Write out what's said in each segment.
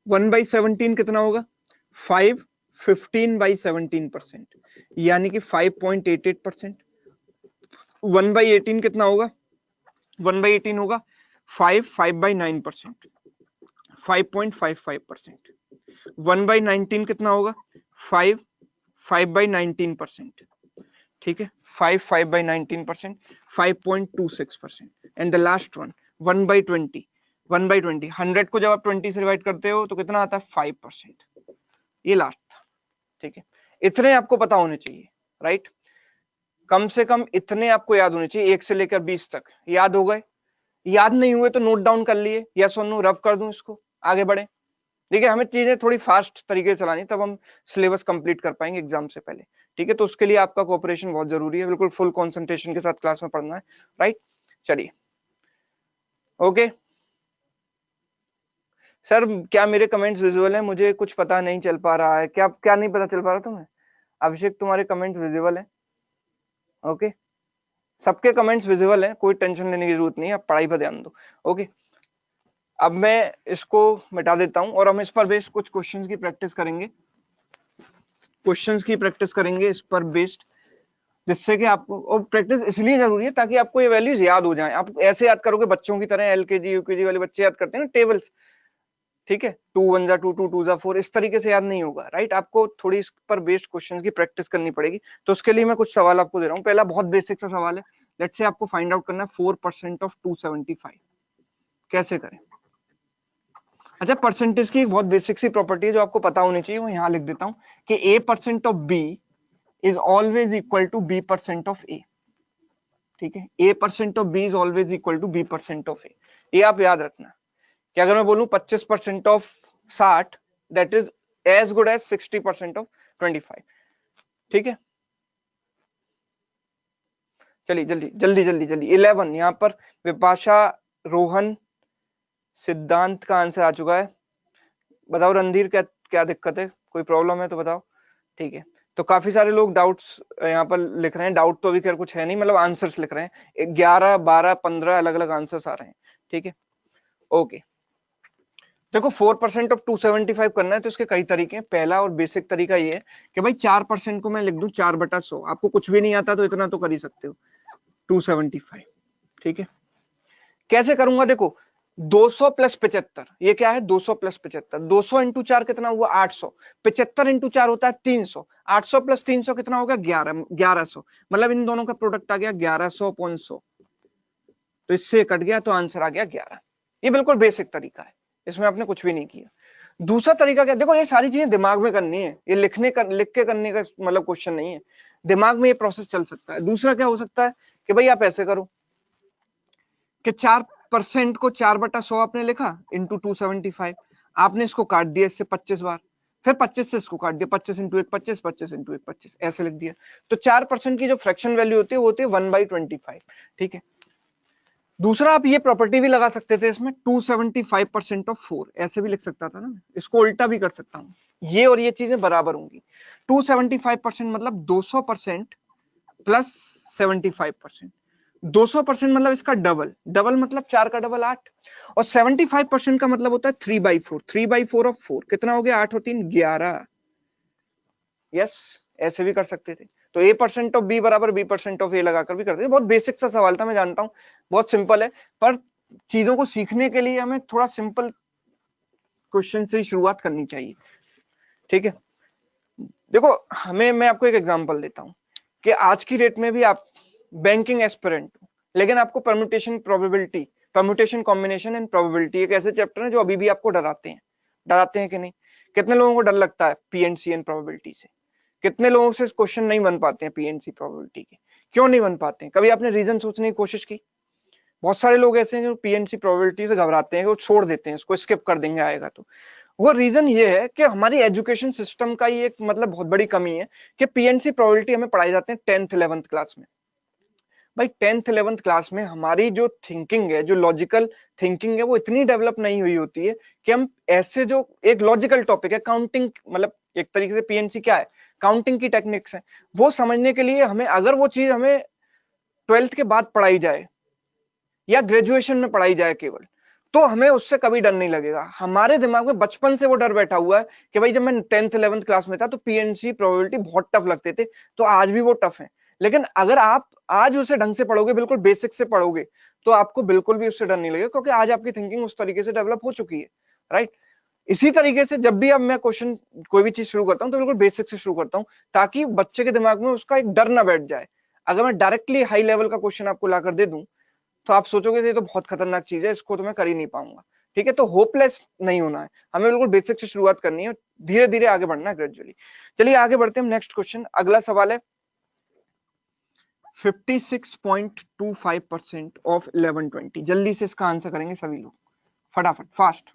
1/17 कितना होगा 5, 15/17%, यानी कि 5.88%। 1/18 कितना होगा 1/18 होगा 5/9%, 5.55%। 1/19 कितना होगा 5, 5/19%, ठीक है 5/19%, 5.26%। एंड द लास्ट वन 1/20, 1/20 100 को जब आप 20 से डिवाइड करते हो तो कितना आता है 5%। ये लास्ट था, ठीक है। इतने आपको पता होने चाहिए, राइट। कम से कम इतने आपको याद होने चाहिए, 1 से लेकर 20 तक। याद हो गए? याद नहीं हुए तो नोट डाउन कर लिए, या सोनू रब कर दूं इसको, आगे बढ़े। देखिए हमें चीजें थोड़ी फास्ट तरीके से चलानी, तब हम सिलेबस कंप्लीट कर पाएंगे एग्जाम से पहले, ठीक है। तो उसके लिए आपका कोऑपरेशन बहुत जरूरी है, बिल्कुल फुल कंसंट्रेशन के साथ क्लास में पढ़ना है, राइट। चलिए ओके सर, क्या मेरे कमेंट्स विजुअल है? मुझे कुछ पता नहीं चल पा रहा है। क्या क्या नहीं पता चल पा रहा तुम्हें? अभिषेक तुम्हारे कमेंट्स विजिबल है? ओके, सबके कमेंट्स विजिबल है, कोई टेंशन लेने की जरूरत नहीं है, आप पढ़ाई पर ध्यान दो। ओके, अब मैं इसको मिटा देता हूं और हम इस पर बेस्ड कुछ क्वेश्चंस की प्रैक्टिस करेंगे, इस पर बेस्ड, जिससे कि आपको, और प्रैक्टिस इसलिए जरूरी है ताकि आपको ये वैल्यूज याद हो जाएं। आप ऐसे याद करोगे बच्चों की तरह, एलकेजी यूकेजी वाले बच्चे याद करते हैं ना टेबल्स, ठीक है, 2 1 जा 2 2 2 जा 4, इस तरीके से याद नहीं होगा, राइट। आपको थोड़ी इस पर बेस्ड क्वेश्चंस की प्रैक्टिस करनी पड़ेगी। तो उसके लिए मैं कुछ सवाल आपको दे रहा हूं। पहला बहुत बेसिक सा सवाल है, लेट्स से आपको फाइंड आउट करना है 4% ऑफ 275। कैसे करें? अच्छा, परसेंटेज की एक बहुत बेसिक सी प्रॉपर्टी है जो आपको पता होनी चाहिए, वो यहां लिख देता हूं कि a% of b is always equal to b% of a, ठीक है। a% of b is always equal to b% of a, ये आप याद रखना कि अगर मैं बोलूं 25% of 60, that is as good as 60% of 25, ठीक है। चलिए जल्दी जल्दी जल्दी जल्दी 11, यहां पर विपाशा, रोहन, सिद्धांत का आंसर आ चुका है। बताओ रणधीर, क्या क्या दिक्कत है, कोई प्रॉब्लम है तो बताओ, ठीक है। तो काफी सारे लोग डाउट्स यहाँ पर लिख रहे हैं, डाउट तो अभी खैर कुछ है नहीं, मतलब आंसर्स लिख रहे हैं, 11 12 15 अलग अलग आंसर्स आ रहे हैं, ठीक है। ओके, देखो 4% ऑफ 275 करना है तो इसके कई तरीके हैं। पहला और बेसिक तरीका ये है कि भाई 4% को मैं लिख दूं 4/100, आपको कुछ भी नहीं आता तो इतना तो कर ही सकते हो, 275, ठीक है। कैसे करूंगा? देखो 200 प्लस 75, ये क्या है 200 प्लस 75, 200 इंटू 4 कितना हुआ 800, 75 इंटू 4 होता है 300, 800 प्लस 300 कितना होगा 1100, मतलब इन दोनों का प्रोडक्ट आ गया 1100.100, तो इससे कट गया तो आंसर आ गया 11। ये बिल्कुल बेसिक तरीका है, इसमें आपने कुछ भी नहीं किया। दूसरा तरीका क्या? देखो ये सारी चीजें दिमाग में करनी है, ये लिख के करने का मतलब क्वेश्चन नहीं है, दिमाग में ये प्रोसेस चल सकता है। दूसरा क्या हो सकता है कि भाई आप ऐसे करो कि 4% को 4/100 आपने लिखा इंटू 275, आपने इसको काट दिया इससे 25 बार, फिर 25 से इसको काट दिया, 25 इंटू 1 25, 25 इंटू 1 25, ऐसे लिख दिया। तो 4% की जो फ्रैक्शन वैल्यू होती है वो होती है 1/25, ठीक है। दूसरा आप ये प्रॉपर्टी भी लगा सकते थे इसमें, 275% ऑफ 4, ऐसे भी लिख सकता था ना, इसको उल्टा भी कर सकता हूं, ये और ये चीजें बराबर होंगी। 275% मतलब 200% प्लस 75%, 200% मतलब इसका डबल, डबल मतलब 4 का डबल 8, और 75% का मतलब होता है 3/4, 3/4 ऑफ 4 कितना हो गया 8 और 3 11। यस, ऐसे भी कर सकते थे। तो a% ऑफ b बराबर b% ऑफ a लगाकर भी करते थे। बहुत बेसिक सा सवाल था, मैं जानता हूं बहुत सिंपल है, पर चीजों को सीखने के लिए हमें थोड़ा सिंपल क्वेश्चन से शुरुआत करनी चाहिए, ठीक है। देखो हमें, मैं आपको एक एग्जांपल देता हूं कि आज की डेट में भी आप बैंकिंग एस्पिरेंट, लेकिन आपको permutation probability, permutation combination and probability, एक ऐसे चैप्टर है जो अभी भी आपको डराते हैं कि नहीं? कितने लोगों को डर लगता है पीएनसी एंड प्रोबेबिलिटी से? कितने लोगों से क्वेश्चन नहीं बन पाते हैं पीएनसी प्रोबेबिलिटी के? क्यों नहीं बन पाते हैं? कभी आपने रीजन सोचने की कोशिश की? बहुत सारे लोग ऐसे हैं जो पीएनसी प्रोबेबिलिटी से घबराते हैं, वो छोड़ देते हैं, इसको स्किप कर देंगे आएगा तो। वो रीजन ये है कि हमारी एजुकेशन सिस्टम का ये एक मतलब बहुत बड़ी कमी है कि पीएनसी प्रोबेबिलिटी हमें पढ़ाई जाते हैं 10th 11th क्लास में। भाई 10th 11th क्लास में हमारी जो थिंकिंग है, जो लॉजिकल थिंकिंग है, वो इतनी डेवलप नहीं हुई होती है कि हम ऐसे जो एक लॉजिकल टॉपिक है काउंटिंग, मतलब एक तरीके से पीएनसी क्या है, काउंटिंग की टेक्निक्स है, वो समझने के लिए हमें, अगर वो चीज हमें 12th के बाद पढ़ाई जाए या ग्रेजुएशन में पढ़ाई जाए केवल, तो हमें उससे कभी डर नहीं लगेगा। हमारे दिमाग में बचपन से वो डर बैठा हुआ है कि भाई जब मैं 10th 11th क्लास में था तो पीएनसी प्रोबेबिलिटी बहुत टफ लगते थे, तो आज भी वो टफ है। लेकिन अगर आप आज उसे ढंग से पढ़ोगे, बिल्कुल बेसिक से पढ़ोगे, तो आपको बिल्कुल भी उससे डर नहीं लगेगा, क्योंकि आज आपकी थिंकिंग उस तरीके से डेवलप हो चुकी है, राइट। इसी तरीके से जब भी अब मैं क्वेश्चन कोई भी चीज शुरू करता हूँ तो बिल्कुल बेसिक से शुरू करता हूँ, ताकि बच्चे के दिमाग में उसका एक डर ना बैठ जाए। अगर मैं डायरेक्टली हाई लेवल का क्वेश्चन आपको लाकर दे दूं तो आप सोचोगे ये तो बहुत खतरनाक चीज है, इसको तो मैं कर ही नहीं पाऊंगा। ठीक है, तो होपलेस नहीं होना है, हमें बिल्कुल बेसिक से शुरुआत करनी है, धीरे धीरे आगे बढ़ना है, ग्रेजुअली। चलिए आगे बढ़ते हैं, नेक्स्ट क्वेश्चन, अगला सवाल है 56.25% ऑफ 1120। जल्दी से इसका आंसर करेंगे सभी लोग, फटाफट, फास्ट।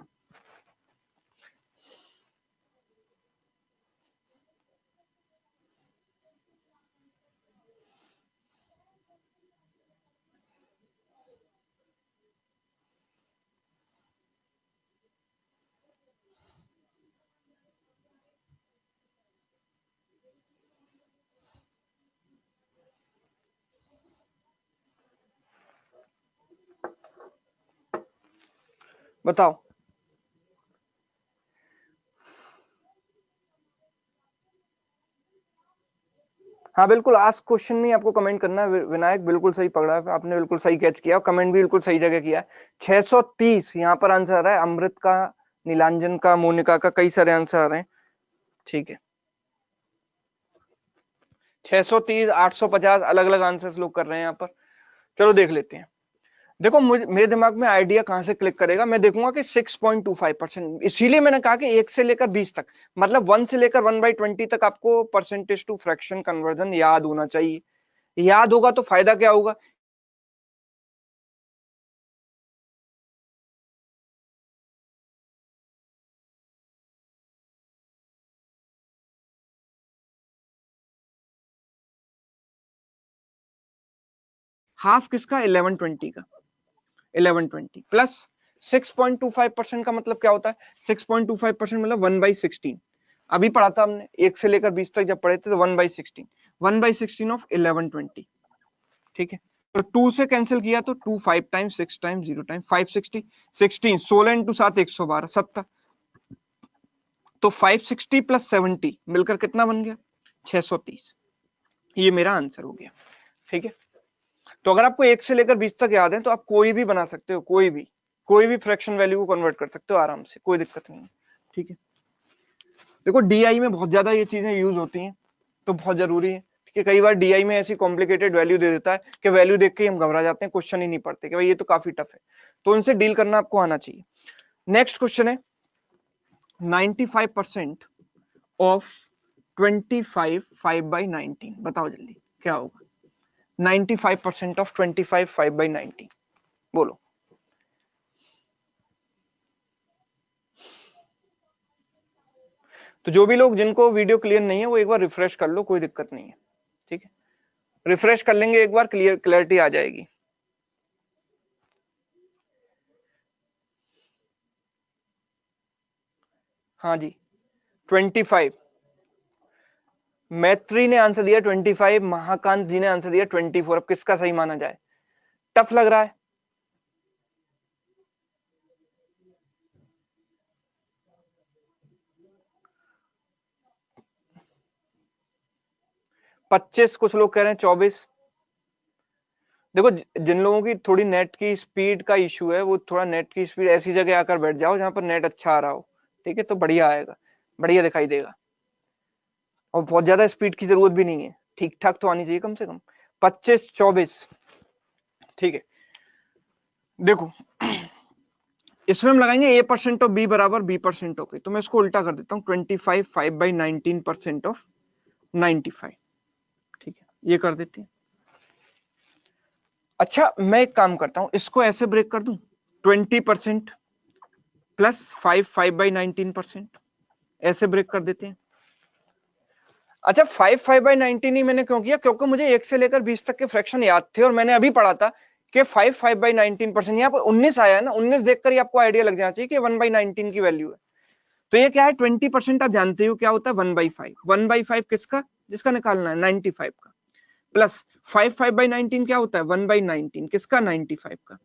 बताओ। हाँ बिल्कुल, आस्क क्वेश्चन में आपको कमेंट करना है। विनायक बिल्कुल सही पकड़ा है आपने, बिल्कुल सही कैच किया, कमेंट भी बिल्कुल सही जगह किया है। 630 यहाँ पर आंसर आ रहा है, अमृत का, नीलांजन का, मोनिका का, कई सारे आंसर आ रहे हैं। ठीक है, 630, 850 अलग अलग आंसर्स लोग कर रहे हैं यहाँ पर। चलो देख लेते हैं। देखो मुझे, मेरे दिमाग में आइडिया कहां से क्लिक करेगा, मैं देखूंगा कि 6.25%, इसीलिए मैंने कहा कि 1 से लेकर 20 तक, मतलब 1 से लेकर 1/20 तक आपको परसेंटेज टू फ्रैक्शन कन्वर्जन याद होना चाहिए। याद होगा तो फायदा क्या होगा, हाफ किसका, 1120 का, 1120 प्लस 6.25% का मतलब क्या होता है, 6.25% मतलब 1/16। अभी पढ़ा था हमने, 1 से लेकर 20 तक जब पढ़े थे, तो 1/16, 1/16 ऑफ 1120। ठीक है, तो 2 से कैंसिल किया तो 2 5 टाइम्स, 6 टाइम्स, 0 टाइम 560, 16, 16 इंटू 7 112, 70। तो 560 प्लस 70 मिलकर कितना बन गया, 630। ये मेरा आंसर हो गया। ठीक है, तो अगर आपको 1 से लेकर 20 तक याद है तो आप कोई भी बना सकते हो, कोई भी फ्रैक्शन वैल्यू को कन्वर्ट कर सकते हो आराम से, कोई दिक्कत नहीं है। ठीक है, देखो डीआई में बहुत ज्यादा ये चीजें यूज होती हैं, तो बहुत जरूरी है। ठीक है, कई बार डीआई में ऐसी कॉम्प्लिकेटेड वैल्यू दे देता है कि वैल्यू देख के हम घबरा जाते हैं, क्वेश्चन ही नहीं पढ़ते कि भाई ये तो काफी टफ है, तो उनसे डील करना आपको आना चाहिए। नेक्स्ट क्वेश्चन है 95% ऑफ 25 5/19, बताओ जल्दी क्या होगा। 95% ऑफ 25 5/19, बोलो। तो जो भी लोग जिनको वीडियो क्लियर नहीं है वो एक बार रिफ्रेश कर लो, कोई दिक्कत नहीं है। ठीक है, रिफ्रेश कर लेंगे एक बार, क्लियरिटी आ जाएगी। हाँ जी, 25, मैत्री ने आंसर दिया 25, महाकांत जी ने आंसर दिया 24। अब किसका सही माना जाए, टफ लग रहा है। 25, कुछ लोग कह रहे हैं 24। देखो जिन लोगों की थोड़ी नेट की स्पीड का इशू है, वो थोड़ा नेट की स्पीड ऐसी जगह आकर बैठ जाओ जहां पर नेट अच्छा आ रहा हो। ठीक है, तो बढ़िया आएगा, बढ़िया दिखाई देगा, और बहुत ज्यादा स्पीड की जरूरत भी नहीं है, ठीक ठाक तो आनी चाहिए कम से कम। 25 24। ठीक है, देखो इसमें हम लगाएंगे a% ऑफ b बराबर b% ऑफ a, तो मैं इसको उल्टा कर देता हूँ, 25 5/19% ऑफ 95। ठीक है, ये कर देते हैं। अच्छा मैं एक काम करता हूं, इसको ऐसे ब्रेक कर दूं, 20% प्लस 5/19%, ऐसे ब्रेक कर देते हैं। अच्छा 5/19 ही मैंने क्यों किया, क्योंकि मुझे 1 से लेकर 20 तक के फ्रैक्शन याद थे, और मैंने अभी पढ़ा था कि 5/19%, यहाँ पर 19 आया है ना, 19 देखकर ही आपको आइडिया लग जाना चाहिए कि 1/19 की वैल्यू है। तो ये क्या है, 20% आप जानते हो क्या होता है, 1/5, 1/5 किसका, जिसका निकालना है 95 का, प्लस 5/19 क्या होता है, 1/19 किसका, 95 का।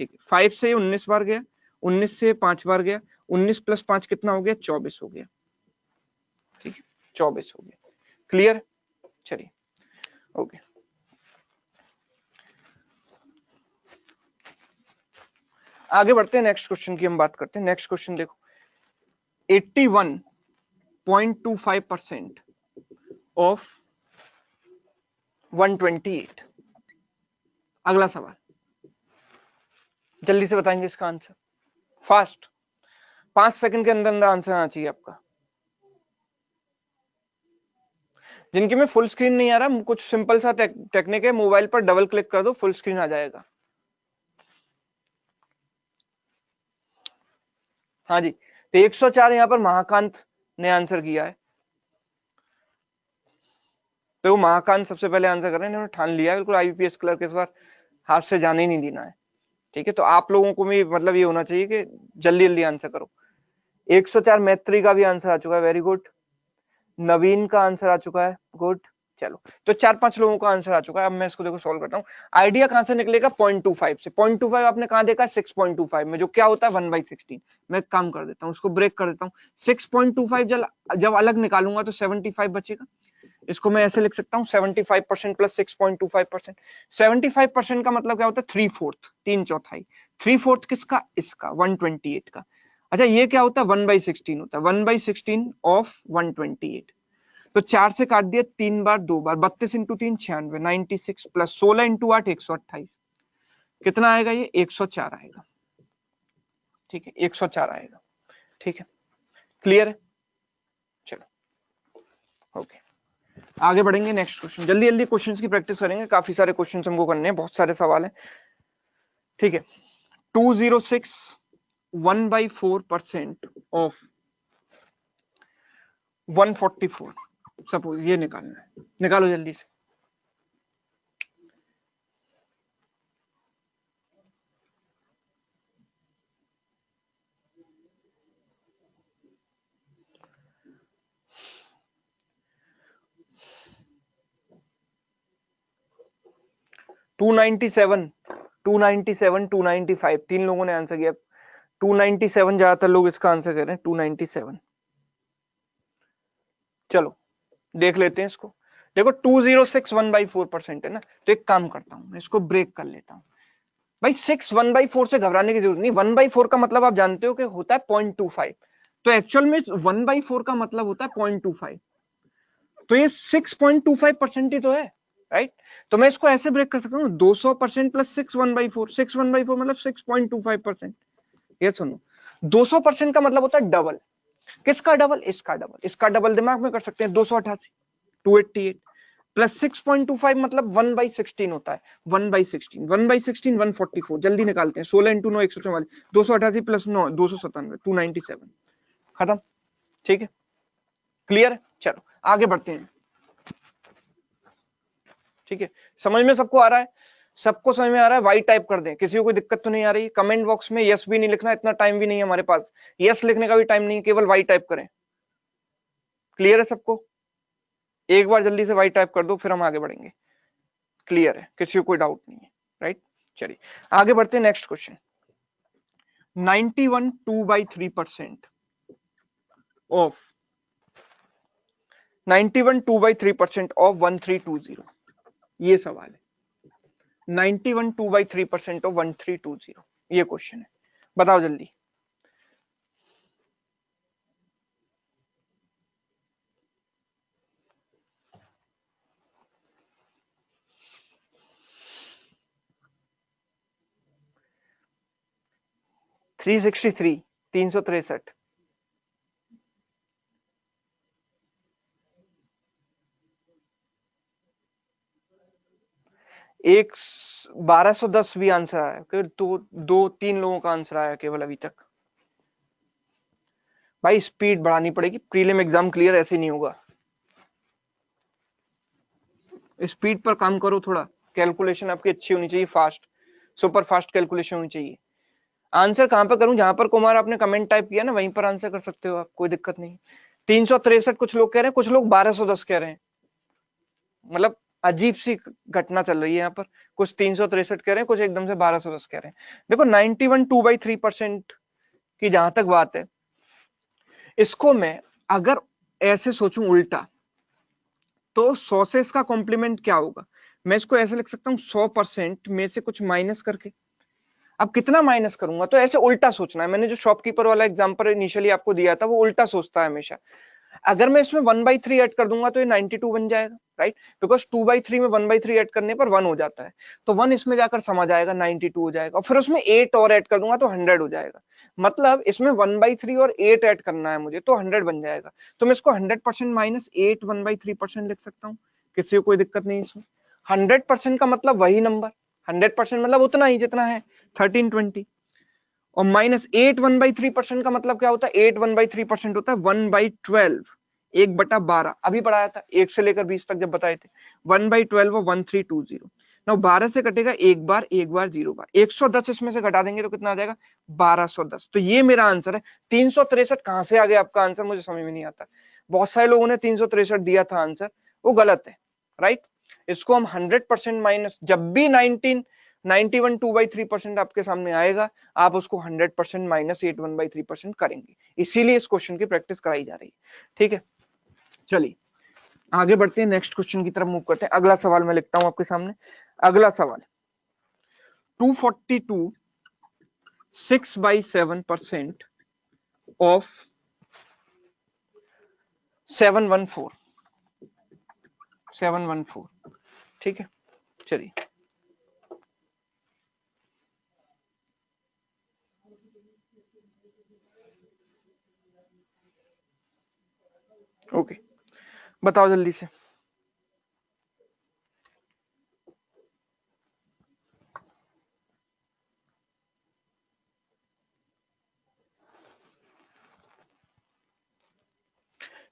ठीक है, 5 से 19 बार गया, 19 से 5 बार गया, 19 प्लस 5 कितना हो गया, 24 हो गया। ठीक है, 24 हो गया। क्लियर, चलिए ओके। आगे बढ़ते हैं, नेक्स्ट क्वेश्चन की हम बात करते हैं। नेक्स्ट क्वेश्चन देखो, 81.25% ऑफ 128। अगला सवाल, जल्दी से बताएंगे इसका आंसर, फास्ट, 5 सेकंड के अंदर अंदर आंसर आना चाहिए आपका। जिनके में फुल स्क्रीन नहीं आ रहा, कुछ सिंपल सा टेक्निक है, मोबाइल पर डबल क्लिक कर दो, फुल स्क्रीन आ जाएगा। हाँ जी, तो 104 यहां पर महाकांत ने आंसर किया है। तो महाकांत सबसे पहले आंसर कर रहे हैं, इन्होंने ठान लिया है बिल्कुल आईपीएस क्लर्क इस बार हाथ से जाने ही नहीं देना है। ठीक है, तो आप लोगों को भी मतलब ये होना चाहिए कि जल्दी जल्दी आंसर करो। 104 मैत्री का भी आंसर आ चुका है, वेरी गुड। नवीन का आंसर आ चुका है, गुड। चलो, तो 4-5 लोगों का आंसर आ चुका है। अब मैं इसको देखो सॉल्व करता हूँ। आइडिया कहां से निकलेगा, 0.25 से। 0.25 आपने कहां देखा, 6.25 में, जो क्या होता है 1/16। मैं काम कर देता हूँ, उसको ब्रेक कर देता हूँ। 6.25 जब अलग निकालूंगा तो 75 बचेगा। इसको मैं ऐसे लिख सकता हूँ, 75% प्लस 6.25%। 75% का मतलब क्या होता है, 3/4, 3/4। 3/4 किसका, इसका 128 का। अच्छा, ये क्या होता है, 1/16 होता है। 1/16 ऑफ 128। तो 4 से काट दिया 3 बार, 2 बार, 32 इंटू 3 96, 96 प्लस 16 इंटू 8 128। कितना आएगा ये, 104 आएगा। ठीक है, 104 आएगा। ठीक है, क्लियर है, चलो ओके। आगे बढ़ेंगे, नेक्स्ट क्वेश्चन। जल्दी जल्दी क्वेश्चंस की प्रैक्टिस करेंगे, काफी सारे क्वेश्चंस हमको करने हैं, बहुत सारे सवाल हैं। ठीक है, 206 1/4% ऑफ 144, सपोज ये निकालना है, निकालो जल्दी से। टू 295 तीन लोगों ने आंसर किया। 297 ज्यादातर लोग इसका आंसर कर रहे हैं, 297। चलो देख लेते हैं इसको। देखो 206 1/4% है ना, तो एक काम करता हूं, मैं इसको ब्रेक कर लेता हूं। भाई 6 1/4 से घबराने की जरूरत नहीं। 1/4 का मतलब आप जानते हो कि होता है 0.25। तो एक्चुअल में 1/4 का मतलब होता है 0.25। तो ये 6.25% ही तो है, राइट। तो मैं इसको ऐसे ब्रेक कर सकता हूँ, 200% प्लस 6 1/4। 6 1/4 मतलब 6.25%। ये सुनो, 200% का मतलब होता है डबल। किसका डबल, इसका डबल। इसका डबल दिमाग में कर सकते हैं, 288, 288 प्लस 6.25 मतलब 1/16 होता है। 1/16, 1/16 144। जल्दी निकालते हैं, 16 इंटू 9 144, 288 प्लस 9 297, 297। खत्म, ठीक है, क्लियर। चलो आगे बढ़ते हैं। ठीक है, समझ में सबको आ रहा है, सबको समझ में आ रहा है। वाई टाइप कर दें, किसी को कोई दिक्कत तो नहीं आ रही। कमेंट बॉक्स में यस भी नहीं लिखना, इतना टाइम भी नहीं है हमारे पास, यस लिखने का भी टाइम नहीं, केवल वाई टाइप करें। क्लियर है सबको, एक बार जल्दी से वाई टाइप कर दो, फिर हम आगे बढ़ेंगे। क्लियर है, किसी को कोई डाउट नहीं है, राइट। चलिए आगे बढ़ते हैं, नेक्स्ट क्वेश्चन। 91 2/3% ऑफ 91 2/3% ऑफ 1320, ये सवाल है। 91 2/3% ऑफ 1320, ये क्वेश्चन है, बताओ जल्दी। थ्री 363। एक 1210 भी आंसर आया, तो 2-3 लोगों का आंसर आया केवल अभी तक। भाई स्पीड बढ़ानी पड़ेगी, प्रीलिम एग्जाम क्लियर ऐसे नहीं होगा। स्पीड पर काम करो थोड़ा, कैलकुलेशन आपकी अच्छी होनी चाहिए, फास्ट, सुपर फास्ट कैलकुलेशन होनी चाहिए। आंसर कहां पर करूं, जहां पर कुमार आपने कमेंट टाइप किया ना, वहीं पर आंसर कर सकते हो आप, कोई दिक्कत नहीं। 363 कुछ लोग कह रहे हैं, कुछ लोग 1210 कह रहे हैं, मतलब अजीब सी घटना चल रही है यहाँ पर। कुछ 363 कह रहे हैं, कुछ एकदम से 1210 कह रहे हैं। देखो 91 2/3% की जहां तक बात है, इसको मैं अगर ऐसे सोचूं उल्टा, तो 100 से इसका कॉम्प्लीमेंट क्या होगा? मैं इसको ऐसे लिख सकता हूँ 100% में से कुछ माइनस करके। अब कितना माइनस करूंगा? तो ऐसे उल्टा सोचना है। मैंने जो शॉपकीपर वाला एग्जांपल इनिशियली आपको दिया था, वो उल्टा सोचता है हमेशा। अगर मैं इसमें 1/3 ऐड कर दूंगा तो ये 92 बन जाएगा, राइट? बिकॉज 2/3 में 1/3 ऐड करने पर 1 हो जाता है, तो 1 इसमें जाकर समा जाएगा, 92 हो जाएगा। और फिर उसमें 8 और ऐड कर दूंगा तो 100 हो जाएगा। मतलब इसमें 1/3 और 8 ऐड करना है मुझे, तो 100 बन जाएगा। तो मैं इसको 100% माइनस 8 1/3% लिख सकता हूँ। किसी को कोई दिक्कत नहीं इसमें। 100% का मतलब वही नंबर, 100% मतलब उतना ही जितना है 1320। और माइनस 8 1/3% का मतलब क्या होता है? 8 1/3% होता है 1/12, 1/12। अभी पढ़ाया था 1 से लेकर 20 तक जब बताए थे। 1/12 और 1320। ना 12 से कटेगा एक बार, 0 बार, 110 इसमें से घटा देंगे तो कितना आ जाएगा? 1210। तो ये मेरा आंसर है। 363 कहां से आ गया आपका आंसर, मुझे समझ में नहीं आता। बहुत सारे लोगों ने 363 दिया था आंसर, वो गलत है, राइट? इसको हम 100% माइनस, जब भी 91 2/3% आपके सामने आएगा, आप उसको 100% माइनस 8 1/3% करेंगे। इसीलिए इस क्वेश्चन की प्रैक्टिस कराई जा रही है, ठीक है? चलिए आगे बढ़ते हैं, नेक्स्ट क्वेश्चन की तरफ मूव करते हैं। अगला सवाल मैं लिखता हूं आपके सामने। अगला सवाल, 242 6/7% ऑफ 714, ठीक है? चलिए ओके, बताओ जल्दी से।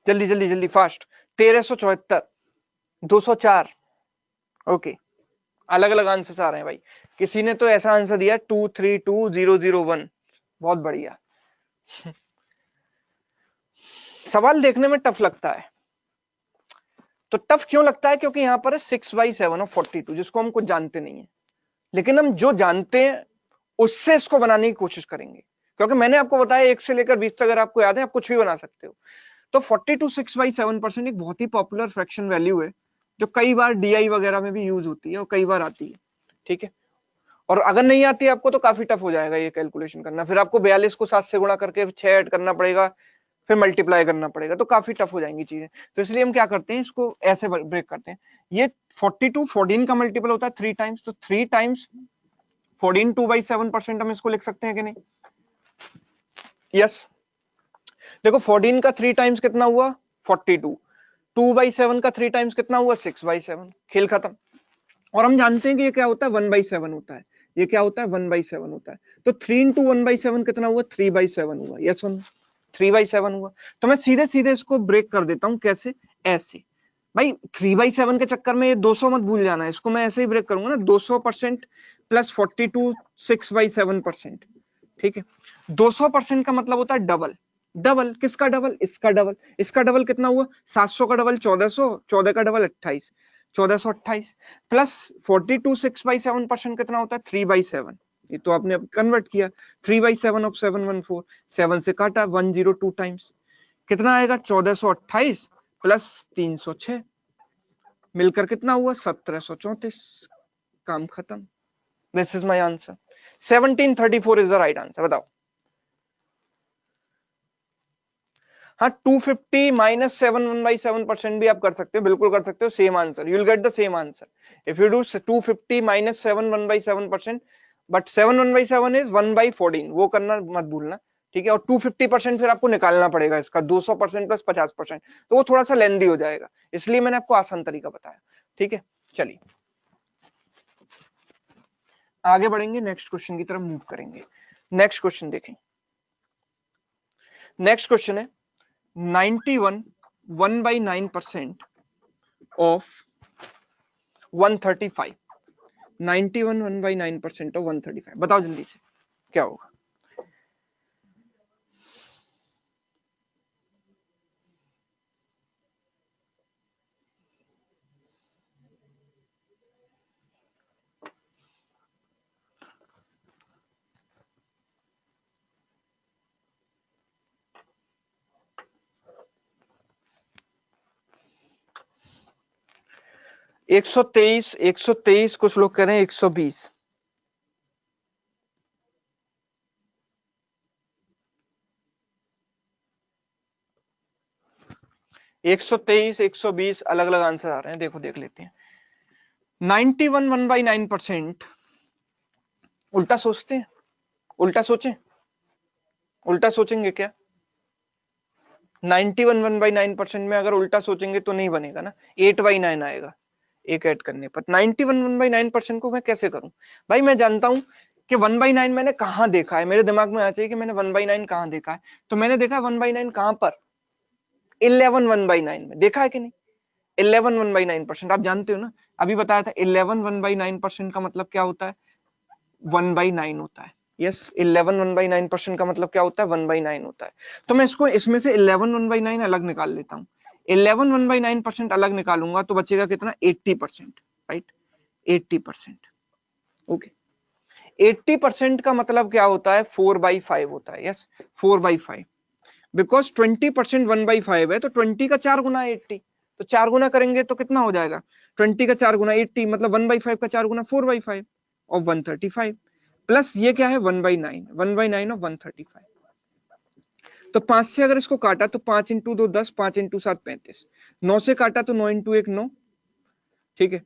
जल्दी जल्दी जल्दी, फास्ट। 1374, 204। ओके, अलग अलग आंसर आ रहे हैं भाई। किसी ने तो ऐसा आंसर दिया 232001, बहुत बढ़िया। सवाल देखने में टफ लगता है, तो टफ क्यों लगता है? क्योंकि यहां पर है 6/7 और 42, जिसको हम कुछ जानते नहीं है। लेकिन हम जो जानते हैं उससे इसको बनाने की कोशिश करेंगे, क्योंकि मैंने आपको बताया 1 से लेकर 20 तक अगर आपको याद है आप कुछ भी बना सकते हो। तो 42 6/7% एक बहुत ही पॉपुलर फ्रैक्शन वैल्यू है, जो कई बार डीआई वगैरह में भी यूज होती है और कई बार आती है, ठीक है? और अगर नहीं आती आपको तो काफी टफ हो जाएगा ये कैलकुलेशन करना। फिर आपको 42 को 7 से गुणा करके 6 ऐड करना पड़ेगा, फिर मल्टीप्लाई करना पड़ेगा, तो काफी टफ हो जाएंगी चीजें। तो इसलिए हम क्या करते हैं, इसको ऐसे ब्रेक करते हैं। ये 42 14 का मल्टीपल होता है 3 टाइम्स, तो 3 टाइम्स 14 2/7% हम इसको लिख सकते हैं कि नहीं? यस। देखो 14 का 3 टाइम्स कितना हुआ? 42। 2/7 का 3 टाइम्स कितना हुआ? 6/7। खेल खत्म। और हम जानते हैं कि ये क्या होता है? 1/7 होता है। ये क्या होता है? 1/7 होता है। तो 3 इंटू 1/7 कितना हुआ? 3/7 हुआ। यस और नो? 3/7 हुआ। तो मैं सीधे सीधे इसको ब्रेक कर देता हूं। कैसे? ऐसे। भाई 3/7 के चक्कर में ये 200 मत भूल जाना, इसको मैं ऐसे ही ब्रेक करूंगा ना, 200% प्लस 42 6/7%, ठीक है? 200% का मतलब होता है डबल। डबल किसका डबल? इसका डबल। इसका डबल कितना हुआ? 700 का डबल 1400, 14 का डबल 28, 1428 प्लस 42 6/7% कितना होता है? 3/7। ये तो आपने अब कन्वर्ट किया। 3/7 ऑफ 714, 7 से काटा 102 टाइम्स, कितना आएगा? 1428 प्लस 306, मिलकर कितना हुआ? 1734। काम खत्म। This is my answer. 1734 is the right answer. बताओ। हाँ, 250 माइनस 7/7% भी आप कर सकते हो, बिल्कुल कर सकते हो। Same answer, you will get the same answer if you do 250 minus 7/1/7%। But 7/1/7 is 1/14, वो करना मत भूलना, ठीक है? और 250% फिर आपको निकालना पड़ेगा इसका, 200% प्लस 50%, तो वो थोड़ा सा लेंदी हो जाएगा, इसलिए मैंने आपको आसान तरीका बताया, ठीक है? चलिए आगे बढ़ेंगे, नेक्स्ट क्वेश्चन की तरफ मूव करेंगे। नेक्स्ट क्वेश्चन देखें। नेक्स्ट क्वेश्चन है 91 1/9% ऑफ 135। 91 1/9% ऑफ 135, बताओ जल्दी से क्या होगा? 123, 123, कुछ लोग कह रहे हैं 120। 123, 120 अलग अलग आंसर आ रहे हैं, देखो देख लेते हैं। 91 1/9%। उल्टा सोचते हैं, उल्टा सोचें, उल्टा सोचेंगे क्या? 91 1/9% में अगर उल्टा सोचेंगे तो नहीं बनेगा ना, 8/9 आएगा एक ऐड करने पर। 91 1/9% को मैं कैसे करूं? भाई मैं जानता हूं कि 1/9 मैंने कहां देखा है, मेरे दिमाग में आ चाहिए कि मैंने 1/9 कहां देखा है। तो मैंने देखा 1/9 कहां पर? 11 1/9 में देखा है कि नहीं? 11 1/9%, आप जानते हो ना, अभी बताया था 11 1/9% का मतलब क्या होता है? 1/9 होता है। यस, 11 1/9% का मतलब क्या होता है? 1/9 होता है। तो मैं इसको इसमें से 11 1/9 अलग निकाल लेता हूँ। 11 1/9% अलग निकालूंगा तो बचेगा कितना? 80%, राइट? 80%। ओके, 80% का मतलब क्या होता है? 4/5 होता है। यस, 4/5, बिकॉज 20% 1/5 है, तो 20 का 4 गुना 80, तो 4 गुना करेंगे तो कितना हो जाएगा? 20 का 4 गुना 80, मतलब 1/5 का 4 गुना 4/5 और 135, प्लस ये क्या है? 1/9, 1/9 ऑफ 135। तो 5 से अगर इसको काटा तो 5 इंटू 2 10, 5 इंटू 7 35, 9 से काटा तो 9 इंटू 1 9, ठीक है,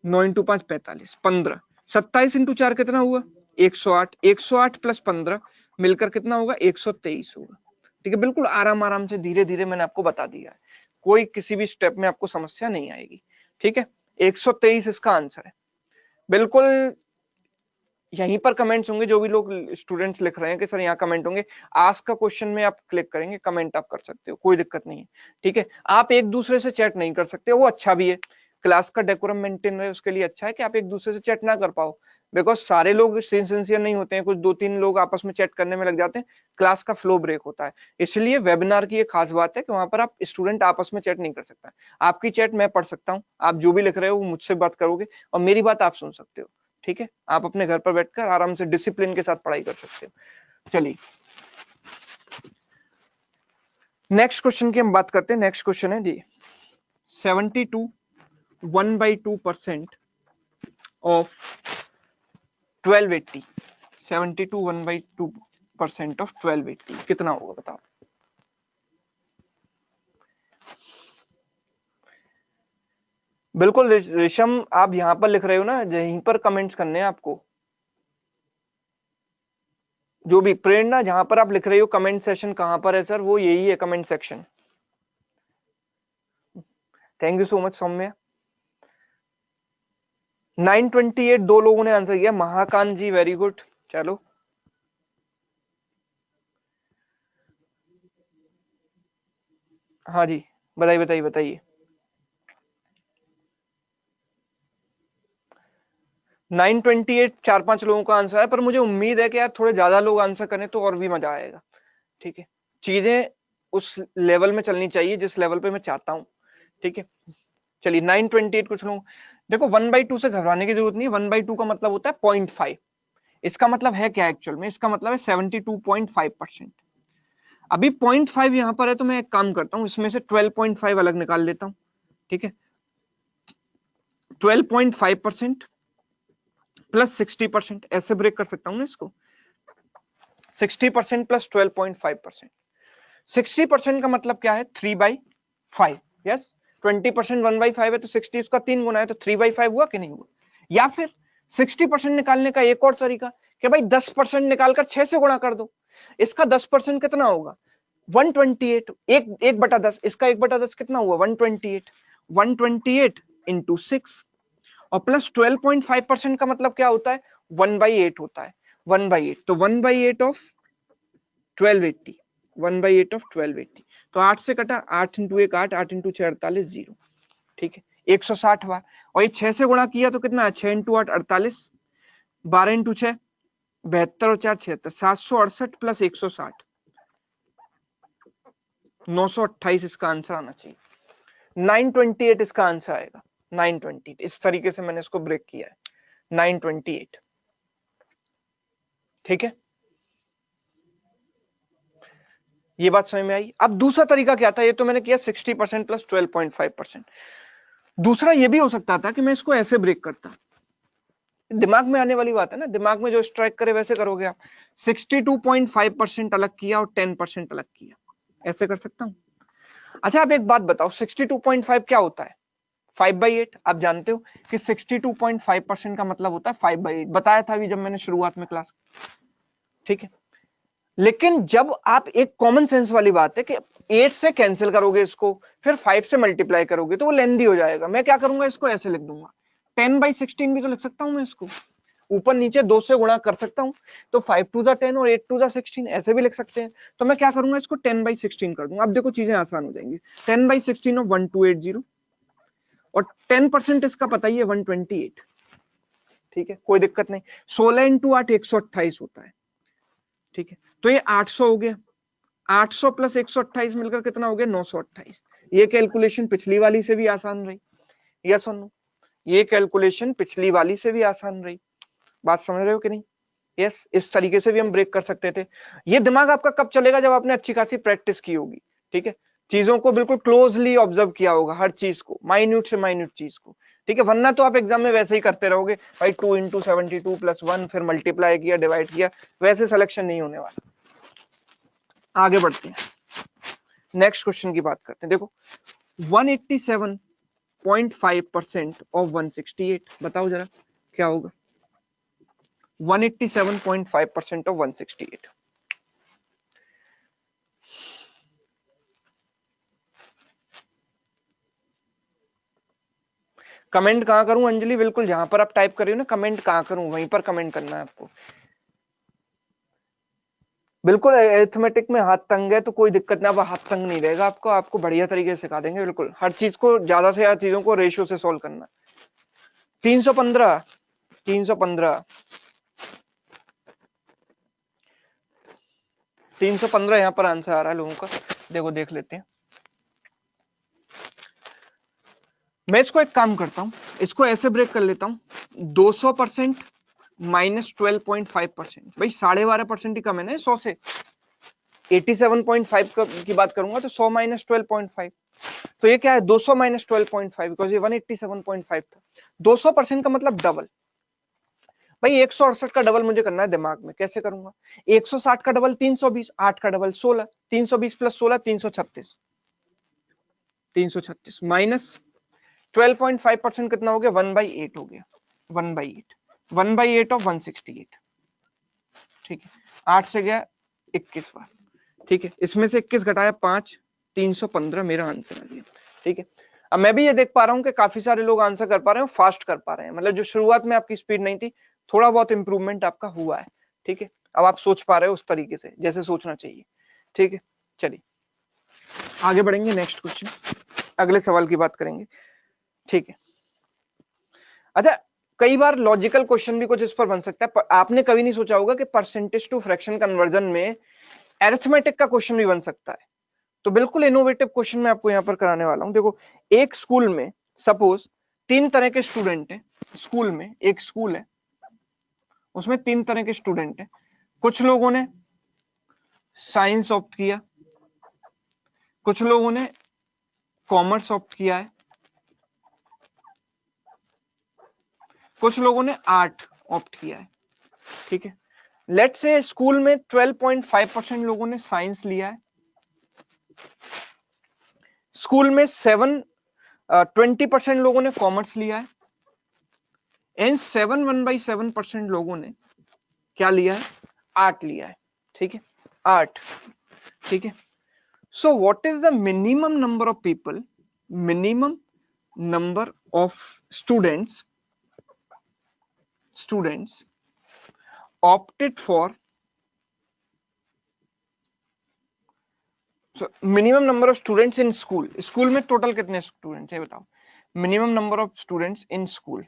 9 इंटू 5 45, 15, 27 इंटू 4 कितना हुआ? 108, 108 प्लस 15 मिलकर कितना होगा? 123 होगा। ठीक है, बिल्कुल आराम आराम से धीरे धीरे मैंने आपको बता दिया है, कोई किसी भी स्टेप में आपको समस्या नहीं आएगी। ठीक है, 123 इसका आंसर है। बिल्कुल यहीं पर कमेंट्स होंगे, जो भी लोग स्टूडेंट्स लिख रहे हैं कि सर यहाँ कमेंट होंगे, आस्क का क्वेश्चन में आप क्लिक करेंगे, कमेंट आप कर सकते हो, कोई दिक्कत नहीं है। ठीक है, आप एक दूसरे से चैट नहीं कर सकते, वो अच्छा भी है, क्लास का डेकोरम मेंटेन रहे उसके लिए अच्छा है कि आप एक दूसरे से चैट ना कर पाओ, बिकॉज सारे लोग सिंसियर नहीं होते हैं, कुछ 2-3 लोग आपस में चैट करने में लग जाते हैं, क्लास का फ्लो ब्रेक होता है। इसलिए वेबिनार की एक खास बात है कि वहां पर आप स्टूडेंट आपस में चैट नहीं कर सकता, आपकी चैट मैं पढ़ सकता हूँ, आप जो भी लिख रहे हो वो मुझसे बात करोगे और मेरी बात आप सुन सकते हो। ठीक है, आप अपने घर पर बैठकर आराम से डिसिप्लिन के साथ पढ़ाई कर सकते हो। चलिए नेक्स्ट क्वेश्चन की हम बात करते हैं। नेक्स्ट क्वेश्चन है जी, 72 1/2% ऑफ 1280। 72 1/2% ऑफ 1280 कितना होगा बताओ? बिल्कुल रेशम, आप यहां पर लिख रहे हो ना, यहीं पर कमेंट्स करने हैं आपको, जो भी प्रेरणा जहां पर आप लिख रहे हो कमेंट सेक्शन कहां पर है सर? वो यही है, comment section. Thank you so much Saumya. 928 दो लोगों ने आंसर किया, महाकांत जी वेरी गुड। चलो हाँ जी, बताइए बताइए बताइए। 928 4-5 लोगों का आंसर है, पर मुझे उम्मीद है कि यार थोड़े ज्यादा लोग आंसर करें तो और भी मजा आएगा। ठीक है, चीजें उस लेवल में चलनी चाहिए जिस लेवल पे मैं चाहता हूँ। ठीक है, चलिए 928 कुछ लोग। देखो 1/2 से घबराने की जरूरत नहीं है, 1/2 का मतलब होता है 0.5। इसका मतलब है क्या एक्चुअल में? इसका मतलब है 72.5%। अभी 0.5 यहां पर है, तो मैं एक काम करता हूं, इसमें से 12.5 अलग निकाल लेता हूं। ठीक है, 12.5% प्लस 60%, ऐसे ब्रेक कर सकता हूं ना इसको, 60% प्लस 12.5%। 60% का मतलब क्या है? 3/5। यस, 20% 1/5 है तो 60 उसका 3 गुना है, तो 3/5 हुआ कि नहीं हुआ? या फिर 60% निकालने का एक और तरीका कि भाई 10% निकालकर 6 से गुणा कर दो। इसका 10% कितना होगा? 128। एक 1/10, इसका 1/10 कितना हुआ? 128। 128 इंटू 6 और प्लस 12.5% का मतलब क्या होता है? 1/8 होता है। 1/8, तो 1/8 ऑफ 1280, 1/8 ऑफ 1280। तो 8 से कटा, 8 इंटू 1 8, 8 इंटू 6 48, 0। ठीक है, 160 बार। और ये 6 से गुणा किया तो कितना है? 6 इंटू 8 48, 12 इंटू 6 72 और 4 76, 768 प्लस 160, 928 इसका आंसर आना चाहिए। 928 इसका आंसर आएगा। 928, इस तरीके से मैंने इसको ब्रेक किया है, 928। ठीक है, ये बात समझ में आई? अब दूसरा तरीका क्या था? ये तो मैंने किया 60% प्लस 12.5%। दूसरा ये भी हो सकता था कि मैं इसको ऐसे ब्रेक करता, दिमाग में आने वाली बात है ना, दिमाग में जो स्ट्राइक करे वैसे करोगे आप। 62.5% अलग किया और 10% अलग किया, ऐसे कर सकता हूं। अच्छा आप एक बात बताओ, 62.5 क्या होता है? 5/8। आप जानते हो कि 62.5% का मतलब होता है 5/8, बताया था अभी जब मैंने शुरुआत में क्लास। ठीक है, लेकिन जब आप, एक कॉमन सेंस वाली बात है कि 8 से कैंसिल करोगे इसको, फिर 5 से मल्टीप्लाई करोगे तो वो लेंदी हो जाएगा। मैं क्या करूंगा, इसको ऐसे लिख दूंगा, 10/16 भी तो लिख सकता हूं मैं इसको, ऊपर नीचे 2 से गुणा कर सकता हूं, तो 5 टू द 10 और 8 टू द 16 ऐसे भी लिख सकते हैं। तो मैं क्या करूंगा, इसको 10/16 कर दूंगा। अब देखो चीजें आसान हो जाएंगी। 10/16 ऑफ 1280, और 10% इसका पता ही है 128। ठीक है, कोई दिक्कत नहीं। 16 इंटू 8 128 होता है। ठीक है, तो ये 800 हो गया, 800 प्लस 128 मिलकर कितना हो गया, 928। ये कैलकुलेशन पिछली वाली से भी आसान रही, यस और नो? ये कैलकुलेशन पिछली वाली से भी आसान रही, बात समझ रहे हो कि नहीं? यस, इस तरीके से भी हम ब्रेक कर सकते थे। ये दिमाग आपका कब चलेगा, जब आपने अच्छी खासी प्रैक्टिस की होगी। ठीक है, चीजों को बिल्कुल क्लोजली ऑब्जर्व किया होगा, हर चीज को, माइन्यूट से माइन्यूट चीज को। ठीक है, वरना तो आप एग्जाम में वैसे ही करते रहोगे भाई, 2 इंटू 72 प्लस 1, फिर मल्टीप्लाई किया, डिवाइड किया, वैसे सिलेक्शन नहीं होने वाला। आगे बढ़ते हैं, नेक्स्ट क्वेश्चन की बात करते हैं। देखो 187.5% ऑफ 168, बताओ जरा क्या होगा? 187.5% ऑफ 168। कमेंट कहां करूं अंजलि? बिल्कुल जहां पर आप टाइप कर रहे हो ना, कमेंट कहां करूं, वहीं पर कमेंट करना है आपको। बिल्कुल, अरिथमेटिक में हाथ तंग है तो कोई दिक्कत नहीं, अब हाथ तंग नहीं रहेगा आपको, आपको बढ़िया तरीके से सिखा देंगे। बिल्कुल हर चीज को, ज्यादा से ज्यादा चीजों को रेशियो से सोल्व करना। 315, 315, 315 यहाँ पर आंसर आ रहा है लोगों का। देखो देख लेते हैं, मैं इसको एक काम करता हूं, इसको ऐसे ब्रेक कर लेता हूं। 200% माइनस 12.5%, भाई 12.5% ही कम है ना 100 से। 87.5 की बात करूंगा तो 100 माइनस 12.5, तो ये क्या है, 200 माइनस 12.5, बिकॉज ये 187.5 था। 200% का मतलब डबल। भाई 168 का डबल मुझे करना है दिमाग में, कैसे करूंगा? 160 का डबल 320, 8 का डबल 16, 320 प्लस 16 336, 336 माइनस 12.5% कितना हो गया, 1/8 हो गया, 1/8, 1/8 ऑफ 168। ठीक है, 8 से गया 21 बार। ठीक है, इसमें से 21 घटाया 5, 315 मेरा आंसर आ गया। ठीक है, अब मैं भी ये देख पा रहा हूं कि काफी सारे लोग आंसर कर पा रहे हैं, फास्ट कर पा रहे हैं, मतलब जो शुरुआत में आपकी स्पीड नहीं थी, थोड़ा बहुत इंप्रूवमेंट आपका हुआ है। ठीक है, अब आप सोच पा रहे हो उस तरीके से जैसे सोचना चाहिए। ठीक है, चलिए आगे बढ़ेंगे, नेक्स्ट क्वेश्चन, अगले सवाल की बात करेंगे। ठीक है, अच्छा कई बार लॉजिकल क्वेश्चन भी कुछ इस पर बन सकता है, पर आपने कभी नहीं सोचा होगा कि परसेंटेज टू फ्रैक्शन कन्वर्जन में अरिथमेटिक का क्वेश्चन भी बन सकता है। तो बिल्कुल इनोवेटिव क्वेश्चन मैं आपको यहां पर कराने वाला हूं। देखो एक स्कूल में सपोज 3 तरह के स्टूडेंट हैं, स्कूल में, एक स्कूल है उसमें 3 तरह के स्टूडेंट हैं। कुछ लोगों ने साइंस ऑप्ट किया, कुछ लोगों ने कॉमर्स ऑप्ट किया है, कुछ लोगों ने आर्ट ऑप्ट किया है। ठीक है, लेट्स से स्कूल में 12.5% लोगों ने साइंस लिया है, स्कूल में 20% लोगों ने कॉमर्स लिया है, एंड 1/7% लोगों ने क्या लिया है, आर्ट लिया है। ठीक है, आर्ट। ठीक है, so what is the minimum number of people, minimum number of students opted for, minimum number of students in school, school में टोटल कितने स्टूडेंट्स है बताओ, minimum number of students in school,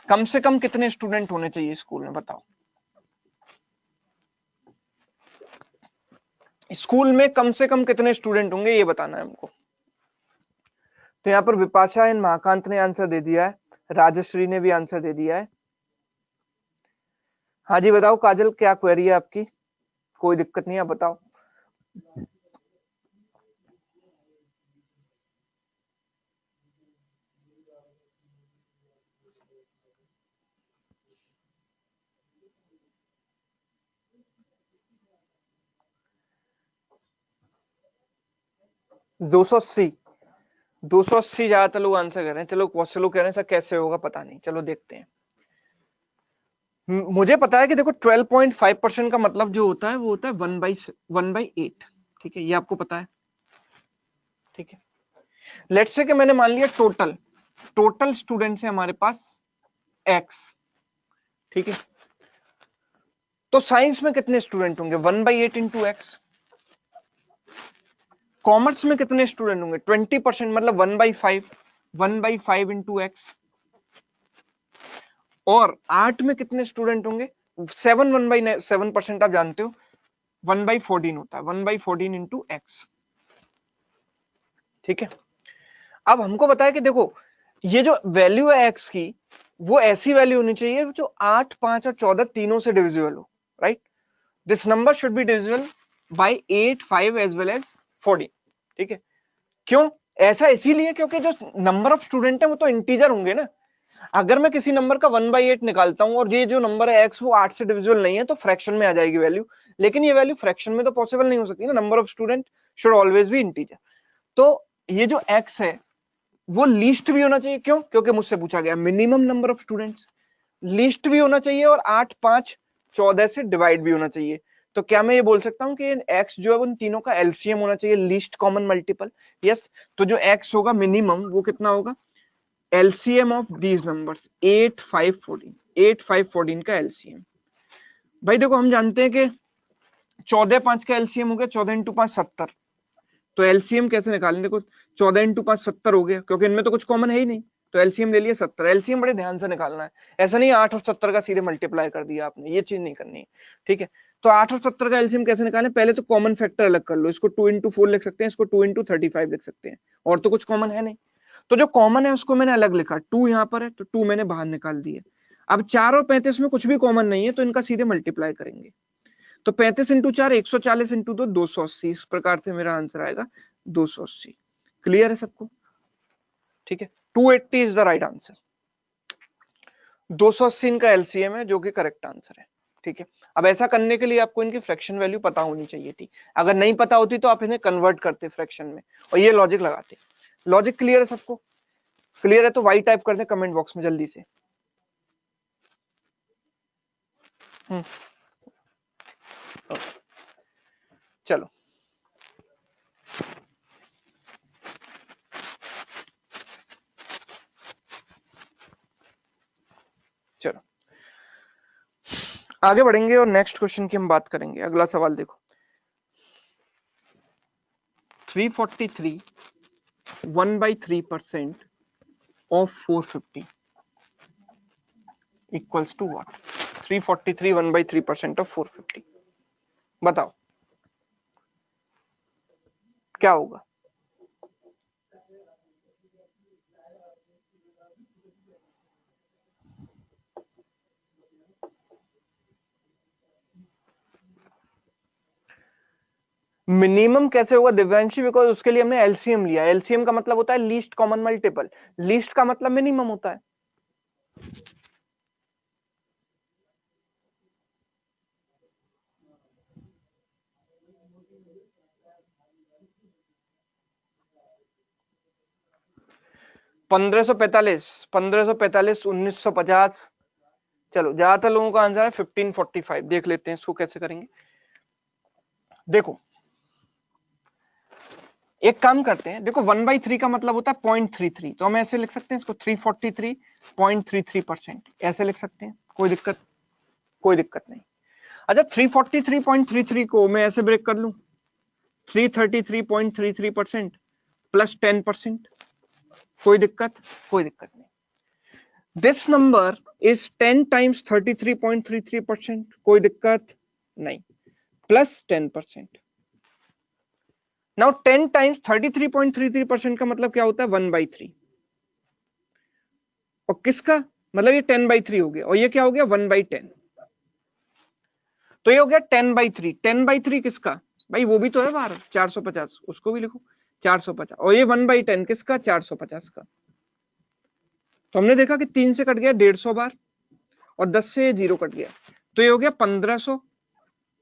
कम से कम कितने स्टूडेंट होने चाहिए स्कूल में, बताओ। स्कूल में कम से कम कितने स्टूडेंट होंगे ये बताना है हमको। तो यहाँ पर विपाशा एंड महाकांत ने आंसर दे दिया है, राजश्री ने भी आंसर दे दिया है। हाँ जी बताओ काजल, क्या क्वेरी है आपकी? कोई दिक्कत नहीं, आप बताओ। 280 280 ज्यादातर लोग आंसर कर रहे हैं। चलो बहुत से लोग कह रहे हैं सर कैसे होगा पता नहीं, चलो देखते हैं। मुझे पता है कि देखो 12.5% का मतलब जो होता है वो होता है 1/8। ठीक है, ये आपको पता है। ठीक है, लेट्स से कि मैंने मान लिया टोटल स्टूडेंट्स है हमारे पास x। ठीक है, तो साइंस में कितने स्टूडेंट होंगे 1/8 इंटू एक्स। कॉमर्स में कितने स्टूडेंट होंगे 20%, मतलब 1/5 इंटू एक्स। और आर्ट में कितने स्टूडेंट होंगे 1/7%, आप जानते हो 1/14 होता है, 1/14 इंटू एक्स। ठीक है, अब हमको बताया कि देखो ये जो वैल्यू है एक्स की, वो ऐसी वैल्यू होनी चाहिए जो 8, 5 और 14 तीनों से डिविजिबल हो। Right, this number should be divisible by 8, 5 as well as 14। ठीक है, क्यों ऐसा? इसीलिए क्योंकि जो नंबर ऑफ स्टूडेंट है वो तो इंटीजर होंगे ना। अगर मैं किसी नंबर का 1/8 निकालता हूं और ये जो नंबर है एक्स वो 8 से डिविजिबल नहीं है तो फ्रैक्शन में आ जाएगी वैल्यू, लेकिन ये वैल्यू फ्रैक्शन में तो पॉसिबल नहीं हो सकती ना, number of student should always be integer. तो ये जो एक्स है वो लीस्ट भी होना चाहिए, क्यों? क्योंकि मुझसे पूछा गया minimum number of students, least भी होना चाहिए और 8, 5, 14 से डिवाइड भी होना चाहिए। तो क्या मैं ये बोल सकता हूं कि x जो है उन तीनों का एलसीएम होना चाहिए, लीस्ट कॉमन मल्टीपल। यस, तो जो x होगा मिनिमम वो कितना होगा, एलसीएम ऑफ दीज नंबर्स 8, 5, 14, 8, 5, 14 का एलसीएम। भाई देखो हम जानते हैं कि 14, 5 का एलसीएम हो गया 14 इंटू 5 70। तो एलसीएम कैसे निकालें? देखो 14 इंटू 5 70 हो गया, क्योंकि इनमें तो कुछ कॉमन है ही नहीं, तो एलसीएम ले लिया 70। एलसीएम बड़े ध्यान से निकालना है, ऐसा नहीं 8 और 70 का सीधे मल्टीप्लाई कर दिया आपने, ये चीज नहीं करनी है। ठीक है, तो 8 और 70 का एलसीएम कैसे निकालें? पहले तो कॉमन फैक्टर अलग कर लो, इसको 2 इंटू 4 लिख सकते हैं, इसको 2 इंटू 35 लिख सकते हैं, और तो कुछ कॉमन है नहीं। तो जो कॉमन है उसको मैंने अलग लिखा, 2 यहाँ पर है तो 2 मैंने बाहर निकाल दिया। अब 4 और 35 में कुछ भी कॉमन नहीं है तो इनका सीधे मल्टीप्लाई करेंगे। तो 35 इंटू 4 140 इंटू 2 280, इस प्रकार से मेरा आंसर आएगा 280। क्लियर है सबको? ठीक है, 280 इज द राइट आंसर। 280 इनका एलसीएम है जो कि करेक्ट आंसर है। ठीक है, अब ऐसा करने के लिए आपको इनकी फ्रैक्शन वैल्यू पता होनी चाहिए थी, अगर नहीं पता होती तो आप इन्हें कन्वर्ट करते फ्रैक्शन में और ये लॉजिक लगाते। लॉजिक क्लियर है सबको? क्लियर है तो वाई टाइप कर दे कमेंट बॉक्स में जल्दी से। चलो चलो आगे बढ़ेंगे और नेक्स्ट क्वेश्चन की हम बात करेंगे। अगला सवाल देखो, 343 1/3% of 450 equals to what? 343 1/3% of 450, बताओ क्या होगा? मिनिमम कैसे होगा दिव्यांशी? बिकॉज उसके लिए हमने एलसीएम लिया, एलसीएम का मतलब होता है लीस्ट कॉमन मल्टीपल, लीस्ट का मतलब मिनिमम होता है। पंद्रह सौ पैंतालीस 1950। चलो ज्यादातर लोगों का आंसर है 1545। देख लेते हैं इसको कैसे करेंगे। देखो एक काम करते हैं, देखो 1/3 का मतलब होता है 0.33, तो हम ऐसे लिख सकते हैं इसको 343.33%, ऐसे लिख सकते हैं, कोई दिक्कत? कोई दिक्कत नहीं। अच्छा 343.33 को मैं ऐसे ब्रेक कर लूं, 333.33% प्लस 10%, कोई दिक्कत? कोई दिक्कत नहीं। दिस नंबर इज 10 टाइम्स 33.33%, कोई दिक्कत नहीं, प्लस 10%। नाउ 10 टाइम्स 33.33% का मतलब क्या होता है 1/3, और किसका मतलब ये 10/3 हो गया, और ये क्या हो गया 1/10, तो ये हो गया 10/3। 10/3 किसका? भाई वो भी तो है बाहर 450, उसको भी लिखो 450, और ये 1/10 किसका? 450 का। तो हमने देखा कि 3 से कट गया 150 बार और 10 से 0 कट गया, तो ये हो गया 1500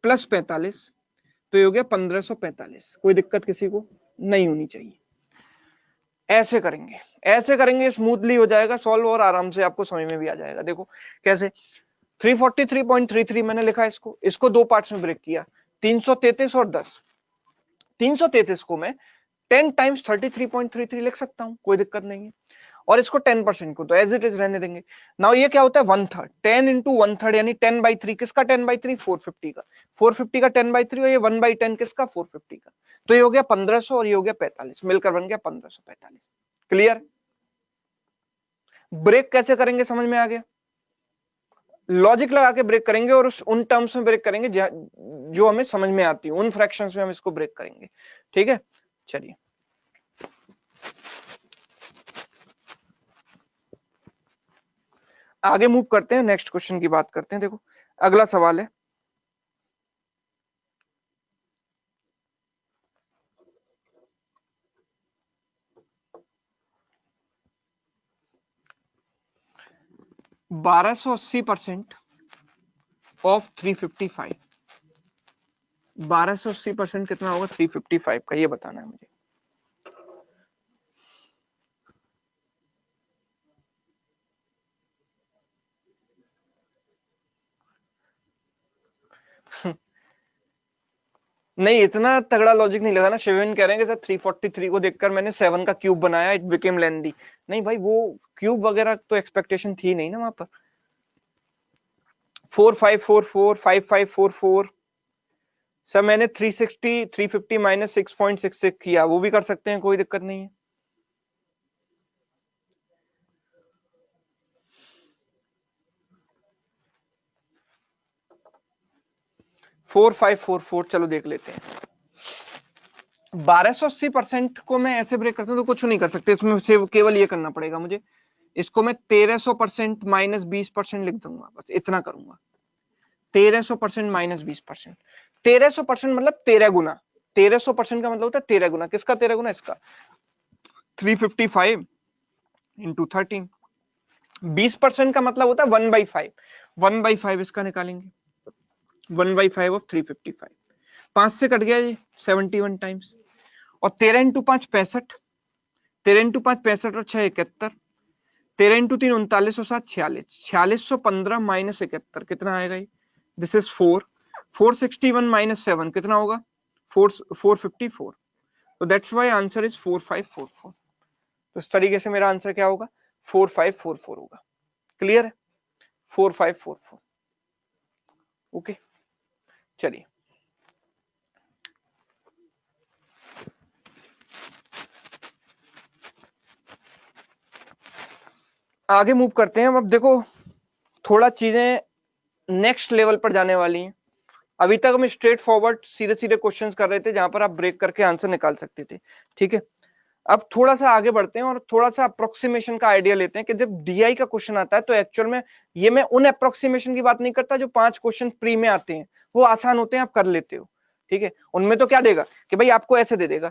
प्लस 45, तो ये हो गया 1545। कोई दिक्कत किसी को? नहीं होनी चाहिए। ऐसे करेंगे, ऐसे करेंगे, स्मूथली हो जाएगा सॉल्व और आराम से आपको समझ में भी आ जाएगा। देखो कैसे, 343.33 मैंने लिखा है, इसको इसको दो पार्ट्स में ब्रेक किया, 333 और 10। 333 को मैं 10 टाइम्स 33.33 लिख सकता हूं, कोई दिक्कत नहीं है। और इसको 10% को तो एज इट इज रहने देंगे। नाउ ये क्या होता है, 1/3, 10 इंटू 1/3 यानी 10/3। किसका 10/3? 450 का। 450 का 10/3 और ये 1/10 किसका? 450 का। तो ये हो गया 1500 और ये हो गया 45, मिलकर बन गया 1545। क्लियर? ब्रेक कैसे करेंगे समझ में आ गया? लॉजिक लगा के ब्रेक करेंगे और उन टर्म्स में ब्रेक करेंगे जो हमें समझ में आती है, उन फ्रैक्शंस में हम इसको ब्रेक करेंगे। ठीक है, चलिए आगे मूव करते हैं, नेक्स्ट क्वेश्चन की बात करते हैं। देखो अगला सवाल है, %1280 ऑफ 355। 1280% कितना होगा 355 का, ये बताना है मुझे। नहीं, इतना तगड़ा लॉजिक नहीं लगा ना। शिवेन कह रहे हैं कि सर 343 को देखकर मैंने 7 का क्यूब बनाया, इट बिकेम लेंदी। नहीं भाई, वो क्यूब वगैरह तो एक्सपेक्टेशन थी नहीं ना वहां पर। 4544 5544 सर, मैंने 360 350 माइनस 6.66 किया, वो भी कर सकते हैं, कोई दिक्कत नहीं है। 4544 चलो देख लेते हैं। 1280% को मैं ऐसे ब्रेक करता हूं तो कुछ नहीं कर सकते इसमें, से केवल ये करना पड़ेगा मुझे, इसको मैं 1300% माइनस 20% लिख दूंगा, बस इतना करूंगा। 1300% माइनस 20%, 1300% मतलब 13 गुना। 1300% का मतलब होता है 13 गुना, किसका 13 गुना? इसका। 355 इंटू 13। 20% का मतलब होता है 1/5। 1/5 इसका निकालेंगे, 1/5 ऑफ 355। 5 से कट गया ये 71 टाइम्स। और 13 इंटू 5 65, 13 इंटू 5 65 और 6 71, 13 इंटू 3 39 और 7 46, 4615 माइनस 71 कितना आएगा ये? This is 4। 461 माइनस 7 कितना होगा? 454। तो दैट्स व्हाई आंसर इज 4544। तो इस तरीके से मेरा आंसर क्या होगा? 4544 होगा। क्लियर है? 4544। ओके, चलिए आगे मूव करते हैं। अब देखो थोड़ा चीजें नेक्स्ट लेवल पर जाने वाली हैं। अभी तक हम स्ट्रेट फॉरवर्ड सीधे सीधे क्वेश्चंस कर रहे थे जहां पर आप ब्रेक करके आंसर निकाल सकते थे। ठीक है, अब थोड़ा सा आगे बढ़ते हैं और थोड़ा सा अप्रोक्सीमेशन का आइडिया लेते हैं कि जब डीआई का क्वेश्चन आता है तो एक्चुअल में ये मैं उन अप्रोक्सीमेशन की बात नहीं करता जो 5 क्वेश्चन प्री में आते हैं, वो आसान होते हैं, आप कर लेते हो। ठीक है, उनमें तो क्या देगा कि भाई आपको ऐसे दे देगा,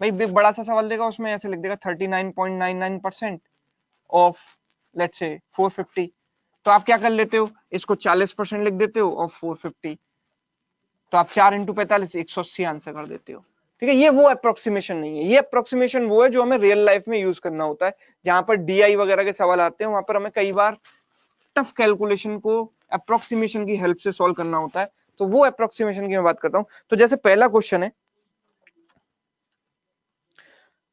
भाई बड़ा सा सवाल देगा, उसमें ऐसे लिख देगा 39.99% ऑफ लेट्स से 450। तो आप क्या कर लेते हो, इसको 40% लिख देते हो ऑफ 450। तो आप 4 इंटू 45 180 आंसर कर देते हो। ठीक है, ये वो अप्रोक्सीमेशन नहीं है, ये अप्रोक्सीमेशन वो है जो हमें रियल लाइफ में यूज करना होता है। जहां पर डीआई वगैरह के सवाल आते हैं वहां पर हमें कई बार टफ कैलकुलेशन को अप्रोक्सीमेशन की हेल्प से सॉल्व करना होता है। तो वो अप्रोक्सीमेशन की मैं बात करता हूं। तो जैसे पहला क्वेश्चन है,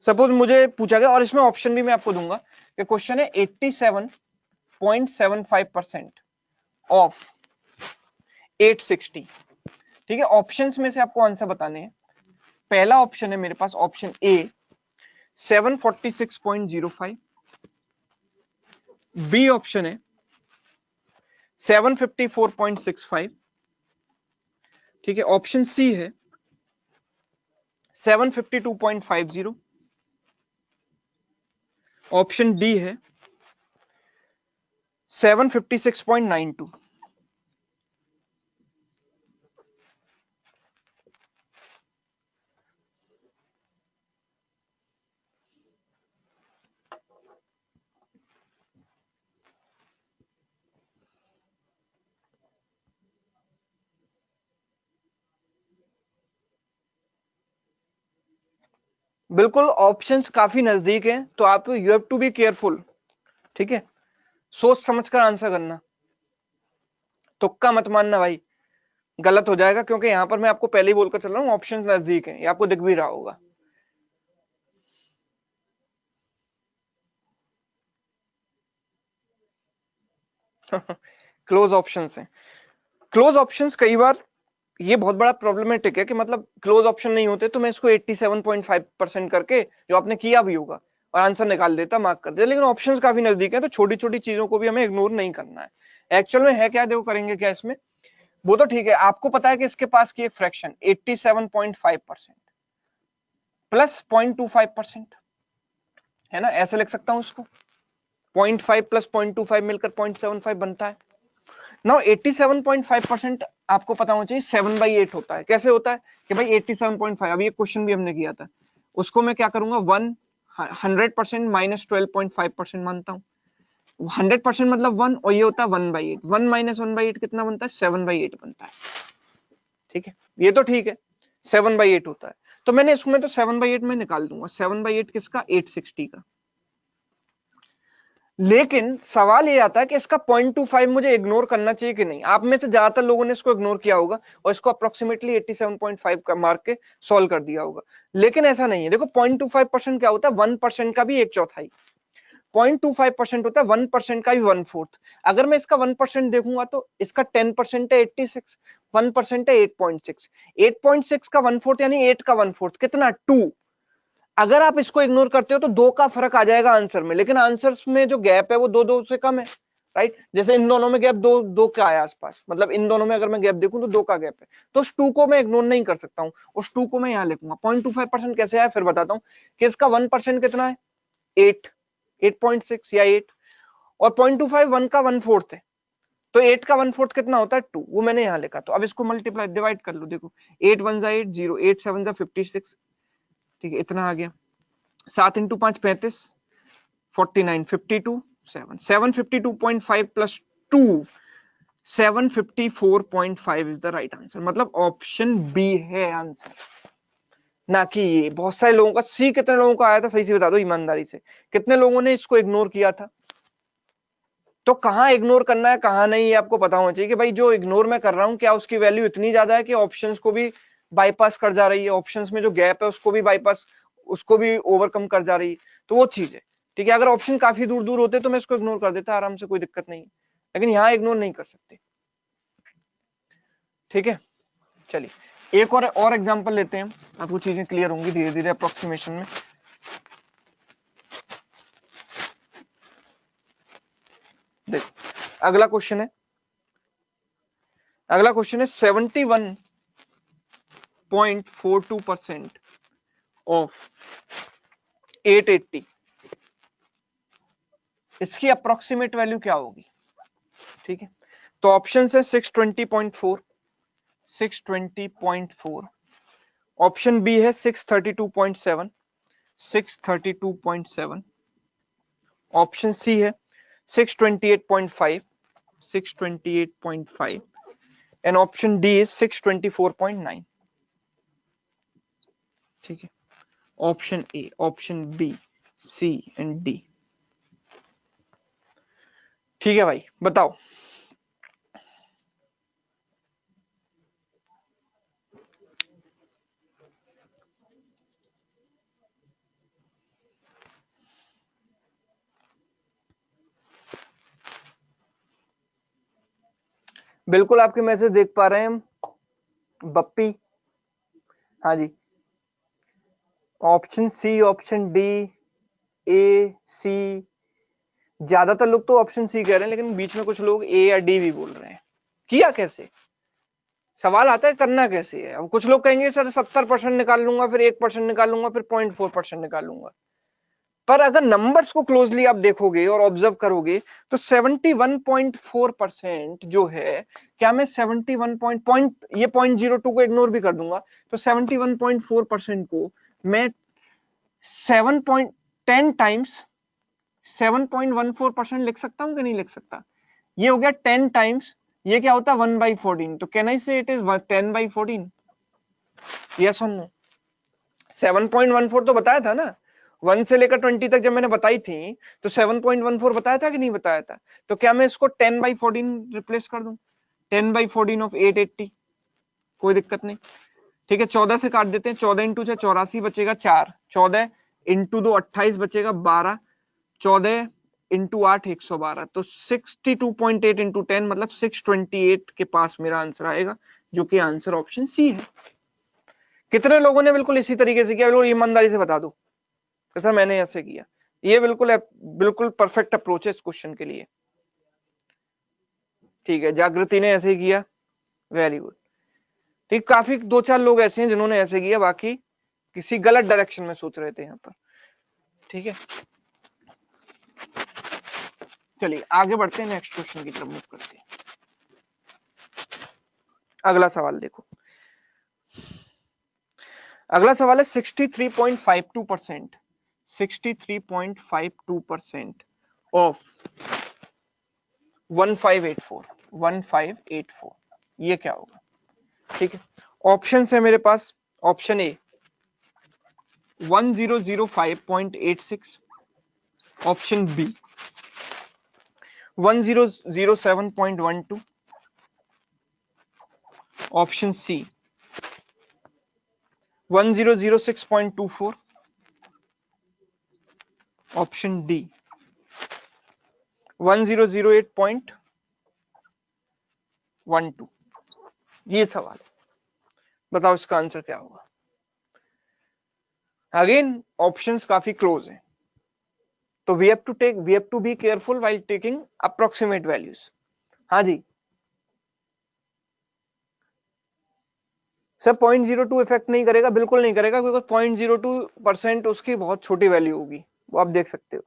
सपोज मुझे पूछा गया और इसमें ऑप्शन भी मैं आपको दूंगा कि क्वेश्चन है 87.75% ऑफ 860। ठीक है, ऑप्शंस में से आपको आंसर बताने हैं। पहला ऑप्शन है मेरे पास ऑप्शन ए 746.05, बी ऑप्शन है 754.65, ठीक है, ऑप्शन सी है 752.50, ऑप्शन डी है 756.92। बिल्कुल ऑप्शंस काफी नजदीक हैं, तो आप you have to be careful, ठीक है, सोच समझ कर आंसर करना, तुक्का मत मानना भाई, गलत हो जाएगा, क्योंकि यहां पर मैं आपको पहले ही बोलकर चल रहा हूँ ऑप्शंस नजदीक हैं, ये आपको दिख भी रहा होगा। क्लोज ऑप्शंस हैं, क्लोज ऑप्शंस कई बार ये बहुत बड़ा प्रॉब्लमेटिक है कि मतलब क्लोज ऑप्शन नहीं होते तो मैं इसको 87.5% करके जो आपने किया भी होगा और आंसर निकाल देता, मार्क कर देता, लेकिन ऑप्शंस काफी नजदीक है, तो छोटी छोटी चीजों को भी हमें इग्नोर नहीं करना है। एक्चुअल में है क्या, देखो करेंगे क्या इसमें, वो तो ठीक है, आपको पता है कि इसके पास की एक फ्रैक्शन 87.5% प्लस 0.25% है ना, ऐसे लिख सकता हूं उसको, 0.5 प्लस 0.25 मिलकर 0.75 बनता है। नाउ 87.5% आपको पता होना चाहिए 7/8 होता है। कैसे होता है कि भाई 87.5, अभी एक क्वेश्चन भी हमने किया था, उसको मैं क्या करूंगा 100% माइनस 12.5% मानता हूँ, 100% मतलब 1, और ये होता है 1/8, 1 माइनस 1/8 कितना बनता है, 7/8 बनता है, ठीक है, ये तो ठीक है, 7/8 होता है, तो मैंने इसमें तो 7/8 में निकाल दूंगा, 7/8 किसका, 860 का। लेकिन सवाल ये आता है कि इसका 0.25 मुझे इग्नोर करना चाहिए कि नहीं। आप में से ज्यादातर लोगों ने इसको इग्नोर किया होगा और इसको अप्रोक्सीमेटली 87.5 का मार्क के सॉल्व कर दिया होगा, लेकिन ऐसा नहीं है। देखो 0.25% क्या होता है, 1% का भी एक चौथाई, 0.25% होता है 1% का भी 1/4। अगर मैं इसका 1% देखूंगा तो इसका 10% है 86, 1% है 8.6, 8.6 का 1/4 यानी 8 का 1/4 कितना, 2। अगर आप इसको इग्नोर करते हो तो 2 का फर्क आ जाएगा आंसर में, लेकिन आंसर्स में जो गैप है वो 2 2 से कम है, राइट। जैसे इन दोनों में गैप 2 2 का है आसपास, मतलब इन दोनों में अगर मैं गैप देखूं तो 2 का गैप है, तो उस 2 को मैं इग्नोर नहीं कर सकता हूं, उस 2 को मैं यहां लिखूंगा। 0.25% कैसे आया फिर बताता हूं, कि इसका 1% कितना है, 8, 8.6 या 8, और 0.25 1 का 1/4 है, तो 8 का 1/4 कितना होता है, 2, वो मैंने यहां लिखा। तो अब इसको मल्टीप्लाई डिवाइड कर लो, देखो 8 1 8 0, 8 7 56, ठीक है, इतना आ गया, 7 into 5 35, 49, 52, 7, 752.5 plus 2, 754.5 is the right answer, मतलब ऑप्शन बी है आंसर, ना कि ये। बहुत सारे लोगों का सी, कितने लोगों का आया था सही से बता दो ईमानदारी से, कितने लोगों ने इसको इग्नोर किया था। तो कहां इग्नोर करना है कहां नहीं, ये आपको पता होना चाहिए कि भाई जो इग्नोर मैं कर रहा हूं क्या उसकी वैल्यू इतनी ज्यादा है कि ऑप्शंस को भी बाईपास कर जा रही है, ऑप्शंस में जो गैप है उसको भी बाईपास, उसको भी ओवरकम कर जा रही है, तो वो चीज है, ठीक है। अगर ऑप्शन काफी दूर दूर होते तो मैं इसको इग्नोर कर देता आराम से, कोई दिक्कत नहीं है, लेकिन यहाँ इग्नोर नहीं कर सकते, ठीक है। चलिए एक और एग्जांपल लेते हैं, आपको चीजें क्लियर होंगी धीरे धीरे अप्रोक्सीमेशन में। देख अगला क्वेश्चन है, अगला क्वेश्चन है 71.42% ऑफ 880, इसकी अप्रोक्सीमेट वैल्यू क्या होगी, ठीक है। तो ऑप्शन है 620.4, 620.4, ऑप्शन बी है 632.7, 632.7, ऑप्शन सी है 628.5, 628.5, एंड ऑप्शन डी इज 624.9, ठीक है। Option A, option B, C and D, ठीक है भाई बताओ। बिल्कुल आपके मैसेज देख पा रहे हैं हम, बप्पी, हाँ जी, option C, option D, A, सी, ज्यादातर लोग तो ऑप्शन सी कह रहे हैं, लेकिन बीच में कुछ लोग ए या डी भी बोल रहे हैं। किया कैसे, सवाल आता है करना कैसे है। अब कुछ लोग कहेंगे सर 70% निकाल लूंगा, फिर 1% निकाल लूंगा, फिर 0.4% निकाल लूंगा, पर अगर नंबर्स को क्लोजली आप देखोगे और ऑब्जर्व करोगे तो 71.4% जो है, क्या मैं 71 ये 0.02 को इग्नोर भी कर दूंगा, तो 71.4% को मैं 7.10 टाइम्स 7.14% लिख सकता हूं कि नहीं लिख सकता। ये हो गया 10 टाइम्स, ये क्या होता है 1/14, तो कैन आई से इट इज 10/14, यस और नो। 7.14 तो बताया था ना, 1 से लेकर 20 तक जब मैंने बताई थी तो 7.14 बताया था कि नहीं बताया था? तो क्या मैं इसको 10/14 रिप्लेस कर दूं? 10/14 ऑफ 880, कोई दिक्कत नहीं। ठीक है, 14 से काट देते हैं, 14 इंटू 6 84 बचेगा 4, 14 इंटू 2 28 बचेगा 12, 14 इंटू 8 112, तो 62.8 इंटू 10 मतलब 628 के पास मेरा आंसर आएगा, जो कि आंसर ऑप्शन सी है। कितने लोगों ने बिल्कुल इसी तरीके से किया? बिल्कुल ईमानदारी से बता दो तो सर मैंने ऐसे किया। ये बिल्कुल बिल्कुल परफेक्ट अप्रोच है इस क्वेश्चन के लिए। ठीक है, जागृति ने ऐसे ही किया, वेरी गुड। ठीक, काफी 2-4 लोग ऐसे हैं जिन्होंने ऐसे किया, बाकी किसी गलत डायरेक्शन में सोच रहे थे यहाँ पर। ठीक है, चलिए आगे बढ़ते हैं, नेक्स्ट क्वेश्चन की तरफ मूव करते हैं। अगला सवाल देखो, अगला सवाल है 63.52%, 63.52% ऑफ 1584, ये क्या होगा? ठीक है, ऑप्शन है मेरे पास, option A 1005.86, option B 1007.12, option C 1006.24, option D 1008.12। ये सवाल है, बताओ इसका आंसर क्या होगा? अगेन ऑप्शंस काफी क्लोज हैं, तो we have to be careful while taking approximate values. हाँ जी सर, 0.02 इफेक्ट नहीं करेगा, बिल्कुल नहीं करेगा, क्योंकि 0.02% उसकी बहुत छोटी वैल्यू होगी, वो आप देख सकते हो।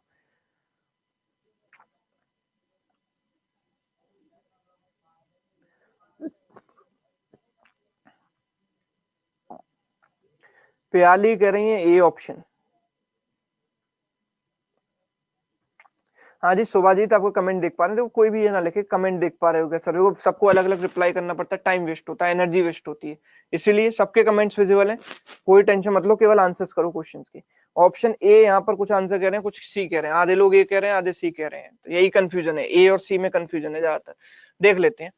प्याली कह रही है ए ऑप्शन। हाँ जी सुभाजीत, आपको कमेंट देख पा रहे हैं, देखो कोई भी ये ना लिखे कमेंट देख पा रहे हो क्या सर, वो सबको अलग अलग रिप्लाई करना पड़ता है, टाइम वेस्ट होता है, एनर्जी वेस्ट होती है, इसीलिए सबके कमेंट्स विजिबल है, कोई टेंशन मत लो, केवल आंसर्स करो क्वेश्चंस के। ऑप्शन ए, यहाँ पर कुछ आंसर कह रहे हैं, कुछ सी कह रहे हैं, आधे लोग ए कह रहे हैं, आधे सी कह रहे हैं, तो यही कंफ्यूजन है, ए और सी में कंफ्यूजन है ज्यादातर। देख लेते हैं,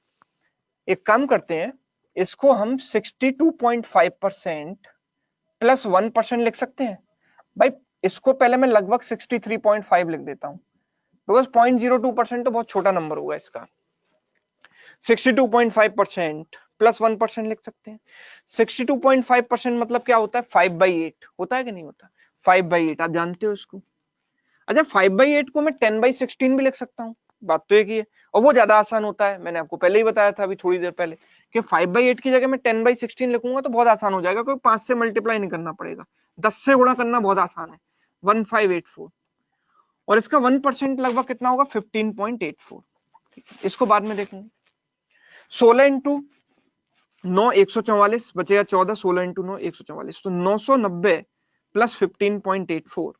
एक काम करते हैं, इसको हम 62.5% प्लस 1% लिख सकते हैं। भाई इसको पहले मैं लगभग 63.5 लिख देता हूं, बिकॉज 0.02% तो बहुत छोटा नंबर होगा इसका। 62.5% प्लस 1% लिख सकते हैं। 62.5% मतलब क्या होता है? 5/8 होता है कि नहीं होता? 5/8 आप जानते हो इसको। अच्छा 5/8 को मैं 10/16 भी लिख सकता हूँ, बात तो एक ही है, और वो ज्यादा आसान होता है, मैंने आपको पहले ही बताया था अभी थोड़ी देर पहले कि 5/8 की जगह मैं 10/16 लिखूंगा तो बहुत आसान हो जाएगा, क्योंकि 5 से मल्टीप्लाई नहीं करना पड़ेगा, 10 से गुणा करना बहुत आसान है। 1584, और इसका 1% लगभग कितना होगा? 15.84। इसको बाद में देखेंगे। 16 इंटू 9 144 बचेगा 14, 16 इंटू 9 144, तो 990 plus 15.84,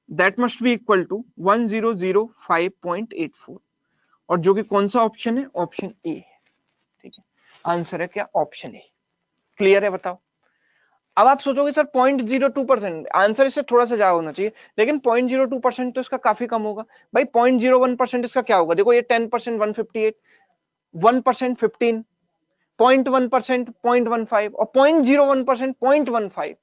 that must be equal to 1005.84, और जो कि कौन सा ऑप्शन है? Option A. ठीक है, आंसर है क्या? Option A. क्लियर है? बताओ। अब आप सोचोगे सर 0.02%, आंसर इससे थोड़ा सा ज्यादा होना चाहिए, लेकिन 0.02% तो इसका काफी कम होगा। भाई 0.01% इसका क्या होगा? देखो ये 10% 158, 1% 15, 0.1% 0.15, और 0.01% 0.15,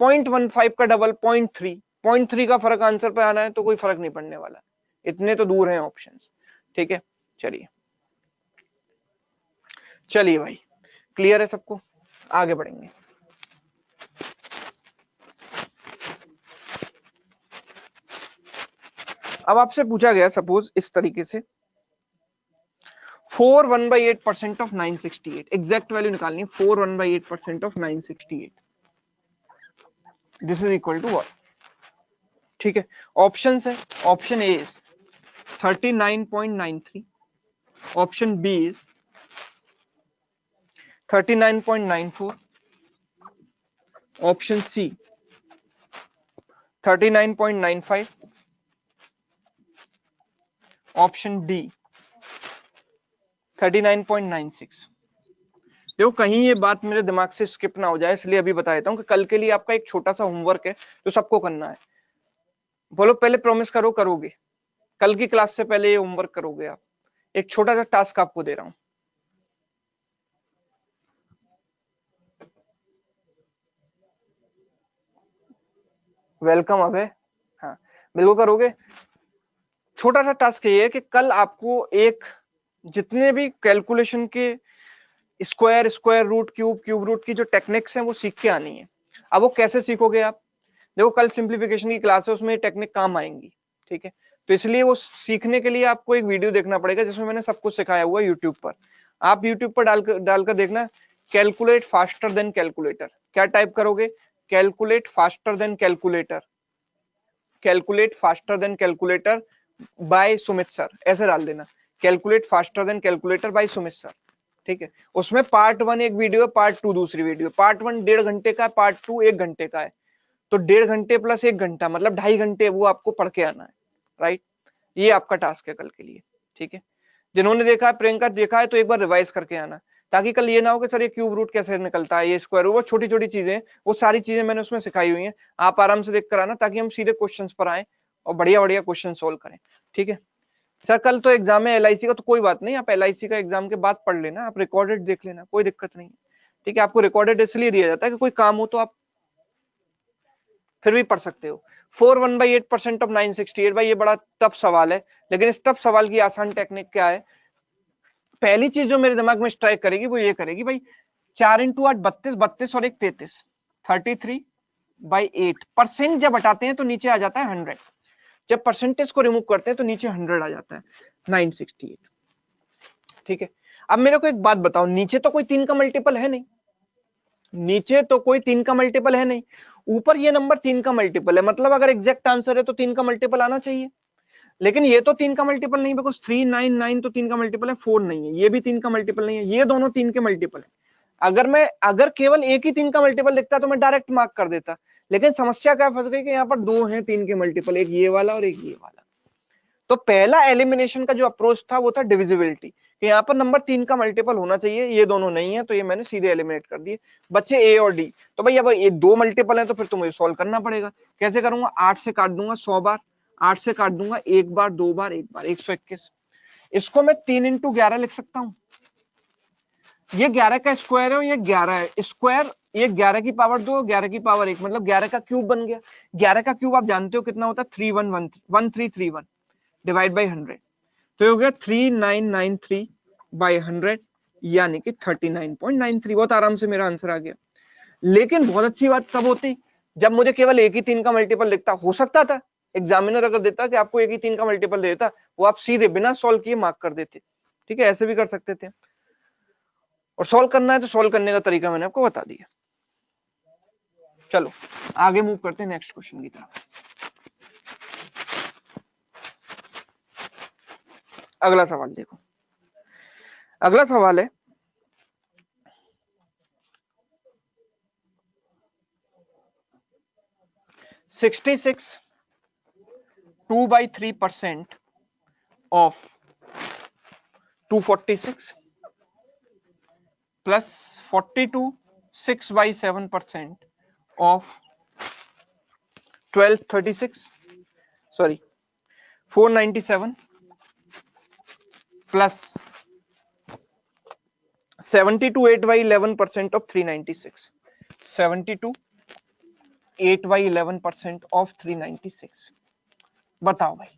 0.15 का डबल 0.3, 0.3 का फर्क आंसर पे आना है तो कोई फर्क नहीं पड़ने वाला, इतने तो दूर हैं ऑप्शंस। ठीक है, चलिए चलिए भाई, क्लियर है सबको? आगे बढ़ेंगे। अब आपसे पूछा गया सपोज इस तरीके से, 4 1/8% ऑफ 968, एग्जैक्ट वैल्यू निकालनी है, 4 1/8% of 968, this is equal to what? ठीक है, ऑप्शन है, option A is 39.93, option B is 39.94, option C 39.95, option D 39.96। देखो कहीं ये बात मेरे दिमाग से स्किप ना हो जाए, इसलिए अभी बता देता हूँ कि कल के लिए आपका एक छोटा सा होमवर्क है जो सबको करना है। बोलो पहले प्रॉमिस करो करोगे, कल की क्लास से पहले ये होमवर्क करोगे आप। एक छोटा सा टास्क आपको दे रहा हूं। वेलकम अभय। हाँ बिल्कुल करोगे। छोटा सा टास्क ये है कि कल आपको एक जितने भी कैलकुलेशन के square, square root, cube, cube root की जो टेक्निक्स हैं वो सीख के आनी है। अब वो कैसे सीखोगे आप? देखो कल सिंप्लीफिकेशन की क्लास है, उसमें टेक्निक काम आएंगी, ठीक है। तो इसलिए वो सीखने के लिए आपको एक वीडियो देखना पड़ेगा जिसमें मैंने सब कुछ सिखाया हुआ है यूट्यूब पर। आप यूट्यूब पर डालकर देखना, कैलकुलेट फास्टर देन कैलकुलेटर। क्या टाइप करोगे? Calculate faster than calculator, calculate faster than calculator by Sumit sir, ऐसे डाल देना, calculate faster than calculator by Sumit sir, ठीक है। उसमें पार्ट 1 एक वीडियो है, पार्ट 2 दूसरी वीडियो। पार्ट 1 1.5 घंटे का है, पार्ट 2 1 घंटे का है। तो 1.5 घंटे प्लस 1 घंटा मतलब 2.5 घंटे वो आपको पढ़ के आना है, राइट। ये आपका टास्क है कल के लिए, ठीक है। जिन्होंने देखा है, प्रियंका देखा है तो एक बार रिवाइज करके आना, ताकि कल ये ना हो कि सर ये क्यूब रूट कैसे निकलता है, ये स्क्वायर रूट, वो छोटी छोटी चीजें, वो सारी चीजें मैंने उसमें सिखाई हुई हैं। आप आराम से देख कर आना ताकि हम सीधे क्वेश्चंस पर आए और बढ़िया बढ़िया क्वेश्चन सोल्व करें, ठीक है। सर कल तो एग्जाम है एलआईसी का, तो कोई बात नहीं, आप एलआईसी का एग्जाम के बाद पढ़ लेना, आप रिकॉर्डेड देख लेना, कोई दिक्कत नहीं है, ठीक है। आपको रिकॉर्डेड इसलिए दिया जाता है कि कोई काम हो तो आप फिर भी पढ़ सकते हो। 4 1/8% ऑफ 968 भाई, ये बड़ा टफ सवाल है, लेकिन इस टफ सवाल की आसान टेक्निक क्या है? पहली चीज जो मेरे दिमाग में स्ट्राइक करेगी वो ये करेगी भाई, 4 × 8 32, 32 और 1 33, 33/8 जब हटाते हैं तो नीचे आ जाता है 100, जब परसेंटेज को रिमूव करते हैं तो नीचे 100 आ जाता है, 968, ठीक है। अब मेरे को एक बात बताओ, नीचे तो कोई 3 का मल्टीपल है नहीं, नीचे तो कोई 3 का मल्टीपल है नहीं, ऊपर ये नंबर 3 का मल्टीपल है, मतलब अगर एग्जैक्ट आंसर है तो 3 का मल्टीपल आना चाहिए। लेकिन ये तो 3 का मल्टीपल नहीं, बिकॉज 399 तो 3 का मल्टीपल है, 4 नहीं है, ये भी 3 का मल्टीपल नहीं है, ये दोनों 3 के मल्टीपल है। अगर केवल एक ही 3 का मल्टीपल दिखता तो मैं डायरेक्ट मार्क कर देता, लेकिन समस्या क्या फंस गई कि यहाँ पर दो हैं 3 के मल्टीपल, एक ये वाला और एक ये वाला। तो पहला एलिमिनेशन का जो अप्रोच था वो था डिविजिबिलिटी, कि यहाँ पर नंबर 3 का मल्टीपल होना चाहिए, ये दोनों नहीं है, तो ये मैंने सीधे एलिमिनेट कर दिए। बच्चे ए और डी, तो भाई अब ये दो मल्टीपल है तो फिर तो मुझे सॉल्व करना पड़ेगा। कैसे करूंगा? 8 से काट दूंगा 100 बार, 8 से काट दूंगा एक बार, दो बार, एक बार, 121। इसको मैं 3 × 11 लिख सकता हूं, ये 11 का स्क्वायर है और ये 11 है स्क्वायर, ये 11 की पावर 2, 11 की पावर 1, मतलब 11 का क्यूब बन गया। 11 का क्यूब आप जानते हो कितना होता है? 1331 डिवाइड बाई 100, तो हो गया 3993/100, यानी कि 39.93। बहुत आराम से मेरा आंसर आ गया। लेकिन बहुत अच्छी बात तब होती जब मुझे केवल एक ही 3 का मल्टीपल दिखता। हो सकता था एग्जामिनर अगर देता कि आपको एक ही 3 का मल्टीपल देता, वो आप सीधे बिना सॉल्व किए मार्क कर देते, ठीक है, ऐसे भी कर सकते थे। और सॉल्व करना है तो सॉल्व करने का तरीका मैंने आपको बता दिया। चलो आगे मूव करते हैं नेक्स्ट क्वेश्चन की तरफ। अगला सवाल देखो, अगला सवाल है 66 2/3% of 246 plus 42 6/7% of 1236, sorry 497 plus 72 8/11% of 396, 72 8/11% of 396। बताओ भाई।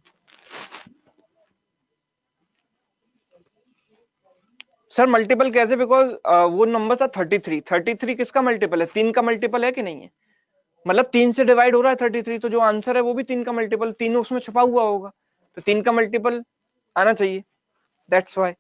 सर मल्टीपल कैसे? बिकॉज वो नंबर था 33, 33 किसका मल्टीपल है? 3 का मल्टीपल है कि नहीं है? मतलब 3 से डिवाइड हो रहा है 33, तो जो आंसर है वो भी 3 का मल्टीपल, 3 उसमें छुपा हुआ होगा, तो 3 का मल्टीपल आना चाहिए, दैट्स वाई।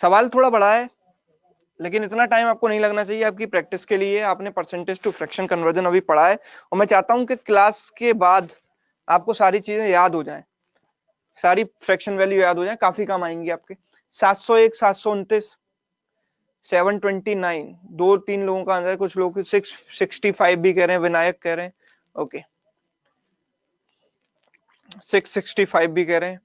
सवाल थोड़ा बड़ा है, लेकिन इतना टाइम आपको नहीं लगना चाहिए, आपकी प्रैक्टिस के लिए। आपने परसेंटेज टू फ्रैक्शन कन्वर्जन अभी पढ़ा है, और मैं चाहता हूं कि क्लास के बाद आपको सारी चीजें याद हो जाएं, सारी फ्रैक्शन वैल्यू याद हो जाए, काफी काम आएंगी आपके। 701, 729, 729, 2-3 लोगों का आंसर है, कुछ लोग 665 भी कह रहे हैं, विनायक कह रहे हैं, ओके 665 भी कह रहे हैं।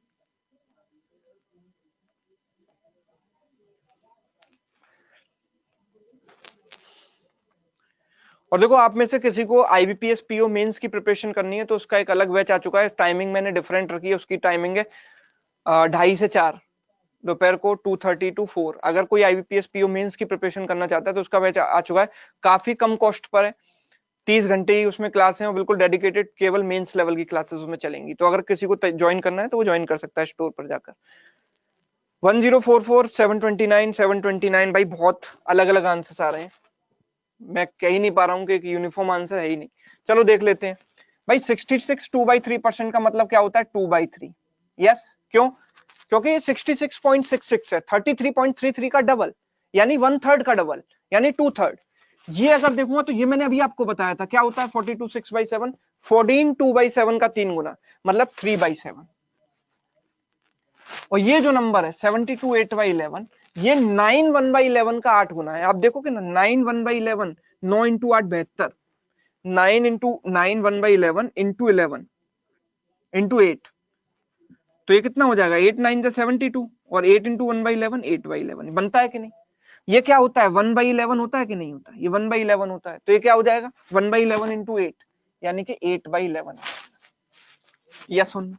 और देखो आप में से किसी को आईबीपीएस पीओ मेंस की प्रिपरेशन करनी है तो उसका एक अलग बैच आ चुका है, टाइमिंग मैंने डिफरेंट रखी है, उसकी टाइमिंग है 2:30 से 4 दोपहर को 2:30 to 4। अगर कोई आईबीपीएस पीओ मेंस की प्रिपरेशन करना चाहता है तो उसका बैच आ चुका है, काफी कम कॉस्ट पर है, 30 घंटे ही उसमें क्लास है और बिल्कुल डेडिकेटेड, केवल मेंस लेवल की क्लासेस उसमें चलेंगी। तो अगर किसी को ज्वाइन करना है तो वो ज्वाइन कर सकता है स्टोर पर जाकर। 1044, 729, 729 भाई बहुत अलग अलग आंसर्स आ रहे हैं, मैं कह ही नहीं पा रहा हूँ कि एक यूनिफॉर्म आंसर है ही नहीं। चलो देख लेते हैं भाई। 66 2/3% का मतलब क्या होता है? 2/3। यस, क्यों? क्योंकि ये 66.66 है, 33.33 का डबल, यानी 1/3 का डबल, यानी 2/3। ये अगर देखूंगा तो ये मैंने अभी आपको बताया था क्या होता है 42 6/7, 14 2/7 का 3 गुना, मतलब 3/7। और ये जो नंबर है 72 8/11, ये 9 1/11 का 8 गुना है। आप देखोगे ना 9 1/11, 9 इंटू 8 72, 9 इंटू 9 1/11 इंटू 11 इंटू 8, तो ये कितना हो जाएगा? 8 9 जा 72, और 8 इंटू 1/11 8/11 बनता है कि नहीं? ये क्या होता है 1/11 होता है कि नहीं होता? ये 1/11 होता है, तो ये क्या हो जाएगा 1/11 इंटू 8, यानी कि 8/11। यस सुन,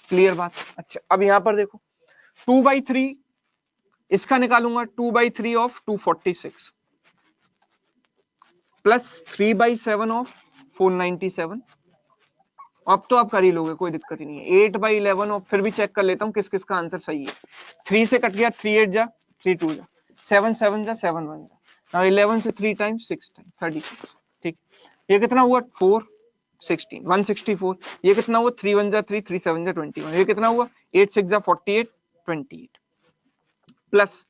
क्लियर बात? अच्छा अब यहां पर देखो 2/3 इसका निकालूंगा, 2/3 ऑफ 246 प्लस 3/7 ऑफ 497। अब तो आप कर ही लोगे, कोई दिक्कत ही नहीं है। 8/11 और फिर भी चेक कर लेता हूँ किस किस का आंसर सही है। 3 से कट गया, 3 8 जा, 3 2 जा, 7 7 जा, 7 1 जा, 11 से 3 टाइम्स 6 टाइम्स 36। ठीक, ये कितना हुआ 4 16 164। ये कितना हुआ 3 1 जा 3, 3 7 जा 21। ये कितना हुआ 8 6 जा 48 28 प्लस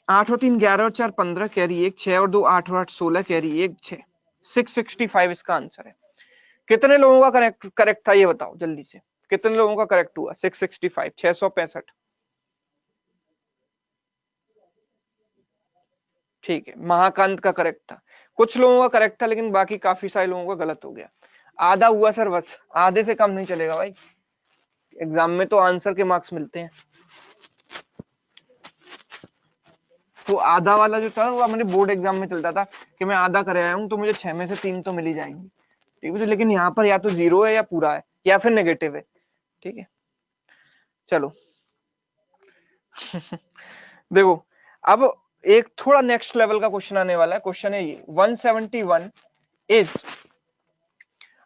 8 और 3 11 और 4 15 कैरी 1, 6 और 2 8 और 8 16 कैरी 1 6, 665 इसका आंसर है। कितने लोगों का करेक्ट था ये बताओ जल्दी से, कितने लोगों का करेक्ट हुआ? 665, 665। ठीक है, महाकांत का करेक्ट था, कुछ लोगों का करेक्ट था लेकिन बाकी काफी सारे लोगों का गलत हो गया। आधा हुआ सर, बस आधे से कम नहीं चलेगा भाई, एग्जाम में तो आंसर के मार्क्स मिलते हैं। तो आधा वाला जो था वो मैंने बोर्ड एग्जाम में चलता था कि मैं आधा कर आया हूं तो मुझे 6 में से 3 तो मिल ही जाएंगी। ठीक है, लेकिन यहाँ पर या तो 0 है या पूरा है या फिर नेगेटिव है। ठीक है, चलो देखो अब एक थोड़ा नेक्स्ट लेवल का क्वेश्चन आने वाला है। क्वेश्चन है ये 171 is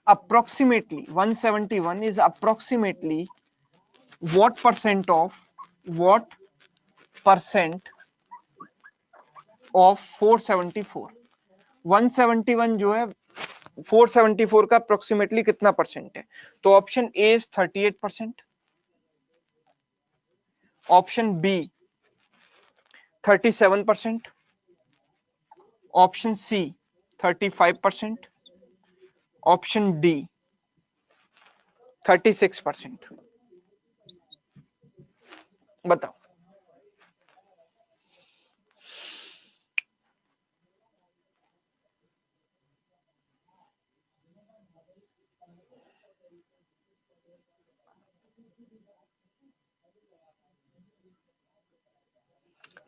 approximately 171 is approximately what percent of 474? 171 जो है 474 का अप्रोक्सीमेटली कितना परसेंट है? तो option A is 38%, option B 37%, option C 35%, option D 36%। बताओ।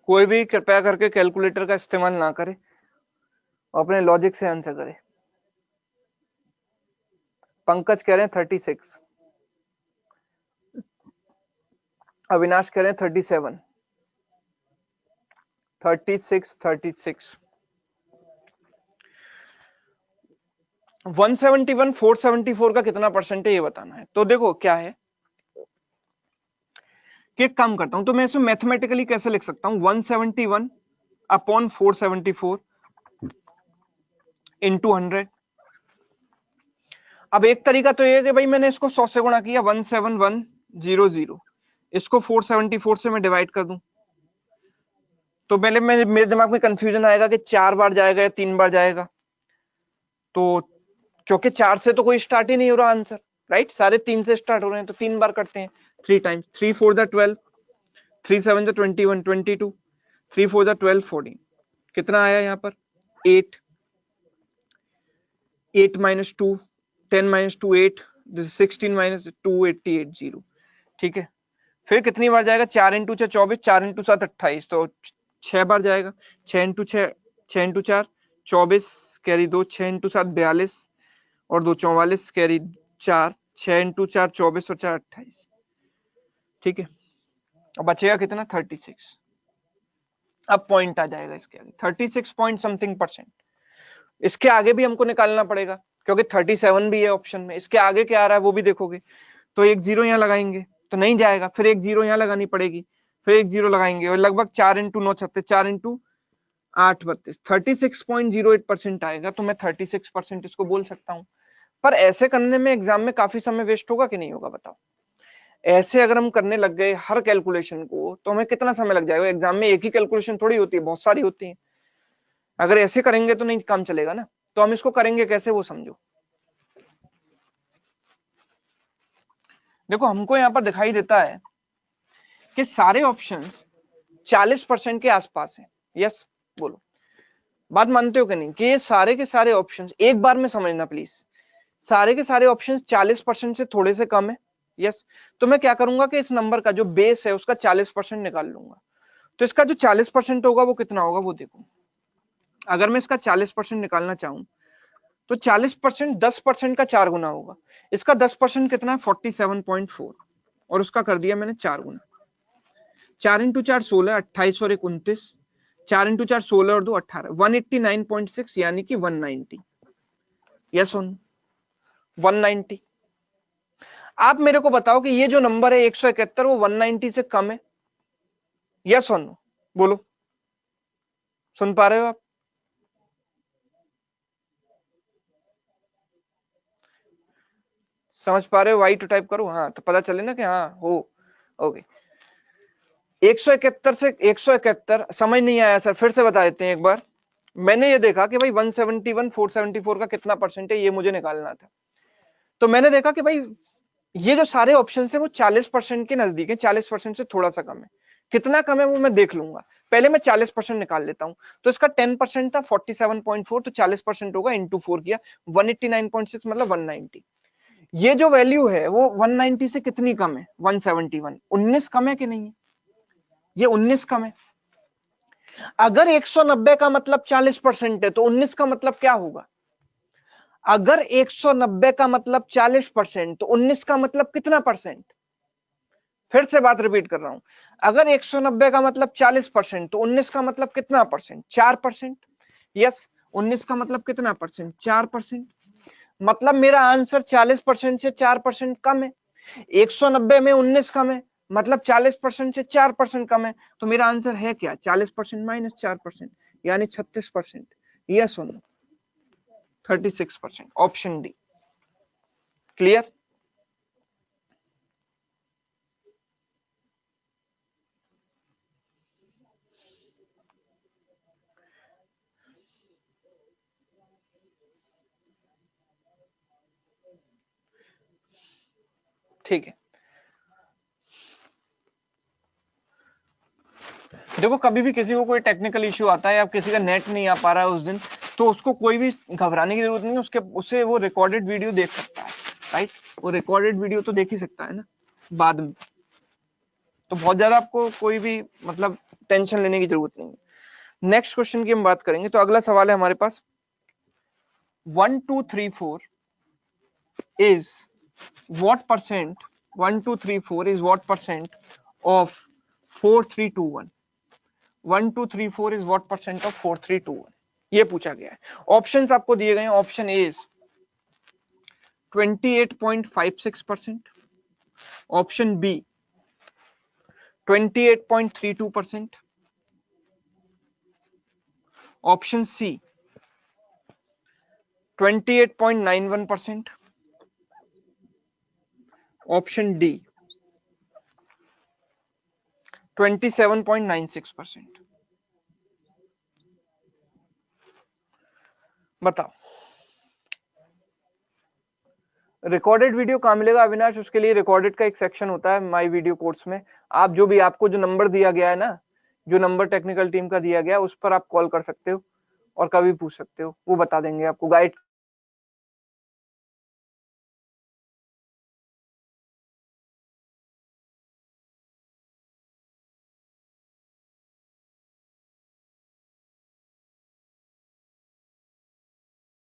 कोई भी कृपया करके कैलकुलेटर का इस्तेमाल ना करे, अपने लॉजिक से आंसर करे। पंकज कह रहे हैं 36, अविनाश कह रहे हैं 37, 36 36। 171 474 का कितना परसेंट है ये बताना है। तो देखो क्या है कि एक काम करता हूं, तो मैं इसे मैथमेटिकली कैसे लिख सकता हूं 171 अपॉन 474 इंटू 100। अब एक तरीका तो ये है कि भाई मैंने इसको 100 से गुणा किया 17100, इसको 474 से मैं डिवाइड कर दूं तो पहले मेरे दिमाग में कंफ्यूजन आएगा कि 4 बार जाएगा या 3 बार जाएगा। तो क्योंकि 4 से तो कोई स्टार्ट ही नहीं हो रहा आंसर, राइट, सारे 3 से स्टार्ट हो रहे हैं, तो 3 बार करते हैं, 3 टाइम्स 3 4 12, 3 7 जा 21 22, 3 4 जा 12 14, कितना आया यहाँ पर 8, 8 minus 2, 10 minus 2 8, this is 16 minus 2 88 0, ठीक है। फिर कितनी बार जाएगा 4 इंटू 6 24, 4 इंटू 7 28, तो 6 बार जाएगा, 6 इंटू 6 6 इंटू 4 24 कैरी 2, 6 इंटू 7 42 और 2 44 कैरी 4, 6 इंटू 4 24 और 4 28, ठीक है। अब बचेगा कितना 36, अब पॉइंट आ जाएगा इसके आगे 36 पॉइंट समथिंग %। इसके आगे भी हमको निकालना पड़ेगा क्योंकि 37 भी है ऑप्शन में, इसके आगे क्या आ रहा है वो भी देखोगे। तो एक जीरो यहाँ लगाएंगे तो नहीं जाएगा, फिर एक जीरो यहाँ लगानी पड़ेगी, फिर एक जीरो लगाएंगे और लगभग 4 इंटू 9 36, 4 इंटू 8 32, 36.08% आएगा। तो मैं 36% इसको बोल सकता हूँ। पर ऐसे करने में एग्जाम में काफी समय वेस्ट होगा कि नहीं होगा बताओ। ऐसे अगर हम करने लग गए हर कैलकुलेशन को तो हमें कितना समय लग जाएगा। एग्जाम में एक ही कैलकुलेशन थोड़ी होती है, बहुत सारी होती है। अगर ऐसे करेंगे तो नहीं काम चलेगा ना। तो हम इसको करेंगे कैसे वो समझो। देखो हमको यहाँ पर दिखाई देता है कि सारे ऑप्शंस 40% के आसपास है। यस बोलो, बात मानते हो कि नहीं कि ये सारे के सारे ऑप्शंस, एक बार में समझना प्लीज, सारे के सारे ऑप्शंस 40% से थोड़े से कम है। यस, तो मैं क्या करूंगा कि इस नंबर का जो बेस है उसका 40% निकाल लूंगा। तो इसका जो 40% होगा वो कितना होगा वो देखो। अगर मैं इसका 40% निकालना चाहूं तो 40% 10% का 4 गुना होगा। इसका 10% कितना है 47.4 और उसका कर दिया मैंने 4 गुना। 4 इंटू 4 16, 28 और 1 29, 4 इंटू 4 16 और 2 18, 189.6 यानी कि 190। Yes on 190। आप मेरे को बताओ कि ये जो नंबर है 171 वो 190 से कम है। यस ऑन बोलो, सुन पा रहे हो आप। समझ पा रहे हो, वाई टू टाइप करो हाँ तो पता चले ना कि हाँ हो। ओके 171 से 171 समझ नहीं आया सर, फिर से बता देते हैं एक बार। मैंने ये देखा कि भाई 171 474 का कितना परसेंट है ये मुझे निकालना था। तो मैंने देखा कि भाई ये जो सारे ऑप्शन है वो 40% के नजदीक है, 40% से थोड़ा सा कम है। कितना कम है वो मैं देख लूंगा, पहले मैं 40% निकाल लेता हूं। तो इसका 10% था 47.4, तो 40% होगा इंटू 4 किया 189.6 मतलब 190। ये जो वैल्यू है वो 190 से कितनी कम है 171, 19 कम है कि नहीं है। ये 19 कम है। अगर 190 का मतलब 40% है तो 19 का मतलब क्या होगा। अगर 190 का मतलब 40% तो 19 का मतलब कितना परसेंट। फिर से बात रिपीट कर रहा हूं, अगर 190 का मतलब 40% तो 19 का मतलब कितना परसेंट 4%। यस 19 का मतलब कितना परसेंट 4%। मतलब मेरा आंसर 40% से 4% कम है। 190 में 19 कम है मतलब 40% से 4% कम है। तो मेरा आंसर है क्या 40% माइनस 4% यानी 36%। यस और नो 36%, ऑप्शन डी। क्लियर। ठीक है, देखो कभी भी किसी को कोई टेक्निकल इश्यू आता है या किसी का नेट नहीं आ पा रहा है उस दिन, तो उसको कोई भी घबराने की जरूरत नहीं है। उससे वो रिकॉर्डेड वीडियो देख सकता है, राइट। वो रिकॉर्डेड वीडियो तो देख ही सकता है ना बाद में। तो बहुत ज्यादा आपको कोई भी मतलब टेंशन लेने की जरूरत नहीं है। नेक्स्ट क्वेश्चन की हम बात करेंगे। तो अगला सवाल है हमारे पास 1 2 3 4 is what percent 1 2 3 4 is what percent of 4 3 2 1। 1 2 3 4 is what percent of 4 3 2 1 ये पूछा गया है। ऑप्शंस आपको दिए गए हैं। Option A is 28.56%, option B 28.32%, option C 28.91%, option D 27.96%। बताओ रिकॉर्डेड वीडियो कहाँ मिलेगा अविनाश? उसके लिए रिकॉर्डेड का एक सेक्शन होता है माई वीडियो कोर्स में। आप जो भी आपको जो नंबर दिया गया है ना, जो नंबर टेक्निकल टीम का दिया गया है, उस पर आप कॉल कर सकते हो और कभी पूछ सकते हो, वो बता देंगे आपको, गाइड।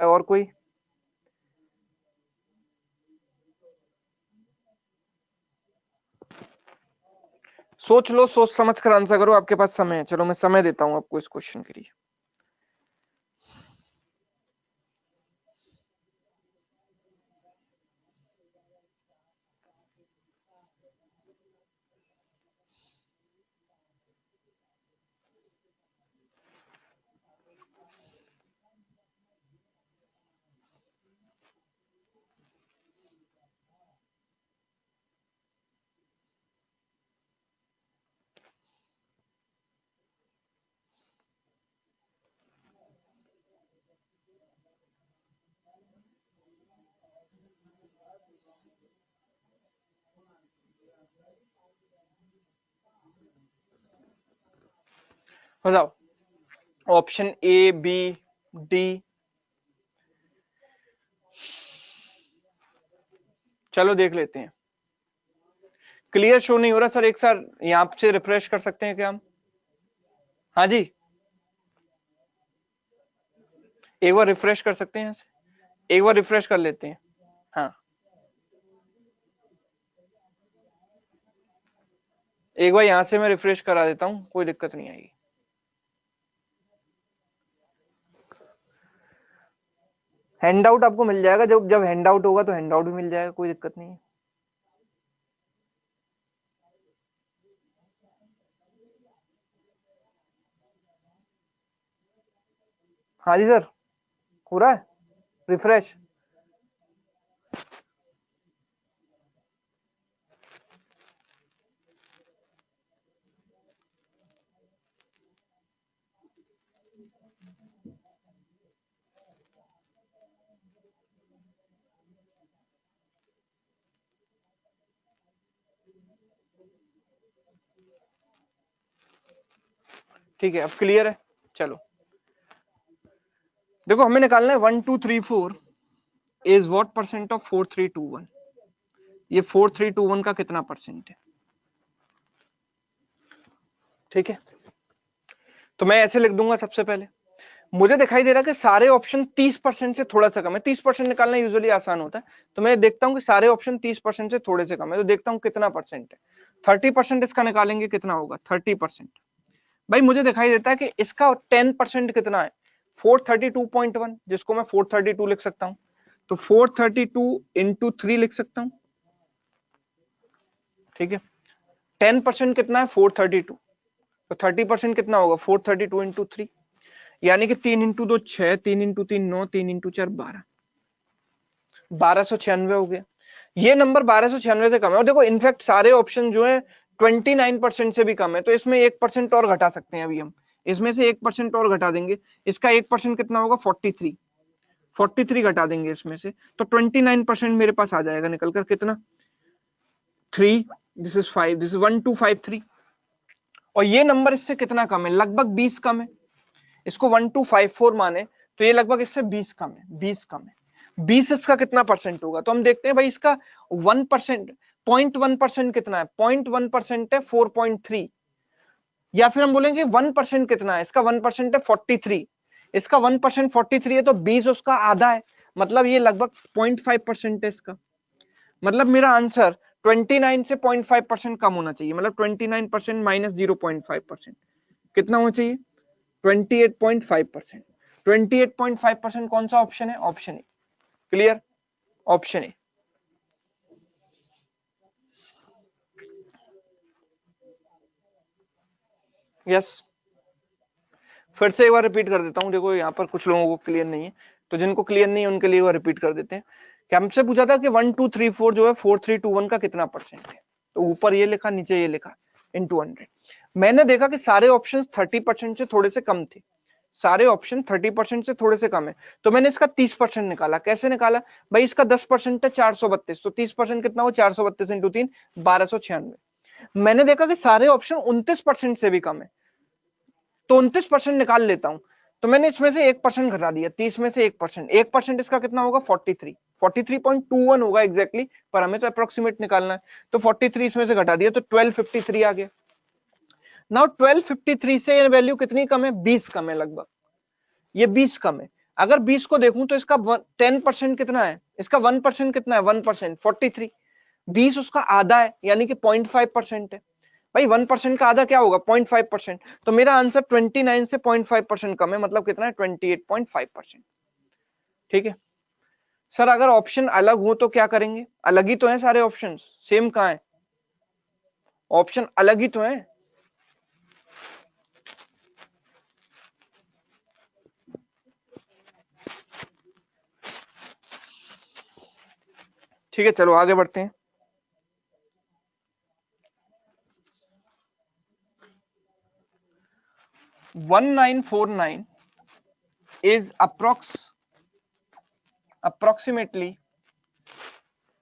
और कोई? सोच लो, सोच समझ कर आंसर करो, आपके पास समय है। चलो मैं समय देता हूं आपको इस क्वेश्चन के लिए। बताओ, ऑप्शन ए, बी, डी। चलो देख लेते हैं। क्लियर शो नहीं हो रहा सर, एक साथ यहाँ से रिफ्रेश कर सकते हैं क्या हम? हाँ जी, एक बार रिफ्रेश कर सकते हैं यहाँ से, एक बार रिफ्रेश कर लेते हैं। हाँ, एक बार यहाँ से मैं रिफ्रेश करा देता हूँ, कोई दिक्कत नहीं आएगी। हैंडआउट आपको मिल जाएगा, जब जब हैंडआउट होगा तो हैंडआउट भी मिल जाएगा, कोई दिक्कत नहीं है। हाँ जी सर, हो रहा है रिफ्रेश। ठीक है, अब क्लियर है। चलो देखो, हमें निकालना है 1 2 3 4 इज व्हाट परसेंट ऑफ 4 3 2 1। ये 4 3 2 1 का कितना परसेंट है? ठीक है, तो मैं ऐसे लिख दूंगा। सबसे पहले मुझे दिखाई दे रहा है कि सारे ऑप्शन 30% से थोड़ा सा कम है। 30% निकालना यूजुअली आसान होता है, तो मैं देखता हूं कि सारे ऑप्शन 30% से थोड़े से कम है, तो देखता हूं कितना परसेंट है। 30% इसका निकालेंगे, कितना होगा 30%? भाई मुझे दिखाई देता है कि इसका 10% कितना है, 432.1, जिसको मैं 432 लिख सकता हूं। तो 432 इंटू 3 लिख सकता हूं। ठीक है, 10% कितना है 432, तो 30% कितना होगा 432 इंटू 3, यानी कि 3 इंटू 2 6, 3 इंटू 3 9, 3 इंटू 4 12, 1296 हो गया। ये नंबर 1296 से कम है। और देखो इनफैक्ट सारे ऑप्शन जो है 29% से भी कम है, तो इसमें 1% और घटा सकते हैं। अभी हम इसमें से 1% और घटा देंगे, इसका 1% कितना होगा 43, 43 घटा देंगे इसमें से, तो 29% मेरे पास आ जाएगा निकल कर। कितना? 3, दिस इज 5, दिस इज 1253। और ये नंबर इससे कितना कम है? लगभग 20 कम है। इसको 1254 माने तो ये लगभग इससे 20 कम है, 20 कम है। 20 इसका कितना परसेंट होगा? तो हम देखते हैं भाई, इसका 1%, 0.1% कितना है? 0.1% है 4.3, या फिर हम बोलेंगे 1% कितना है? इसका 1% है 43, इसका 1% 43 है, तो 20 उसका आधा है, मतलब ये लगभग 0.5% है इसका। मतलब मेरा आंसर 29 से 0.5% कम होना चाहिए, मतलब 29% माइनस 0.5%, कितना होना चाहिए 28.5%। 28.5% कौन सा ऑप्शन है? Option A. Clear? Option A. Yes, फिर से एक बार रिपीट कर देता हूं। देखो यहाँ पर कुछ लोगों को क्लियर नहीं है, तो जिनको क्लियर नहीं है उनके लिए एक बार रिपीट कर देते हैं कि हमसे पूछा था कि 1 2 3 4 जो है 4 3 2 1 का कितना परसेंट है। तो ऊपर ये लिखा, नीचे ये लिखा, इनटू 100। मैंने देखा कि सारे ऑप्शंस 30% से थोड़े से कम थे, सारे ऑप्शन 30% से थोड़े से कम है, तो मैंने इसका 30% निकाला। कैसे निकाला भाई, इसका 10% है 432, तो 30% कितना हो, 432 इंटू 3 1296। मैंने देखा कि सारे ऑप्शन 29% से भी कम है, तो 29% निकाल लेता हूं। तो मैंने इसमें से 1% घटा दिया, 30 में से 1%, 1% इसका कितना होगा 43.21 होगा एग्जैक्टली, पर हमें तो अप्रोक्सीमेट निकालना है, तो 43 इसमें से घटा दिया तो 1253 आ गया। नाउ 1253 से ये वैल्यू कितनी कम है, 20 कम है लगभग, ये 20 कम है। अगर 20 को देखूं तो इसका 10% कितना है, इसका 1% कितना है, 1% 43, 20 उसका आधा है यानी कि 0.5% है। भाई 1% का आधा क्या होगा, 0.5%, तो मेरा आंसर 29 से 0.5% कम है, मतलब कितना है 28.5%। ठीक है सर, अगर ऑप्शन अलग हो तो क्या करेंगे, अलग ही तो है सारे ऑप्शन, सेम कहां है, ऑप्शन अलग ही तो है। ठीक है चलो आगे बढ़ते हैं। One 1949 is approximately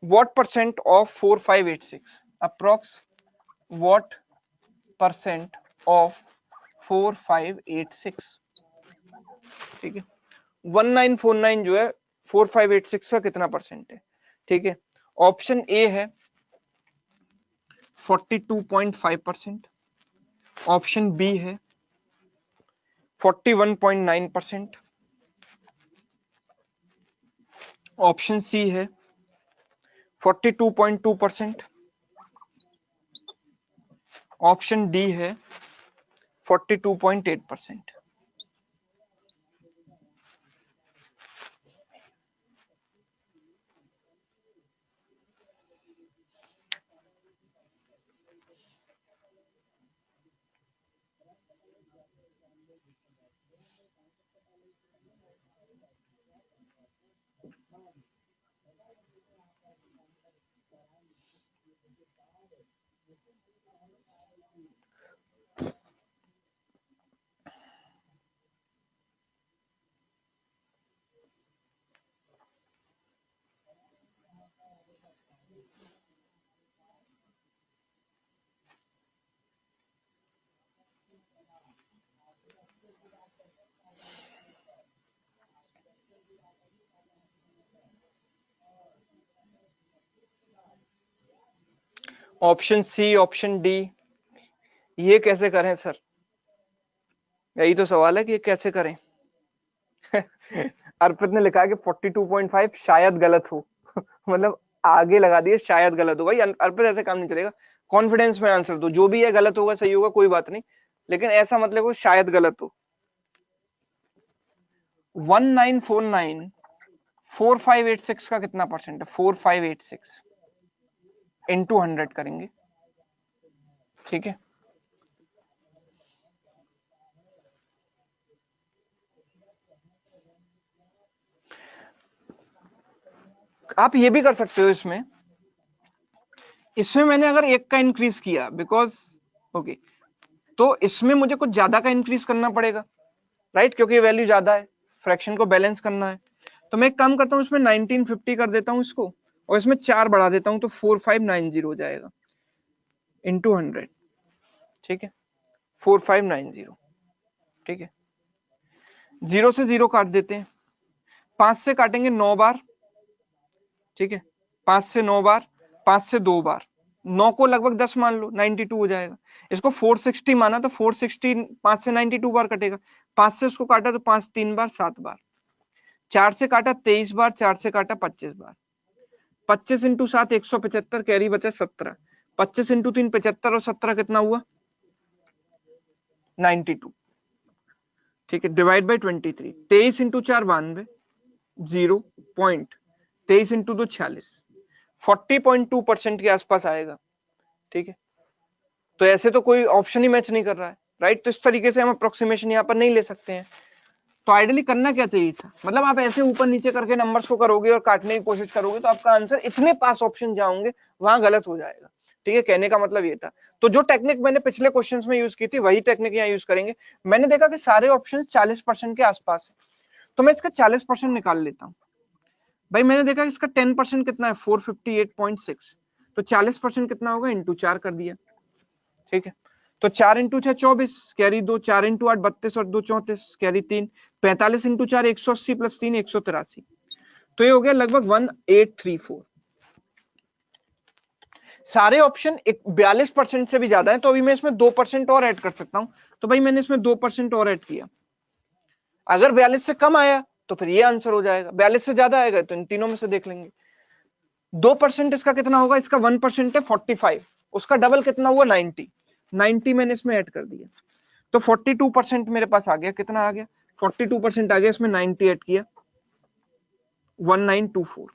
what percent of 4586, approx what percent of 4586। ठीक है 1949 जो है 4586 का कितना परसेंट है। ठीक है ऑप्शन ए है 42.5%, ऑप्शन बी है 41.9%, ऑप्शन सी है 42.2%, ऑप्शन डी है 42.8%। ऑप्शन सी, ऑप्शन डी, ये कैसे करें सर, यही तो सवाल है कि ये कैसे करें। अर्पित ने लिखा है कि 42.5 शायद गलत हो। मतलब आगे लगा दिए शायद गलत हो। भाई अर्पित ऐसे काम नहीं चलेगा, कॉन्फिडेंस में आंसर दो, जो भी है गलत होगा सही होगा कोई बात नहीं, लेकिन ऐसा मतलब वो शायद गलत हो। 1949 4586 का कितना परसेंट है, 4586 इंटू 100 करेंगे। ठीक है आप ये भी कर सकते हो, इसमें इसमें मैंने अगर एक का इंक्रीज किया बिकॉज ओके, तो इसमें मुझे कुछ ज्यादा का इंक्रीज करना पड़ेगा राइट, क्योंकि वैल्यू ज्यादा है, फ्रैक्शन को बैलेंस करना है। तो मैं एक काम करता हूँ, इसमें 1950 कर देता हूँ इसको, और इसमें 4 बढ़ा देता हूँ, तो 4590 हो जाएगा इंटू 100। ठीक है 4590। ठीक है 0 से 0 काट देते हैं, 5 से काटेंगे 9 बार। ठीक है 5 से 9 बार, 5 से 2 बार, 9 को लगभग 10 मान लो, 92 हो जाएगा। इसको 460 माना तो 460 5 से 92 बार कटेगा, 5 से उसको काटा तो 5 3 बार 7 बार, 4 से काटा 23 बार, 4 से काटा 25 बार, 25 इंटू 7 175, कैरी बचा 17, 25 इंटू 3 75 और 17 कितना हुआ 92। ठीक है डिवाइड बाई 23, 23 इंटू 4 92, 0.23 इंटू 2 46, 40.2% के आसपास आएगा। ठीक है तो ऐसे तो कोई ऑप्शन ही मैच नहीं कर रहा है राइट, तो इस तरीके से हम अप्रोक्सीमेशन यहाँ पर नहीं ले सकते हैं। तो आइडियली करना क्या चाहिए था, मतलब आप ऐसे ऊपर नीचे करके नंबर्स को करोगे और काटने की कोशिश करोगे तो आपका आंसर इतने पास ऑप्शन जाओगे वहां गलत हो जाएगा। ठीक है, कहने का मतलब ये था। तो जो टेक्निक मैंने पिछले क्वेश्चंस में यूज की थी वही टेक्निक यहाँ यूज करेंगे। मैंने देखा कि सारे ऑप्शन 40% के आसपास है, तो मैं इसका 40% निकाल लेता हूँ। भाई मैंने देखा इसका 10% कितना है, 458.6, तो 40% कितना होगा, इंटू 4 कर दिया। ठीक है, तो 4 इंटू 6 24, कैरी 2, 4 इंटू 8 32 और 2 34, कैरी 3, 45 इंटू 4 180 प्लस 3 183, तो ये हो गया लगभग 1834। सारे ऑप्शन 42% से भी ज्यादा है, तो अभी मैं इसमें 2% और ऐड कर सकता हूं। तो भाई मैंने इसमें 2% और ऐड किया। अगर 42 से कम आया तो फिर ये आंसर हो जाएगा, 42 से ज्यादा आएगा तो इन तीनों में से देख लेंगे। 2% इसका कितना होगा, इसका 1% है 45, उसका डबल कितना हुआ 90, 90 मैंने इसमें ऐड कर दिया, तो 42% मेरे पास आ गया। कितना आ गया, 42% आ गया, इसमें 90 ऐड किया, 1924।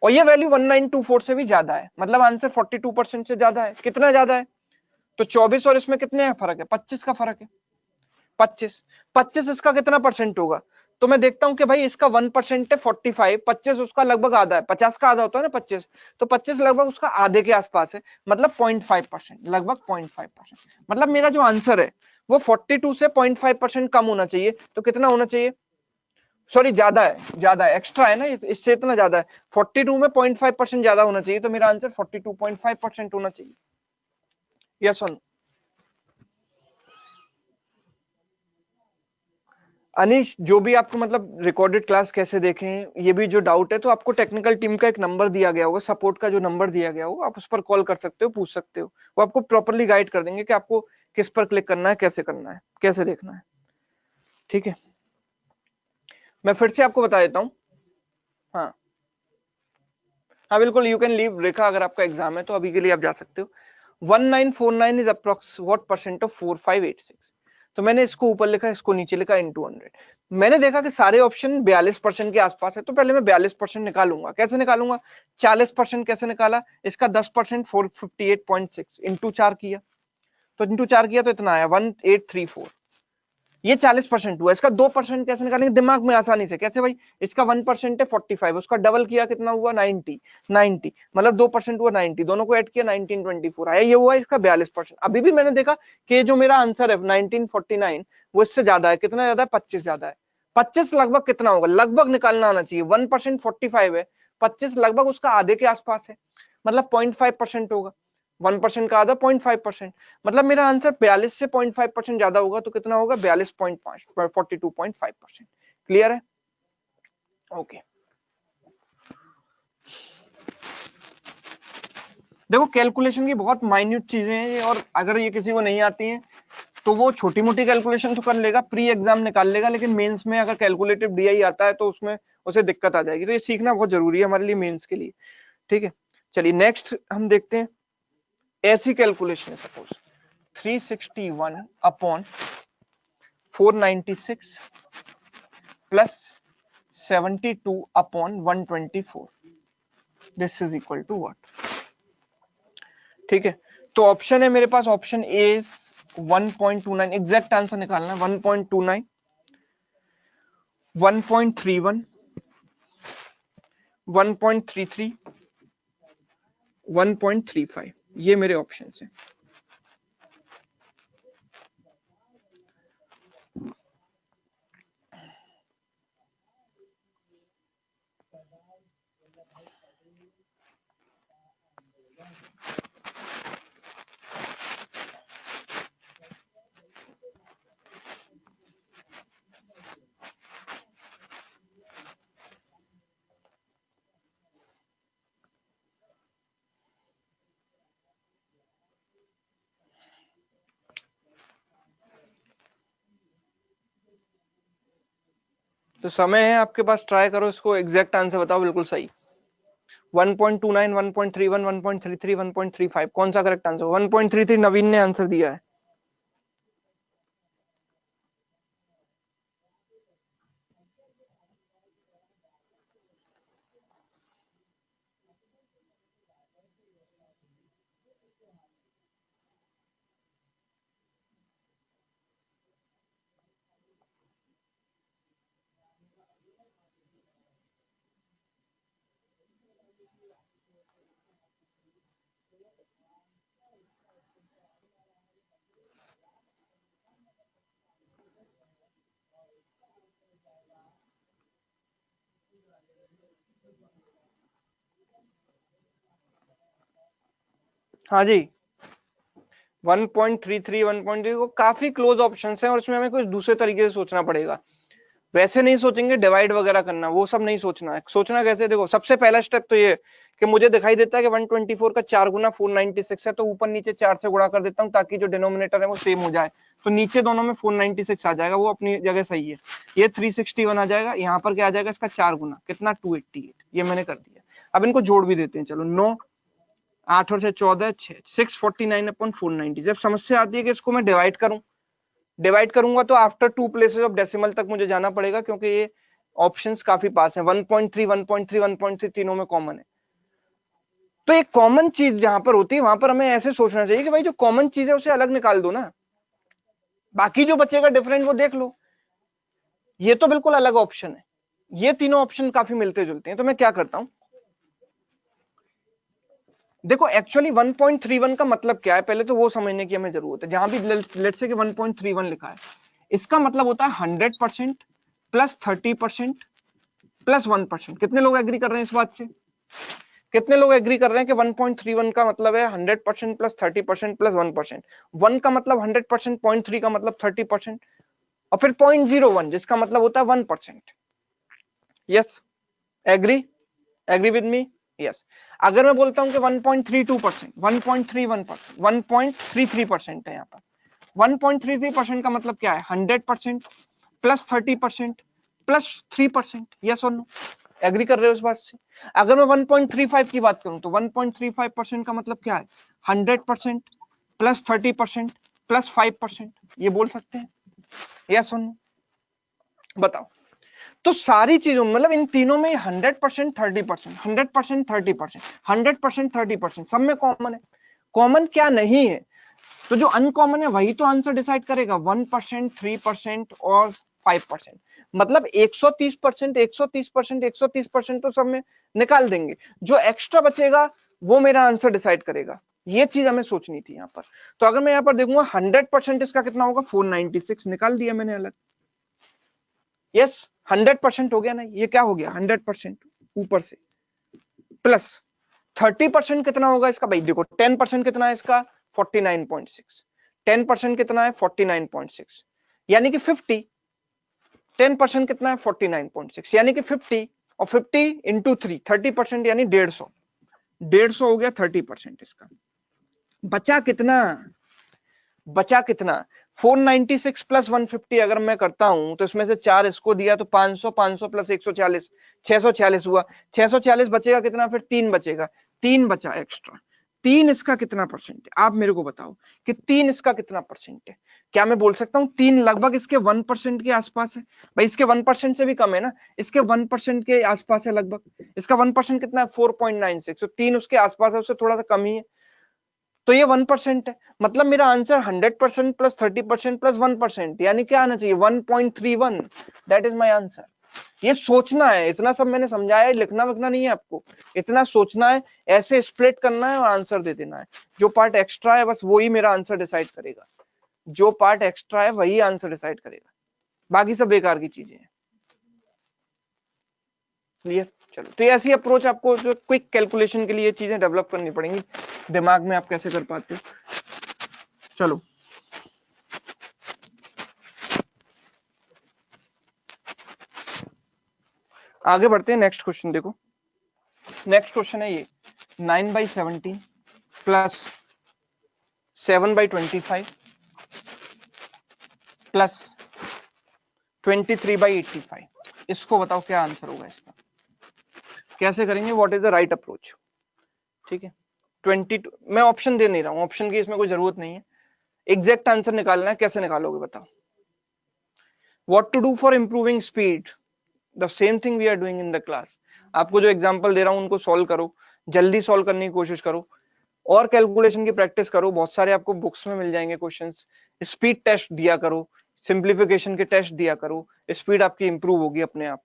और ये वैल्यू 1924 से भी ज्यादा है, मतलब आंसर 42% से ज्यादा है। कितना ज्यादा है, तो 24 और इसमें कितने फर्क है, 25 का फर्क है। 25, 25 इसका कितना परसेंट होगा, तो मैं देखता हूं कि भाई इसका 1% है 45, 25 उसका लगभग आधा है, 50 का आधा होता है ना 25, तो 25 लगभग उसका आधे के आसपास है, मतलब 0.5%, लगभग 0.5%। मतलब मेरा जो आंसर है वो 42 से 0.5% कम होना चाहिए, तो कितना होना चाहिए, सॉरी ज्यादा है, ज्यादा है, एक्स्ट्रा है ना, इससे इतना ज्यादा है, 42 में 0.5% ज्यादा होना चाहिए, तो मेरा आंसर 42.5% होना चाहिए। यस और नो। अनीश, जो भी आपको मतलब रिकॉर्डेड क्लास कैसे देखें, ये भी जो डाउट है, तो आपको टेक्निकल टीम का एक नंबर दिया गया होगा, सपोर्ट का जो नंबर दिया गया होगा, आप उस पर कॉल कर सकते हो, पूछ सकते हो, वो आपको प्रॉपरली गाइड कर देंगे कि आपको किस पर क्लिक करना है, कैसे करना है, कैसे देखना है। ठीक है, मैं फिर से आपको बता देता हूँ। हाँ हाँ बिल्कुल, यू कैन लीव रेखा, अगर आपका एग्जाम है तो अभी के लिए आप जा सकते हो। 1949 is approx what percent of 4586, तो मैंने इसको ऊपर लिखा, इसको नीचे लिखा, इनटू 100। मैंने देखा कि सारे ऑप्शन 42% के आसपास है, तो पहले मैं 42% निकालूंगा। कैसे निकालूंगा, 40% कैसे निकाला, इसका 10% 458.6 इंटू 4 किया, तो इंटू 4 किया तो इतना आया 1834। ये 40% हुआ, इसका 2% कैसे निकालेंगे दिमाग में आसानी से, कैसे भाई, इसका 1% है 45, उसका डबल किया कितना हुआ 90, 90 मतलब 2% हुआ 90, दोनों को ऐड किया 1924 आया, ये हुआ इसका 42%। अभी भी मैंने देखा कि जो मेरा आंसर है 1949 वो इससे ज्यादा है, कितना ज्यादा है, 25 ज्यादा है। 25 लगभग कितना होगा, लगभग निकालना आना चाहिए, 1% 45 है, 25 लगभग उसका आधे के आसपास है, मतलब 0.5% होगा, 1% का आधा 0.5%, मतलब मेरा आंसर 42 से 0.5% ज्यादा होगा, तो कितना होगा 42.5, 42.5%। क्लियर है, ओके। देखो कैलकुलेशन की बहुत माइन्यूट चीजें हैं ये, और अगर ये किसी को नहीं आती हैं तो वो छोटी मोटी कैलकुलेशन तो कर लेगा, प्री एग्जाम निकाल लेगा, लेकिन मेंस में अगर कैलकुलेटिव डीआई आता है तो उसमें उसे दिक्कत आ जाएगी, तो ये सीखना बहुत जरूरी है हमारे लिए मेंस के लिए। ठीक है, चलिए नेक्स्ट हम देखते हैं। ऐसी कैलकुलेशन है, suppose 361 upon 496 plus 72 upon 124, this is equal to what. ठीक है, तो ऑप्शन है मेरे पास, option A is 1.29, exact answer निकालना है, 1.29, 1.31, 1.33, 1.35, ये मेरे ऑप्शन है। तो समय है आपके पास, ट्राई करो इसको, एग्जैक्ट आंसर बताओ बिल्कुल सही। 1.29, 1.31, 1.33, 1.35, कौन सा करेक्ट आंसर, 1.33 नवीन ने आंसर दिया है। हाँ जी, 1.33 1.3 वो काफी क्लोज ऑप्शंस हैं और इसमें हमें कुछ दूसरे तरीके से सोचना पड़ेगा। वैसे नहीं सोचेंगे डिवाइड वगैरह करना, वो सब नहीं सोचना है। सोचना कैसे, देखो सबसे पहला स्टेप तो ये कि मुझे दिखाई देता है कि 124 का 4 गुना 496 है, तो ऊपर नीचे 4 से गुणा कर देता हूँ ताकि जो डिनोमिनेटर है वो सेम हो जाए। तो नीचे दोनों में 496 आ जाएगा, वो अपनी जगह सही है। ये 361 आ जाएगा, यहाँ पर क्या आ जाएगा इसका 4 गुना कितना 288, ये मैंने कर दिया। अब इनको जोड़ भी देते हैं, चलो 9 8 और 14 649/490। जब समस्या आती है कि इसको मैं डिवाइड करूंगा तो आफ्टर 2 प्लेसेस ऑफ डेसिमल तक मुझे जाना पड़ेगा, क्योंकि ये ऑप्शंस काफी पास हैं। 1.3 1.3 1.3 तीनों में कॉमन है। तो एक कॉमन चीज जहां पर होती है वहां पर हमें ऐसे सोचना चाहिए कि भाई जो कॉमन चीज है उसे अलग निकाल दो ना, बाकी जो बचेगा डिफरेंट वो देख लो। ये तो बिल्कुल अलग ऑप्शन है, ये तीनों ऑप्शन काफी मिलते जुलते हैं। तो मैं क्या करता हूं, देखो एक्चुअली 1.31 का मतलब क्या है पहले तो वो समझने की हमें जरूरत है। जहां भी लेट्स से कि 1.31 लिखा है, इसका मतलब होता है 100% प्लस 30% प्लस 1%। कितने लोग एग्री कर रहे हैं इस बात से? कितने लोग एग्री कर रहे हैं कि 1.31 का मतलब है 100% प्लस 30% प्लस 1%। 1 का मतलब 100%, 0.3 का मतलब 30%, और फिर 0.01 जिसका मतलब होता है 1%। Yes, agree? Agree with me? Yes. अगर मैं बोलता हूं कि 1.32%, 1.31%, 1.33% है यहाँ पर, 1.33% का मतलब क्या है? 100% प्लस 30% प्लस 3%। यस और नो? एग्री कर रहे हो इस बात से? अगर मैं 1.35 की बात करूं तो 1.35% का मतलब क्या है? 100% प्लस 30% प्लस 5%। ये बोल सकते हैं? यस और नो? बताओ। तो सारी चीजों मतलब इन तीनों में 100% 30%, 100% 30%, 100% 30% सब में कॉमन है। कॉमन क्या नहीं है? तो जो अनकॉमन है वही तो आंसर डिसाइड करेगा। 1%, 3% और 5%। मतलब 130%, 130%, 130% तो सब में निकाल देंगे, जो एक्स्ट्रा बचेगा वो मेरा आंसर डिसाइड करेगा। ये चीज हमें सोचनी थी यहाँ पर। तो अगर मैं यहाँ पर देखूंगा 100% इसका कितना होगा? 496 निकाल दिया मैंने अलग। यस, 100% हो गया ना? ये क्या हो गया? 100% ऊपर से, प्लस 30% कितना होगा इसका? भाई देखो 10% कितना है इसका? 49.6। 10% कितना है? 49.6, यानी कि 50। 10% कितना है? 49.6 यानी कि 50, और 50 इंटू 3, 30% यानी 150। 150 हो गया 30% इसका। बचा कितना? बचा कितना? 496 प्लस 150 अगर मैं करता हूं तो इसमें से 4 इसको दिया तो 500, 500 प्लस 140, 640 हुआ। 640 बचेगा कितना? फिर 3 बचेगा, 3 बचा एक्स्ट्रा। 3 इसका कितना परसेंट है? आप मेरे को बताओ कि 3 इसका कितना परसेंट है? क्या मैं बोल सकता हूँ 3 लगभग इसके 1% के आसपास है? भाई इसके 1% से भी कम है ना, इसके 1% के आसपास है लगभग। इसका 1% कितना है? 4.96। तो 3 उसके आसपास है, उससे थोड़ा सा कम ही है, तो ये 1% है। मतलब मेरा आंसर 100% प्लस 30% प्लस 1%, यानी क्या आना चाहिए? 1.31। That is my answer. ये सोचना है, इतना सब मैंने समझाया है, लिखना विखना नहीं है आपको, इतना सोचना है, ऐसे स्प्लिट करना है और आंसर दे देना है। जो पार्ट एक्स्ट्रा है बस वही मेरा आंसर डिसाइड करेगा, जो पार्ट एक्स्ट्रा है वही आंसर डिसाइड करेगा, बाकी सब बेकार की चीजें हैं। क्लियर? चलो, तो ऐसी अप्रोच आपको जो क्विक कैलकुलेशन के लिए चीजें डेवलप करनी पड़ेंगी, दिमाग में आप कैसे कर पाते हो। चलो आगे बढ़ते हैं। नेक्स्ट क्वेश्चन देखो, नेक्स्ट क्वेश्चन है ये 9/17 प्लस 7/25 प्लस 23/85। इसको बताओ क्या आंसर होगा इसका? कैसे करेंगे? What is the right approach? ठीक है, 22 मैं ऑप्शन दे नहीं रहा हूं, ऑप्शन की इसमें कोई जरूरत नहीं है, एग्जैक्ट आंसर निकालना है। कैसे निकालोगे बताओ? What to do for improving speed, the same thing we are doing in the class. आपको जो एग्जांपल दे रहा हूं उनको सॉल्व करो, जल्दी सॉल्व करने की कोशिश करो, और कैलकुलेशन की प्रैक्टिस करो। बहुत सारे आपको बुक्स में मिल जाएंगे क्वेश्चंस। स्पीड टेस्ट दिया करो, सिंप्लीफिकेशन के टेस्ट दिया करो, स्पीड आपकी इंप्रूव होगी अपने आप।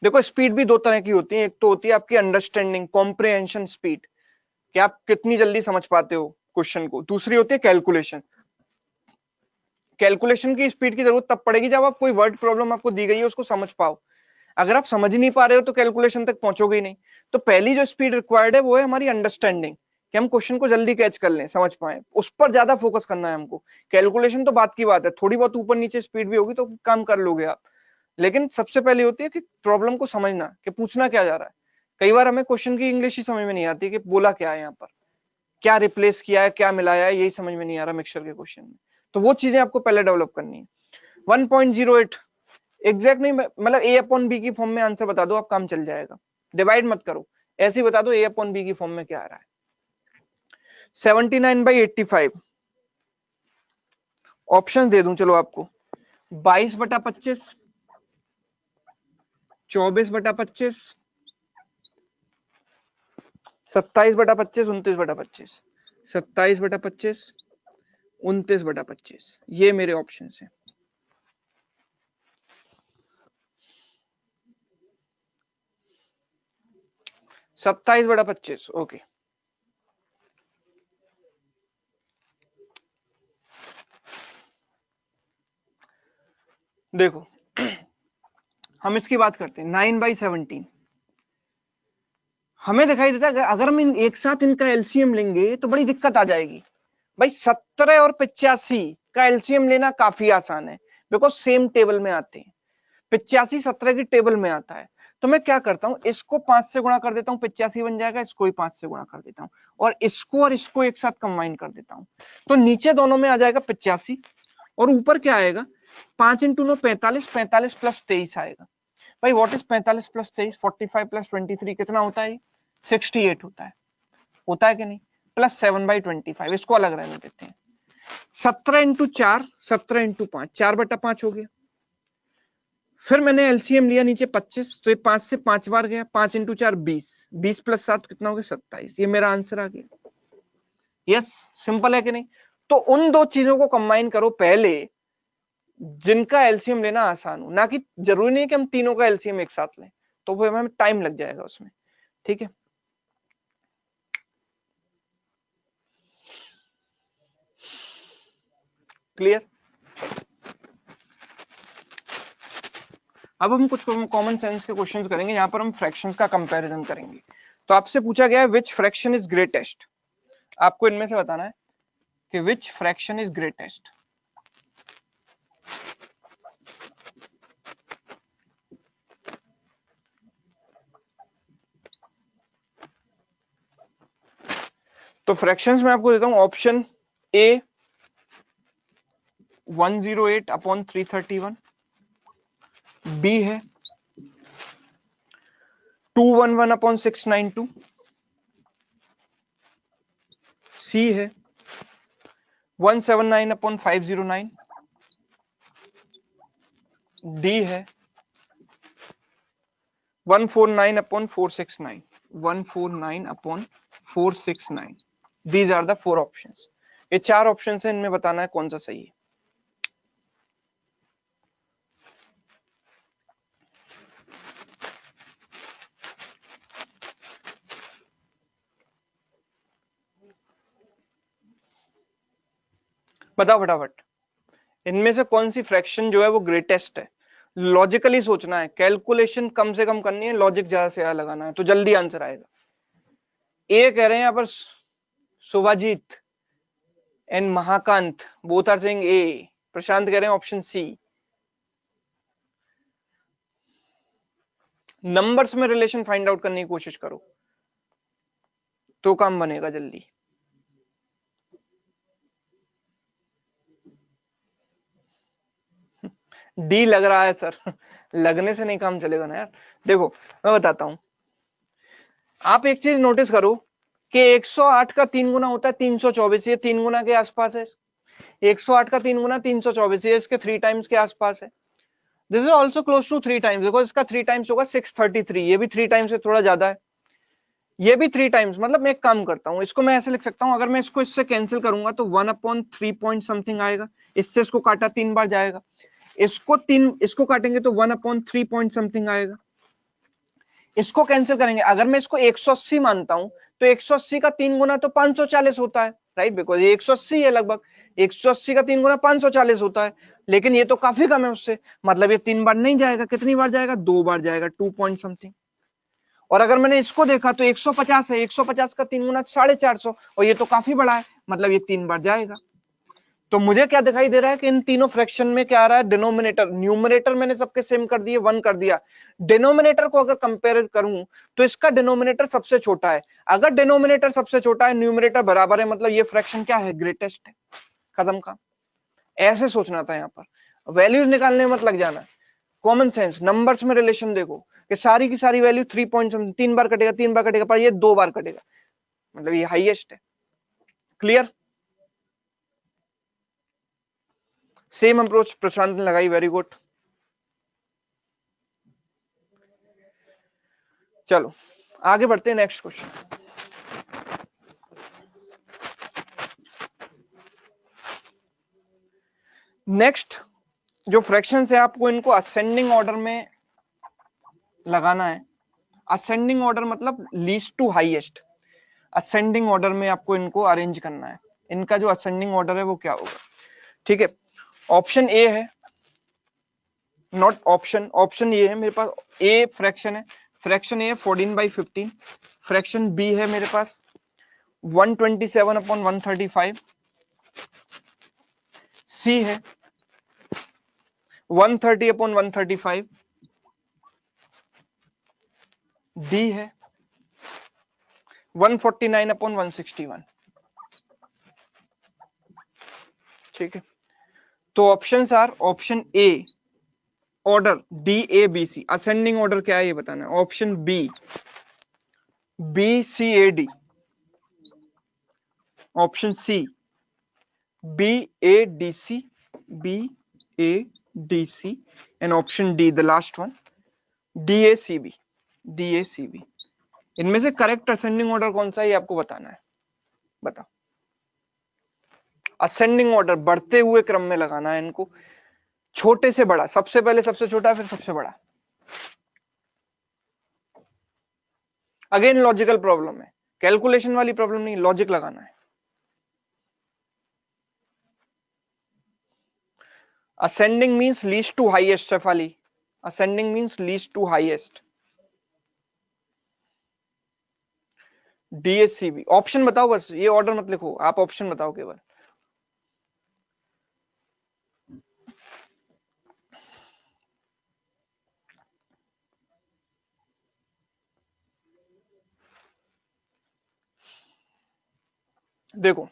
देखो स्पीड भी दो तरह की होती है, एक तो होती है आपकी अंडरस्टैंडिंग कॉम्प्रिहेंशन स्पीड, कि आप कितनी जल्दी समझ पाते हो क्वेश्चन को। दूसरी होती है कैलकुलेशन। कैलकुलेशन की स्पीड की जरूरत तब पड़ेगी जब आप कोई वर्ड प्रॉब्लम आपको दी गई है उसको समझ पाओ। अगर आप समझ ही नहीं पा रहे हो तो कैलकुलेशन तक पहुंचोगे ही नहीं। तो पहली जो स्पीड रिक्वायर्ड है वो है हमारी अंडरस्टैंडिंग, कि हम क्वेश्चन को जल्दी कैच कर लें, समझ पाए, उस पर ज्यादा फोकस करना है हमको। कैलकुलेशन तो बात की बात है, थोड़ी बहुत ऊपर नीचे स्पीड भी होगी तो काम कर लोगे आप, लेकिन सबसे पहले होती है कि प्रॉब्लम को समझना, कि पूछना क्या जा रहा है। कई बार हमें क्वेश्चन की इंग्लिश ही समझ में नहीं आती कि बोला क्या है, यहाँ पर क्या रिप्लेस किया है, क्या मिलाया है, यही समझ में नहीं आ रहा मिक्सचर के क्वेश्चन में। तो वो चीजें आपको पहले डेवलप करनी है। 1.08 एग्जैक्ट नहीं, मतलब ए अपॉन बी की फॉर्म में आंसर बता दो, आप काम चल जाएगा। डिवाइड मत करो, ऐसे ही बता दो ए अपॉन बी की फॉर्म में क्या आ रहा है। 79/85 ऑप्शन दे दूं चलो आपको। 22/25, 24/25, 27/25, 29/25, 27/25, 29/25, ये मेरे ऑप्शन है। सत्ताईस बटा 25, ओके। देखो हम इसकी बात करते हैं, 9/17 हमें दिखाई देता है अगर हम एक साथ इनका एलसीएम लेंगे तो बड़ी दिक्कत आ जाएगी। भाई 17 और 85 का एलसीएम लेना काफी आसान है, बिकॉज सेम टेबल में आते हैं। 85 17 की टेबल में आता है, तो मैं क्या करता हूं, इसको 5 से गुणा कर देता हूं, 85 बन जाएगा, इसको ही 5 से गुणा कर देता हूं, और इसको एक साथ कंबाइन कर देता हूं, तो नीचे दोनों में आ जाएगा 85, और ऊपर क्या आएगा, 5 इंटू 9 45, 45 प्लस 23 आएगा। भाई व्हाट इज 45 प्लस 23, 45 प्लस 23 कितना होता है, 68 होता है कि नहीं, प्लस 7/25, इसको अलग रहने देते हैं। 17 इंटू 4, 17 इंटू 5, 4/5 हो गया। फिर मैंने एलसीएम लिया नीचे 25, तो ये 5 से 5 बार गया, 5 इंटू 4 20, 20 प्लस 7 कितना हो गया, 27, ये मेरा आंसर आ गया। यस, सिंपल है कि नहीं। तो उन दो चीजों को कंबाइन करो पहले, जिनका एलसीएम लेना आसान हो, ना कि जरूरी नहीं कि हम तीनों का एलसीएम एक साथ लें, तो वो हमें टाइम लग जाएगा उसमें, ठीक है। क्लियर। अब हम कुछ कॉमन सेंस के क्वेश्चंस करेंगे, यहां पर हम फ्रैक्शंस का कंपैरिजन करेंगे। तो आपसे पूछा गया है विच फ्रैक्शन इज ग्रेटेस्ट, आपको इनमें से बताना है कि विच फ्रैक्शन इज ग्रेटेस्ट। तो फ्रैक्शंस में आपको देता हूं ऑप्शन ए 108/331, बी है 211/692, सी है 179/509, डी है 149/469, 149/469। These are the 4 options. ये 4 ऑप्शन है, इनमें बताना है कौन सा सही है। बताओ फटाफट, इनमें से कौन सी फ्रैक्शन जो है वो ग्रेटेस्ट है। लॉजिकली सोचना है, कैलकुलेशन कम से कम करनी है, लॉजिक ज्यादा से ज्यादा लगाना है, तो जल्दी आंसर आएगा। ए कह रहे हैं यहाँ पर Subhajit and Mahakant, both are saying A. Prashant कह रहे हैं ऑप्शन सी। नंबर्स में रिलेशन फाइंड आउट करने की कोशिश करो तो काम बनेगा जल्दी। डी लग रहा है सर, लगने से नहीं काम चलेगा ना यार। देखो मैं बताता हूं, आप एक चीज नोटिस करो कि 108 का 3 गुना होता है 324, ये 3 गुना के आसपास है। 108 का 3 गुना 324, ये इसके 3 टाइम्स के आसपास है। This is also close to 3 times, because इसका 3 टाइम्स होगा 633, ये भी 3 टाइम्स से थोड़ा ज्यादा है, ये भी 3 टाइम्स। मतलब मैं एक काम करता हूं, इसको मैं ऐसे लिख सकता हूं, अगर मैं इसको इससे कैंसिल करूंगा तो 1/3 पॉइंट समथिंग आएगा, इससे इसको काटा 3 बार जाएगा, इसको काटेंगे तो 1/3 पॉइंट समथिंग आएगा, इसको कैंसिल करेंगे। अगर मैं इसको 180 मानता हूं तो 180 का 3 गुना तो 540 होता है, राइट, बिकॉज ये 180 है लगभग। 180 का 3 गुना 540 होता है, लेकिन ये तो काफी कम है उससे, मतलब ये 3 बार नहीं जाएगा। कितनी बार जाएगा? 2 बार जाएगा, 2 पॉइंट समथिंग। और अगर मैंने इसको देखा तो 150 है, 150 का 3 गुना 450, और ये तो काफी बड़ा है, मतलब ये 3 बार जाएगा। तो मुझे क्या दिखाई दे रहा है कि इन तीनों फ्रैक्शन में क्या आ रहा है? डिनोमिनेटर, न्यूमरेटर मैंने सबके सेम कर दिए, 1 कर दिया। डिनोमिनेटर को अगर कंपेयर करूं तो इसका डिनोमिनेटर सबसे छोटा है। अगर डिनोमिनेटर सबसे छोटा है, न्यूमरेटर बराबर है, मतलब ये फ्रैक्शन क्या है? ग्रेटेस्ट है। खत्म काम। ऐसे सोचना था यहाँ पर। वैल्यूज निकालने मत लग जाना। कॉमन सेंस, नंबर्स में रिलेशन देखो कि सारी की सारी वैल्यू 3 पॉइंट 3 बार कटेगा, 3 बार कटेगा, पर ये 2 बार कटेगा, मतलब ये हाईएस्ट है। क्लियर? सेम अप्रोच प्रशांत ने लगाई, वेरी गुड। चलो आगे बढ़ते हैं, नेक्स्ट क्वेश्चन। नेक्स्ट जो फ्रैक्शंस है, आपको इनको असेंडिंग ऑर्डर में लगाना है। असेंडिंग ऑर्डर मतलब least to highest. Ascending order में आपको इनको अरेंज करना है। इनका जो असेंडिंग ऑर्डर है वो क्या होगा? ठीक है, ऑप्शन ए है, नॉट ऑप्शन, ऑप्शन ये है मेरे पास। ए फ्रैक्शन है, फ्रैक्शन ए है 14/15। फ्रैक्शन बी है मेरे पास 127/135। सी है 130/135। डी है 149/161। ठीक है, तो options are, option A order D A B C, ascending order क्या है ये बताना है। Option B B C A D, option C B A D C, B A D C, and option D the last one D A C B, D A C B. इनमें से correct ascending order कौन सा है ये आपको बताना है। बताओ। असेंडिंग ऑर्डर बढ़ते हुए क्रम में लगाना है इनको, छोटे से बड़ा, सबसे पहले सबसे छोटा फिर सबसे बड़ा। अगेन लॉजिकल प्रॉब्लम है, कैलकुलेशन वाली प्रॉब्लम नहीं, लॉजिक लगाना है। Ascending means least to highest, Shefali, ascending means least to highest. DSCB, option बताओ बस, ये ऑर्डर मत लिखो, आप ऑप्शन बताओ केवल। देखो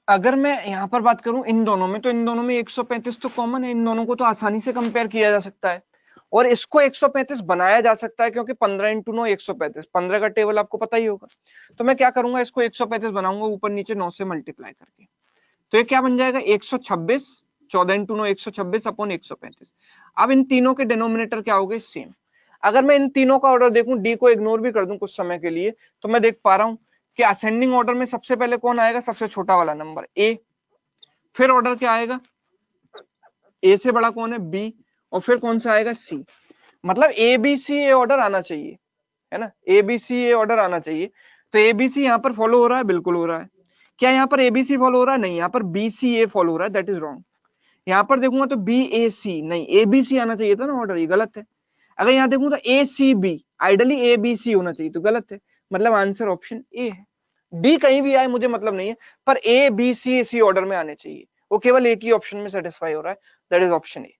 अगर मैं यहां पर बात करूं इन दोनों में, तो इन दोनों में 135 तो कॉमन है, इन दोनों को तो आसानी से कंपेयर किया जा सकता है। और इसको 135 बनाया जा सकता है क्योंकि 15 × 9 135, 15 का टेबल आपको पता ही होगा। तो मैं क्या करूंगा, इसको 135 बनाऊंगा ऊपर नीचे 9 से मल्टीप्लाई करके। तो ये क्या बन जाएगा? 126, 14 × 9 126/135। अब इन तीनों के डिनोमिनेटर क्या हो गए? सेम। अगर मैं इन तीनों का ऑर्डर देखूं, डी को इग्नोर भी कर दूं कुछ समय के लिए, तो मैं देख पा रहा हूं कि असेंडिंग ऑर्डर में सबसे पहले कौन आएगा? सबसे छोटा वाला नंबर ए। फिर ऑर्डर क्या आएगा? ए से बड़ा कौन है? बी। और फिर कौन सा आएगा? सी। मतलब ए बी सी ए ऑर्डर आना चाहिए, है ना? ए बी सी ए ऑर्डर आना चाहिए। तो ए बी सी यहां पर फॉलो हो रहा है? बिल्कुल हो रहा है। क्या यहाँ पर एबीसी फॉलो हो रहा है? नहीं, यहाँ पर बी सी ए फॉलो हो रहा है, दैट इज रॉन्ग। यहाँ पर देखूंगा तो बी ए सी, नहीं ए बी सी आना चाहिए था ना ऑर्डर, ये गलत है। अगर यहाँ देखूंगा तो A C B, ideally A B C होना चाहिए, तो गलत है। मतलब आंसर ऑप्शन ए है। डी कहीं भी आए मुझे मतलब नहीं है, पर ए बी सी सी ऑर्डर में आने चाहिए, वो केवल एक ही ऑप्शन में सेटिस्फाई हो रहा है, that is option A.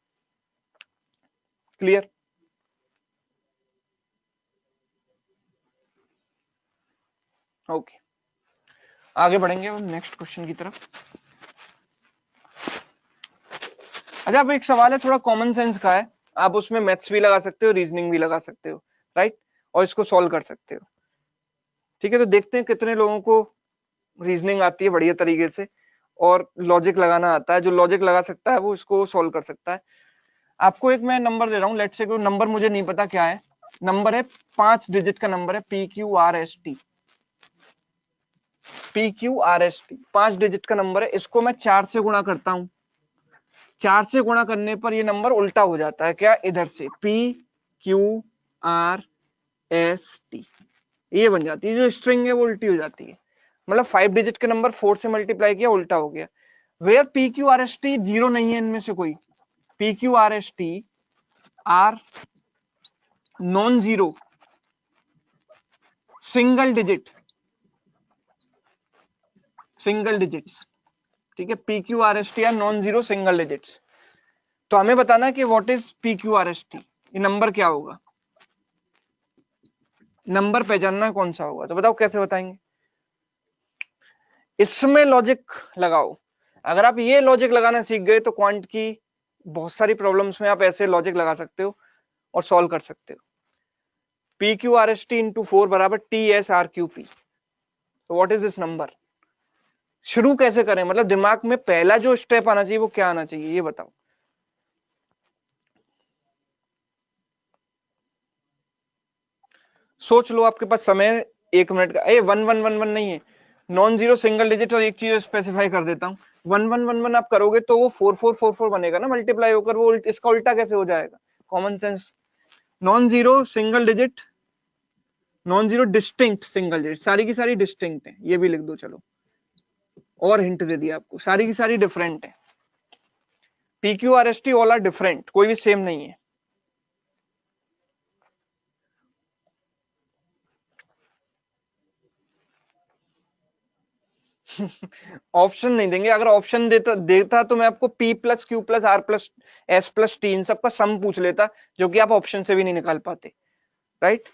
Clear? Okay, आगे बढ़ेंगे नेक्स्ट क्वेश्चन की तरफ। अच्छा, अब एक सवाल है थोड़ा कॉमन सेंस का है, आप उसमें मैथ्स भी लगा सकते हो, रीजनिंग भी लगा सकते हो, राइट? और इसको सॉल्व कर सकते हो। ठीक है, तो देखते हैं कितने लोगों को रीजनिंग आती है बढ़िया तरीके से और लॉजिक लगाना आता है। जो लॉजिक लगा सकता है वो इसको सॉल्व कर सकता है। आपको एक मैं नंबर दे रहा हूँ, लेट्स से कोई नंबर मुझे नहीं पता क्या है, नंबर है 5 डिजिट का नंबर है, PQRST, PQRST 5 डिजिट का नंबर है। इसको मैं 4 से गुणा करता हूं, 4 से गुणा करने पर ये नंबर उल्टा हो जाता है, क्या? इधर से PQRST ये बन जाती है, जो स्ट्रिंग है वो उल्टी हो जाती है। मतलब 5 डिजिट के नंबर 4 से मल्टीप्लाई किया, उल्टा हो गया। Where P Q R S T zero नहीं है इनमें से कोई, P Q R S T are non zero single digits, ठीक है, P Q R S T are non zero single digits. तो हमें बताना है कि what is P Q R S T, ये नंबर क्या होगा, नंबर पहचानना कौन सा होगा। तो बताओ कैसे बताएंगे, इसमें लॉजिक लगाओ। अगर आप ये लॉजिक लगाना सीख गए तो क्वांट की बहुत सारी प्रॉब्लम्स में आप ऐसे लॉजिक लगा सकते हो और सॉल्व कर सकते हो। P Q R S T into 4 बराबर T S R Q P. तो व्हाट इज दिस नंबर, शुरू कैसे करें, मतलब दिमाग में पहला जो स्टेप आना चाहिए वो क्या आना चाहिए, ये बताओ। सोच लो, आपके पास समय 1 मिनट का। ए 1111 नहीं है, नॉन जीरो सिंगल डिजिट। और एक चीज स्पेसिफाई कर देता हूँ, 1111 आप करोगे तो वो 4444 बनेगा ना मल्टीप्लाई होकर, वो इसका उल्टा कैसे हो जाएगा, common sense. Non zero single digit, non zero distinct single digit, सारी की सारी डिस्टिंक्ट है, ये भी लिख दो चलो, और हिंट दे दिया आपको, सारी की सारी डिफरेंट है। P Q R S T all are different, कोई भी सेम नहीं है। ऑप्शन नहीं देंगे, अगर ऑप्शन देता देता तो मैं आपको P plus Q plus R plus S plus T इन सबका सम पूछ लेता, जो कि आप ऑप्शन से भी नहीं निकाल पाते, राइट।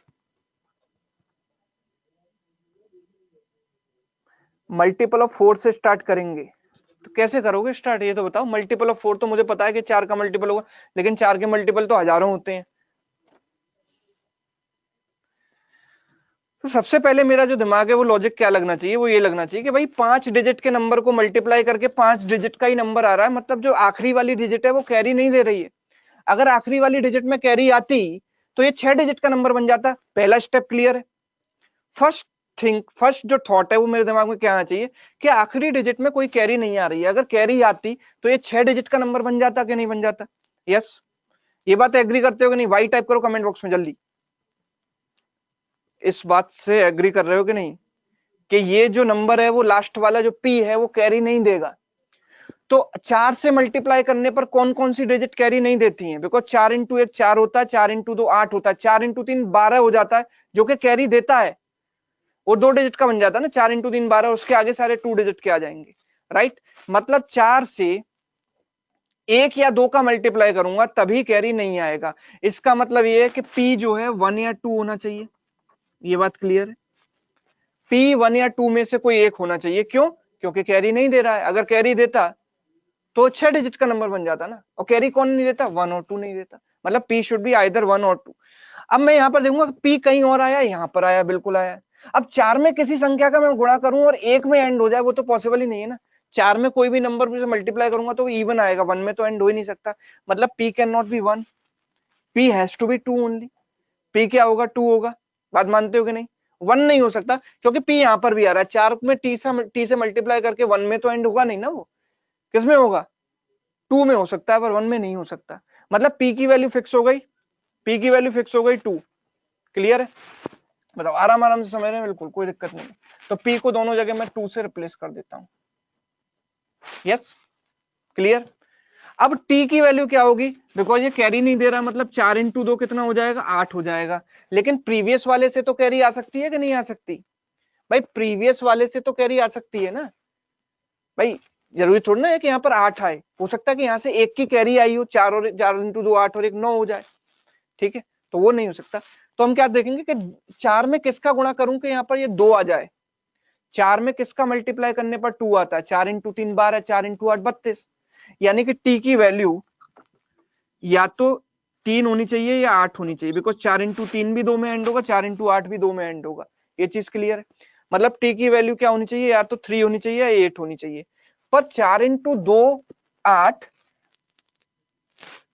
मल्टीपल ऑफ 4 से स्टार्ट करेंगे, तो कैसे करोगे स्टार्ट, ये तो बताओ। मल्टीपल ऑफ 4 तो मुझे पता है कि 4 का मल्टीपल होगा, लेकिन 4 के मल्टीपल तो हजारों होते हैं। तो सबसे पहले मेरा जो दिमाग है वो लॉजिक क्या लगना चाहिए, वो ये लगना चाहिए कि भाई 5 डिजिट के नंबर को मल्टीप्लाई करके 5 डिजिट का ही नंबर आ रहा है, मतलब जो आखिरी वाली डिजिट है वो कैरी नहीं दे रही है। अगर आखिरी वाली डिजिट में कैरी आती तो ये 6 डिजिट का नंबर बन जाता। पहला स्टेप क्लियर है। फर्स्ट फर्स्ट जो थॉट है वो मेरे दिमाग में क्या आना चाहिए कि आखिरी डिजिट में कोई कैरी नहीं आ रही है, अगर कैरी आती तो ये 6 डिजिट का नंबर बन जाता कि नहीं बन जाता। यस, ये बात एग्री करते हो कि नहीं, वाई टाइप करो कमेंट बॉक्स में जल्दी। इस बात से एग्री कर रहे हो कि नहीं कि ये जो नंबर है वो लास्ट वाला जो पी है वो कैरी नहीं देगा। तो 4 से मल्टीप्लाई करने पर कौन कौन सी डिजिट कैरी नहीं देती हैं, बिकॉज 4 इंटू 1 4 होता है, 4 इंटू 2 8 होता है, 4 इंटू 3 12 हो जाता है, जो कि कैरी देता है। वो 2 डिजिट का बन जाता है ना, 4 इंटू 3 12, उसके आगे सारे 2 डिजिट के आ जाएंगे, राइट। मतलब 4 से 1 या 2 का मल्टीप्लाई करूंगा तभी कैरी नहीं आएगा। इसका मतलब ये है कि पी जो है 1 या 2 होना चाहिए, ये बात क्लियर है। पी 1 या 2 में से कोई एक होना चाहिए, क्यों, क्योंकि कैरी नहीं दे रहा है। अगर कैरी देता तो 6 डिजिट का नंबर बन जाता ना, और कैरी कौन नहीं देता, 1 और 2 नहीं देता, मतलब पी शुड बी आइदर 1 और 2। अब मैं यहां पर देखूंगा पी कहीं और आया, यहां पर आया, बिल्कुल आया। अब 4 में किसी संख्या का मैं गुणा करूं और 1 में एंड हो जाए, वो तो पॉसिबल ही नहीं है ना। 4 में कोई भी नंबर से मल्टीप्लाई करूंगा तो इवन आएगा, 1 में तो एंड हो ही नहीं सकता। मतलब P can not be 1, P has to be 2 only. P क्या होगा, 2 होगा। बात मानते हो कि नहीं, 1 नहीं हो सकता, क्योंकि पी यहां पर भी आ रहा है। 4 में टी से मल्टीप्लाई करके 1 में तो एंड होगा नहीं ना, वो किसमें होगा, 2 में हो सकता है, पर 1 में नहीं हो सकता। मतलब पी की वैल्यू फिक्स हो गई, पी की वैल्यू फिक्स हो गई 2। क्लियर है, बताओ, आराम आराम से समझ रहे हैं, बिल्कुल कोई दिक्कत नहीं। तो पी को दोनों जगह मैं 2 से रिप्लेस कर देता हूं। Yes, clear. अब टी की वैल्यू क्या होगी, बिकॉज ये कैरी नहीं दे रहा, मतलब 4 इंटू 2 कितना हो जाएगा, 8 हो जाएगा। लेकिन प्रीवियस वाले से तो कैरी आ सकती है कि नहीं आ सकती, भाई प्रीवियस वाले से तो कैरी आ सकती है ना भाई। जरूरी थोड़ा ना है कि यहाँ पर 8 आए, हो सकता है कि यहाँ से एक की कैरी आई हो, 4 और 4 इंटू 2 8 और 1 9 हो जाए, ठीक है। तो वो नहीं हो सकता। तो हम क्या देखेंगे कि 4 में किसका गुणा करूं कि यहाँ पर ये 2 आ जाए। 4 में किसका मल्टीप्लाई करने पर 2 आता है, 4 इंटू 3 12, 4 इंटू 8 32। यानी कि टी की वैल्यू या तो 3 होनी चाहिए या 8 होनी चाहिए, बिकॉज 4 इंटू 3 भी 2 में एंड होगा, 4 इंटू 8 भी 2 में एंड होगा। ये चीज क्लियर है। मतलब टी की वैल्यू क्या होनी चाहिए, या तो 3 होनी चाहिए या 8 होनी चाहिए। पर 4 इंटू 2 8,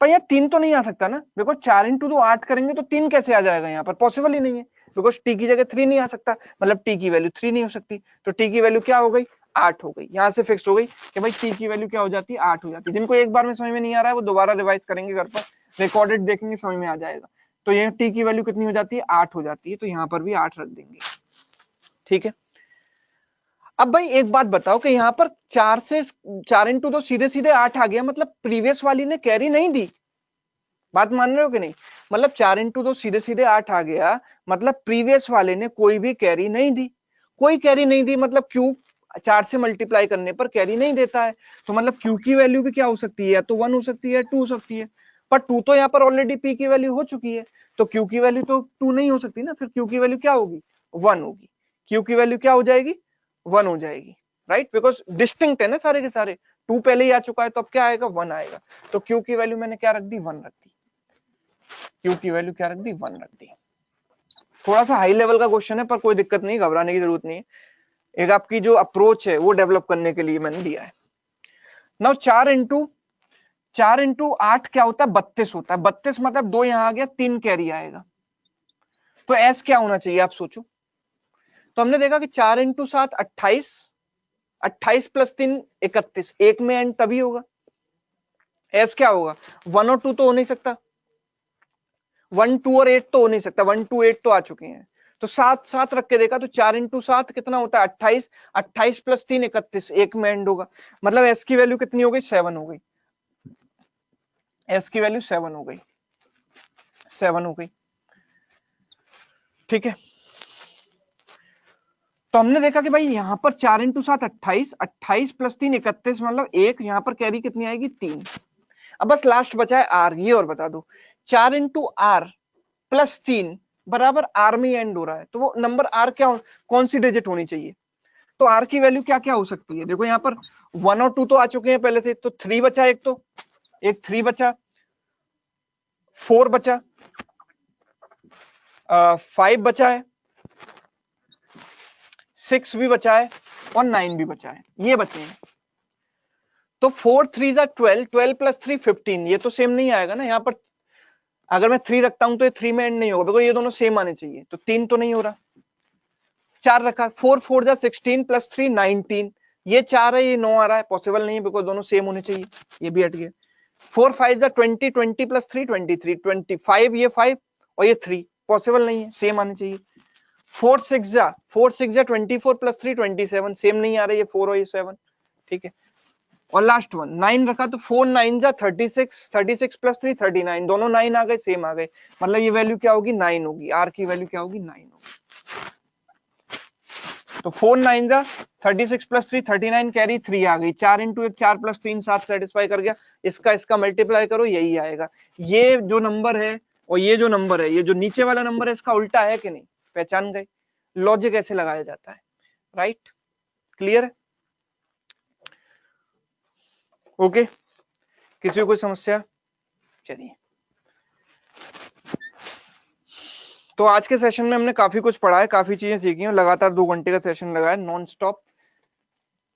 पर यार 3 तो नहीं आ सकता ना, बिकॉज 4 इंटू 2 8 करेंगे तो 3 कैसे आ जाएगा, यहाँ पर पॉसिबल ही नहीं है, बिकॉज टी की जगह 3 नहीं आ सकता, मतलब टी की वैल्यू 3 नहीं हो सकती। तो टी की वैल्यू क्या हो गई, 8 हो गई। यहां से फिक्स हो गई कि भाई टी की वैल्यू क्या हो जाती है, 8 हो जाती है। जिनको एक बार में समझ में नहीं आ रहा है वो दोबारा रिवाइज करेंगे घर पर, रिकॉर्डेड देखेंगे, समझ में आ जाएगा। तो ये टी की वैल्यू कितनी हो जाती है, 8 हो जाती है, तो यहाँ पर भी 8 रख देंगे, ठीक है। अब भाई एक बात बताओ कि यहाँ पर 4 इंटू 2 सीधे सीधे 8 आ गया, मतलब प्रीवियस वाली ने कैरी नहीं दी। बात मान रहे हो कि नहीं? मतलब 4 इंटू 2 सीधे सीधे 8 आ गया, मतलब प्रीवियस वाले ने कोई भी कैरी नहीं दी। कोई कैरी नहीं दी मतलब क्यू 4 से मल्टीप्लाई करने पर कैरी नहीं देता है। तो मतलब क्यू की वैल्यू भी क्या हो सकती है, या तो 1 हो सकती है, 2 हो सकती है। पर 2 तो यहाँ पर ऑलरेडी पी की वैल्यू हो चुकी है, तो क्यू की वैल्यू तो 2 नहीं हो सकती ना, फिर क्यू की वैल्यू क्या होगी, 1 होगी। क्यू की वैल्यू क्या हो जाएगी, 1 हो जाएगी, राइट, बिकॉज डिस्टिंक्ट है ना सारे के सारे। 2 पहले ही आ चुका है, तो अब क्या आएगा, 1 आएगा। तो क्यू की वैल्यू मैंने क्या रख दी, 1 रख दी। क्यू की वैल्यू क्या रख दी, 1 रख दी। थोड़ा सा हाई लेवल का क्वेश्चन है, पर कोई दिक्कत नहीं, घबराने की जरूरत नहीं है। एक आपकी जो अप्रोच है वो डेवलप करने के लिए मैंने दिया है। नाउ 4 इंटू 8 क्या होता है, 32 होता है। 32 मतलब 2 यहां आ गया, 3 कैरी आएगा। तो एस क्या होना चाहिए, आप सोचो। तो हमने देखा कि 4 इंटू 7 28, 28 प्लस 3 31, एक में एंड तभी होगा। एस क्या होगा, 1 और 2 तो हो नहीं सकता, 1 2 और 8 तो हो नहीं सकता, 1 2 8 तो आ चुके हैं। तो 7 7 रख के देखा तो 4 इंटू 7 कितना होता है, 28, 28 प्लस 3 31, एक में एंड होगा। मतलब एस की वैल्यू कितनी हो गई, 7 हो गई। एस की वैल्यू 7 हो गई, 7 हो गई, ठीक है। तो हमने देखा कि भाई यहां पर 4 इंटू 7 28, 28 प्लस 3 31, मतलब एक यहां पर कैरी कितनी आएगी, 3। अब बस लास्ट बचा है आर, ये और बता दो। 4 इंटू आर प्लस 3 बराबर आर में एंड हो रहा है, तो वो नंबर आर क्या कौन सी डिजिट होनी चाहिए। तो आर की वैल्यू क्या क्या हो सकती है, देखो यहाँ पर 1 और 2 तो आ चुके हैं पहले से, तो 3 बचा, एक तो एक 3 बचा, 4 बचा, 5 बचा है, 6 भी बचा है, और 9 भी बचा है, ये बचे हैं। तो 4 3 जा 12, 12 प्लस 3 15, ये तो सेम नहीं आएगा ना यहाँ पर। अगर मैं 3 रखता हूं तो ये 3 में एंड नहीं होगा, बिकॉज ये दोनों सेम आने चाहिए, तो 3 तो नहीं हो रहा। 4 रखा, 4 4 जा 16 प्लस 3 19, ये 4 है, ये 9 आ रहा है, पॉसिबल नहीं है, बिकॉज दोनों सेम होने चाहिए, ये भी हट गया। 4 5 जा 20, 20 प्लस 3 23, 25, ये 5 और ये 3, पॉसिबल नहीं है, सेम आने चाहिए। 4 6 जा 24 प्लस 3 27, सेम नहीं आ रहा, ये 4 और ये 7, ठीक है। और लास्ट वन 9 रखा, तो 4 9 जा 36, 36 प्लस 3 39, दोनों 9 आ गए, सेम आ गए, मतलब ये वैल्यू क्या होगी, 9 होगी। आर की वैल्यू क्या होगी, 9 होगी। तो 4 9 जा 36 प्लस 3 39, कैरी 3 आ गई। 4 इंटू 1 4 प्लस 3 7 सेटिस्फाई कर गया। इसका मल्टीप्लाई करो, यही आएगा। ये जो नंबर है और ये जो नंबर है, ये जो नीचे वाला नंबर है, इसका उल्टा है कि नहीं, पहचान गए। लॉजिक ऐसे लगाया जाता है, राइट, क्लियर है, ओके। किसी को कोई समस्या, चलिए। तो आज के सेशन में हमने काफी कुछ पढ़ा है, काफी चीजें सीखी हैं, लगातार 2 घंटे का सेशन लगा है नॉन स्टॉप।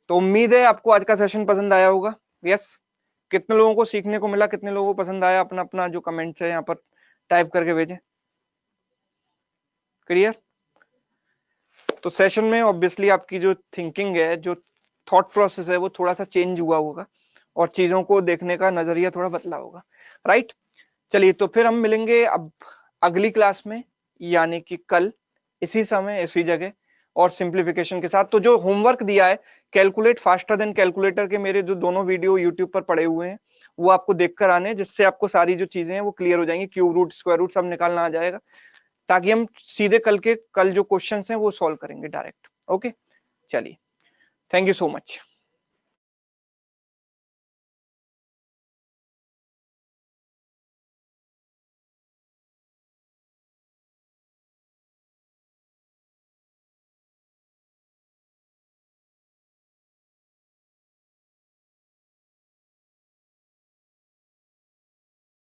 तो उम्मीद है आपको आज का सेशन पसंद आया होगा। यस, कितने लोगों को सीखने को मिला, कितने लोगों को पसंद आया, अपना अपना जो कमेंट्स है यहाँ पर टाइप करके भेजें। क्लियर। तो सेशन में ऑब्वियसली आपकी जो थिंकिंग है, जो थॉट प्रोसेस है, वो थोड़ा सा चेंज हुआ होगा, और चीजों को देखने का नजरिया थोड़ा बदला होगा, राइट। चलिए, तो फिर हम मिलेंगे अब अगली क्लास में, यानी कि कल इसी समय इसी जगह, और सिंप्लीफिकेशन के साथ। तो जो होमवर्क दिया है, कैलकुलेट फास्टर देन कैलकुलेटर के मेरे जो दोनों वीडियो यूट्यूब पर पड़े हुए हैं, वो आपको देखकर आने, जिससे आपको सारी जो चीजें हैं वो क्लियर हो जाएंगी, क्यूब रूट स्क्वायर रूट सब निकालना आ जाएगा, ताकि हम सीधे कल जो क्वेश्चंस हैं वो सॉल्व करेंगे डायरेक्ट। ओके, चलिए, थैंक यू सो मच।